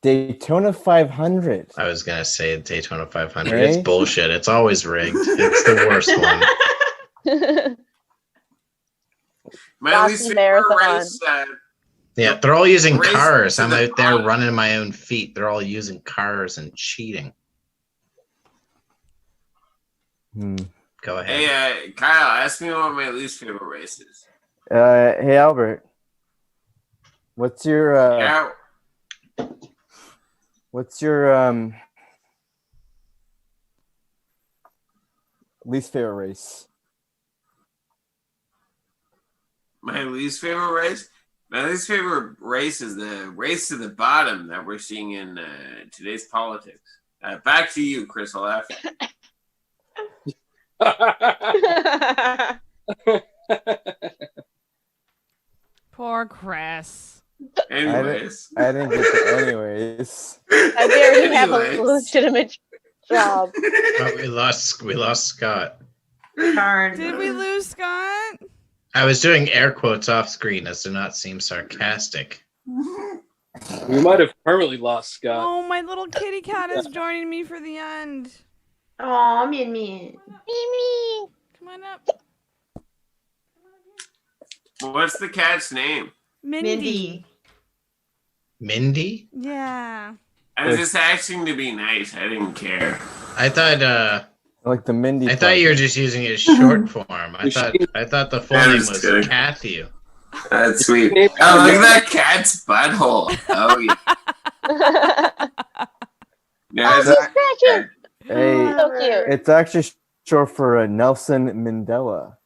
Daytona 500. I was gonna say Daytona 500. Right? It's bullshit. It's always rigged. It's the worst one. My least favorite race. Yeah, they're all using race cars. to I'm the out there bottom. running my own feet. They're all using cars and cheating. Go ahead. Hey, Kyle, ask me what my least favorite race is. Hey, Albert. What's your least favorite race? My least favorite race? My least favorite race is the race to the bottom that we're seeing in today's politics. Back to you, Chris Olaf. Poor Chris. Anyways. I didn't get to anyways. I barely have a Anyways. legitimate job. Oh, we lost Scott. Did we lose Scott? I was doing air quotes off screen as to not seem sarcastic. We might have permanently lost Scott. Oh, my little kitty cat is joining me for the end. Aw, me. Come on up. What's the cat's name? Mindy. Mindy? Yeah. I was just asking to be nice. I didn't care. I thought like the Mindy. I thought you were just using it as short form. I thought the full name was Kathy. That's sweet. Oh, look at that cat's butthole. Oh yeah. Oh, she's scratching. Hey, So cute. it's actually short for Nelson Mandela.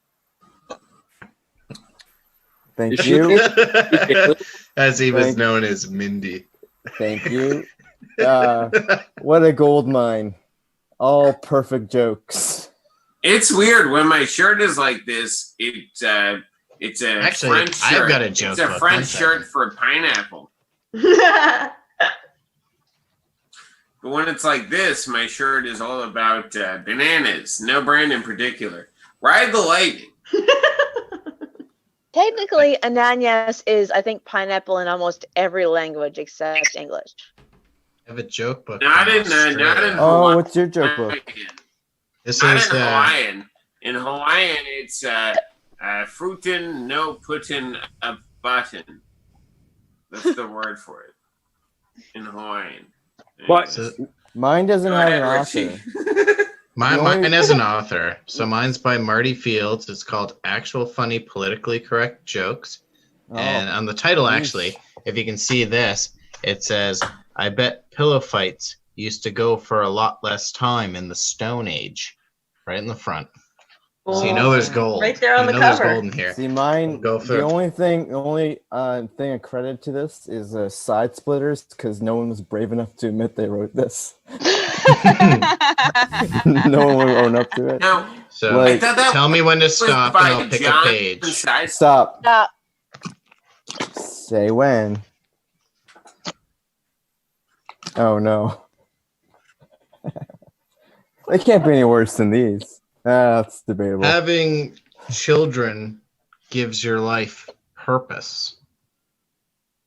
Thank you. As he was known as Mindy. Thank you. What a gold mine. All perfect jokes. It's weird when my shirt is like this. It's a Actually, French shirt. I've got a joke It's a book. French shirt for pineapple. But when it's like this, my shirt is all about bananas. No brand in particular. Ride the lightning. Technically, ananas is, I think, pineapple in almost every language except English. I have a joke book. Not from in Australia. Oh, what's your joke book? This Not is in Hawaiian. In Hawaiian, it's fruitin' no puttin' a button. That's the word for it. In Hawaiian. But mine doesn't Go have ahead, an Richie. author. Mine has an author. So mine's by Marty Fields. It's called Actual Funny Politically Correct Jokes. And on the title, actually, if you can see this, it says, I bet pillow fights used to go for a lot less time in the Stone Age. Right in the front. So you know there's gold. Right there on the There's cover. gold in here. See, mine. Go The through. only thing I credit to this is Side Splitters, because no one was brave enough to admit they wrote this. No one would own up to it. No. So Like- tell me when to stop and I'll pick a page. Stop. Stop. Say when. Oh no. They can't be any worse than these. That's debatable. Having children gives your life purpose.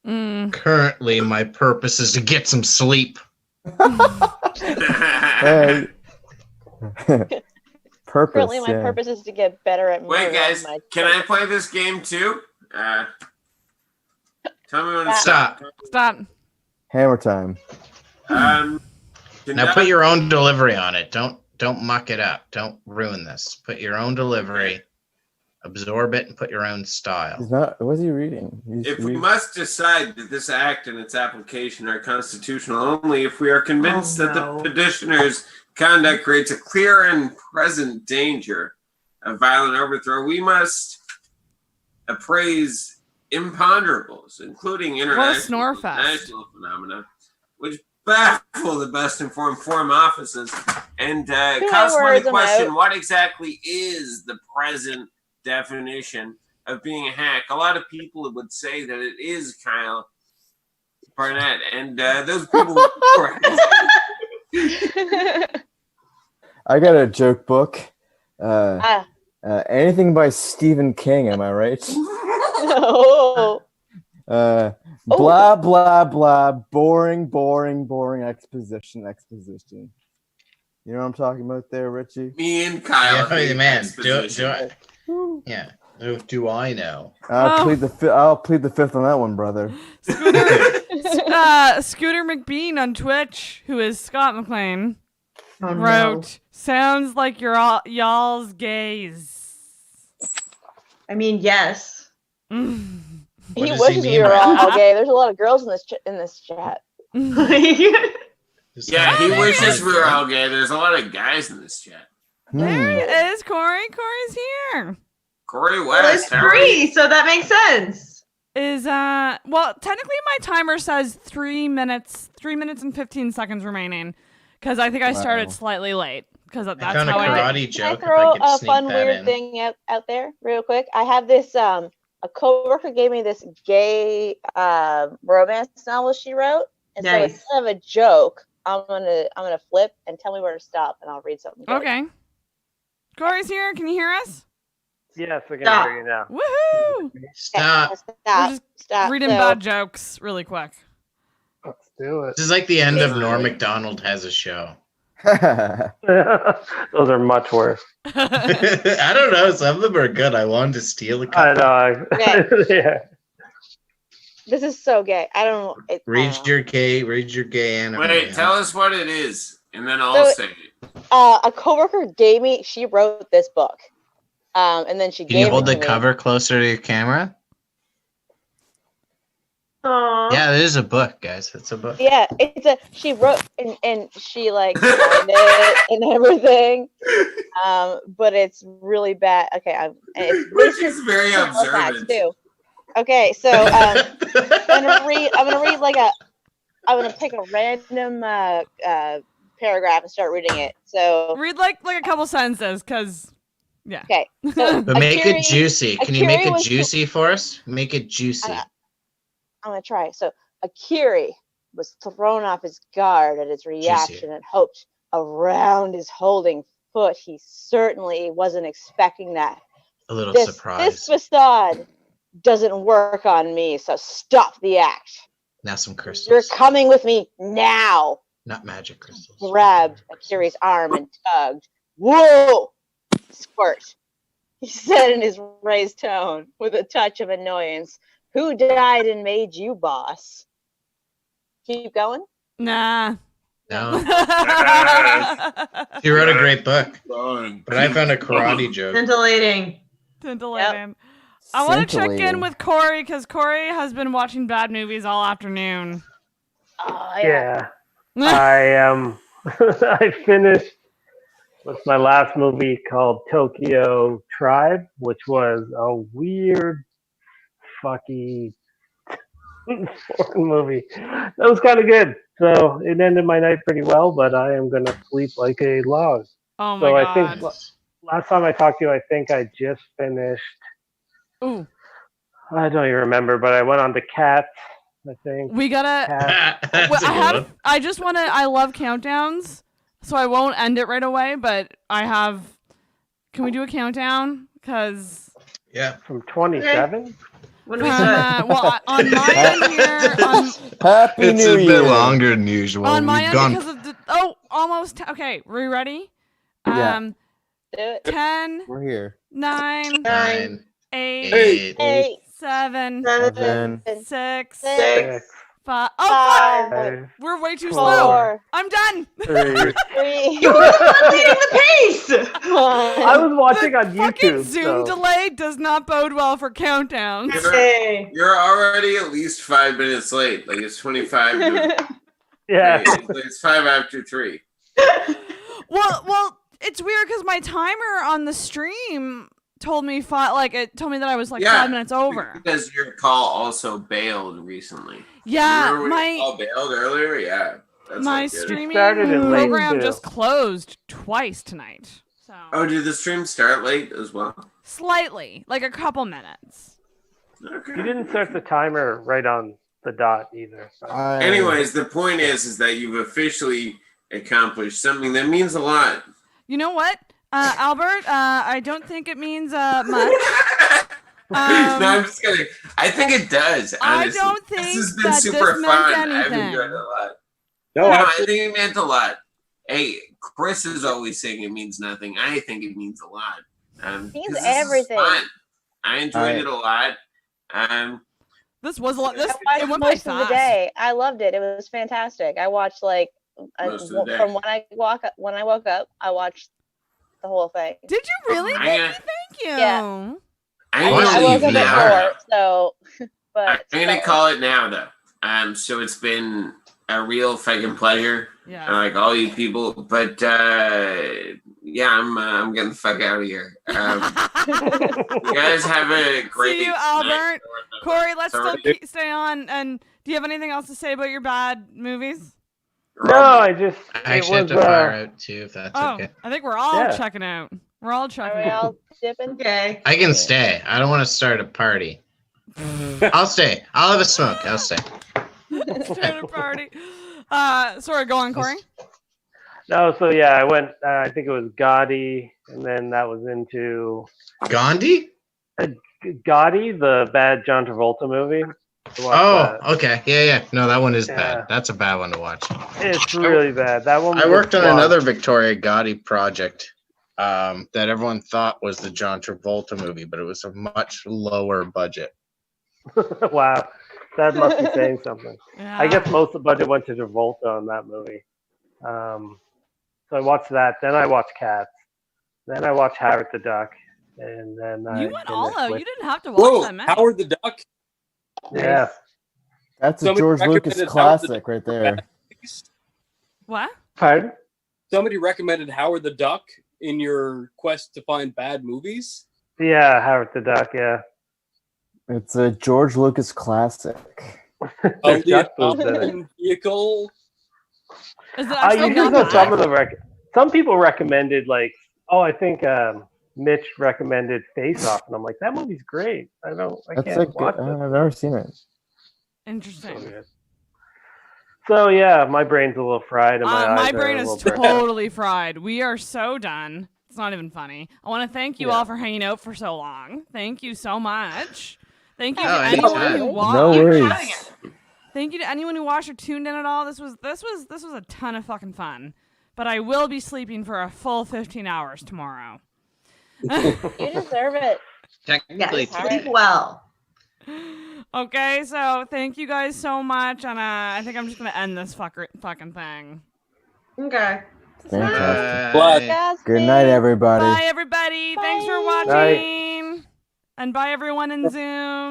Currently, my purpose is to get some sleep. Hey. Purpose. Currently, my yeah. purpose is to get better at Wait, murdering guys, my can I play this game too? Tell me when to Stop. Stop. Hammer time. Now put your own delivery on it. Don't muck it up. Don't ruin this. Put your own delivery. Absorb it and put your own style. He's not. What's he reading? He's If we reading. must decide that this act and its application are constitutional only if we are convinced that the petitioner's conduct creates a clear and present danger of violent overthrow, we must appraise imponderables, including international and national phenomena, which baffle the best informed foreign offices and consequently question what exactly is the present definition of being a hack. A lot of people would say that it is Kyle Barnett, and those people were I got a joke book. Anything by Stephen King, am I right? Oh. Blah blah blah. Boring exposition. You know what I'm talking about there, Richie? Me and Kyle. Yeah, man. Yeah. Do I know? I'll plead the fifth on that one, brother. Scooter McBean on Twitch, who is Scott McLean, Oh, wrote, "Sounds like you're all y'all's gays." I mean, yes. He wishes we were all gay. There's a lot of girls in this chat. Yeah, he wishes we were all gay. There's a lot of guys in this chat. There he is, Corey. Corey's here. Corey Well, West. it's free, so that makes sense. Is well, technically my timer says 3 minutes and 15 seconds remaining, because I think I started slightly late. Because that's found how a I karate did. joke. Can I throw if I could a sneak fun, that weird in. thing out there real quick? I have this, a coworker gave me this gay romance novel she wrote. And so Nice. instead of a joke, I'm gonna flip and tell me where to stop, and I'll read something. good. Okay. Corey's here. Can you hear us? Yes, I can Stop. hear you now. Woohoo! Stop. We're just reading So- bad jokes really quick. Let's do it. This is like the end of Norm Macdonald Has a Show. Those are much worse. I don't know. Some of them are good. I wanted to steal a couple. I know. Yeah. This is so gay. I don't know. Read your gay anime. Wait, tell us what it is, and then I'll say it. A coworker gave me. She wrote this book, and then she Can you gave hold it the to me. cover closer to your camera? Aww. Yeah, it is a book, guys. It's a book. Yeah, it's a. She wrote and she like signed it and everything. But it's really bad. Okay, Which is very observant too. Okay, so I'm gonna read like I'm gonna pick a random paragraph and start reading it. So read like a couple sentences, cause yeah. Okay. So But make it juicy. Can you make it juicy for us? Make it juicy. I'm gonna try. So Akiri was thrown off his guard at his reaction and hoped around his holding foot. He certainly wasn't expecting that. A little This surprise. facade doesn't work on me, so stop the act. Now some crystals. You're coming with me now. Not magic crystals. Grabbed Akiri's arm and tugged. Whoa! Squirt. He said in his raised tone with a touch of annoyance. Who died and made you boss? Keep going? Nah. No. She wrote a great book. But I found a karate joke. Scintillating. Scintillating. I want to check in with Corey because Corey has been watching bad movies all afternoon. Oh, Yeah. I finished what's my last movie called Tokyo Tribe, which was a weird, fucky foreign movie. That was kind of good. So it ended my night pretty well, but I am gonna sleep like a log. Oh my so god. I think last time I talked to you, I think I just finished. Ooh. I don't even remember, but I went on to Cats. I think We gotta. I just want to. I love countdowns, so I won't end it right away. But I have. Can we do a countdown? Because. Yeah. From 27. What do we say? Well, on my end here. Happy It's New a Year. bit longer than usual. On my We've end, gone because of the. Almost. Okay, are you ready? Yeah. 10. We're here. 9. 8. 7. 6. 5. Oh, fuck! We're way too slow. I'm done. 3. You were leading the pace. I was watching on YouTube. Zoom delay does not bode well for countdowns. You're already at least 5 minutes late. Like it's 25. Yeah. It's 5 after 3. Well, it's weird because my timer on the stream told me it told me that I was 5 minutes over. Because your call also bailed recently. Yeah, Remember when your call bailed earlier? Yeah. That's my not good. streaming program just closed twice tonight. So. Oh, did the stream start late as well? Slightly, like a couple minutes. Okay. You didn't start the timer right on the dot either. So. Anyways, the point is that you've officially accomplished something that means a lot. You know what, Albert? I don't think it means much. No, I'm just kidding. I think it does. Honestly. I don't think this has been that super this fun. meant I've anything. enjoyed it a lot. No, I think it meant a lot. Hey, Chris is always saying it means nothing. I think it means a lot. It means 'cause this is everything. fun. I enjoyed it a lot. This was a lot. It I went watched by most of the fast. day. I loved it. It was fantastic. I watched Most of the day. from when I woke up. I watched the whole thing. Did you really? Thank you. Yeah. I woke up now. at 4, so. But I'm gonna call it now, though. So it's been a real fucking pleasure. Yeah. Like all you people, but yeah, I'm getting the fuck out of here. You guys have a great. See you, night. Albert. Corey, let's Sorry. still stay on. And do you have anything else to say about your bad movies? No, I just. I actually have to fire out too, if that's okay. I think we're all checking out. We're all checking out. all dipping? Okay. I can stay. I don't want to start a party. I'll stay. I'll have a smoke. I'll stay. Start a party. Sorry, go on, Corey. No, so yeah, I went. I think it was Gotti, and then that was into Gandhi. Gotti, the bad John Travolta movie. Oh, okay. Yeah. No, that one is bad. That's a bad one to watch. It's really bad. That one. I worked on another Victoria Gotti project that everyone thought was the John Travolta movie, but it was a much lower budget. Wow, that must be saying something. Yeah. I guess most of the budget went to Travolta on that movie. So I watched that. Then I watched Cats. Then I watched Howard the Duck. And then You went all finished out. with- You didn't have to watch that many. Howard the Duck. Yeah. That's a Somebody George Lucas recommended classic right there. What? Pardon? Somebody recommended Howard the Duck in your quest to find bad movies. Yeah, Howard the Duck. Yeah. It's a George Lucas classic. Oh, Duck the food's in it. Italian vehicle. Is it I actually usually not know bad? some of the some people recommended I think Mitch recommended Face Off, and I'm like, that movie's great. I That's can't watch it. I've never seen it. Interesting. So yeah, my brain's a little fried, and my eyes My are brain a is little burnt out. totally fried. We are so done. It's not even funny. I want to thank you all for hanging out for so long. Thank you so much. Thank you to anyone who watched. No worries. Thank you to anyone who watched or tuned in at all. This was a ton of fucking fun. But I will be sleeping for a full 15 hours tomorrow. You deserve it. Technically, Sleep well. Okay, so thank you guys so much, and I think I'm just gonna end this fucking thing. Okay. Fantastic. Good night, everybody. Bye, everybody. Thanks for watching. And bye, everyone in Zoom.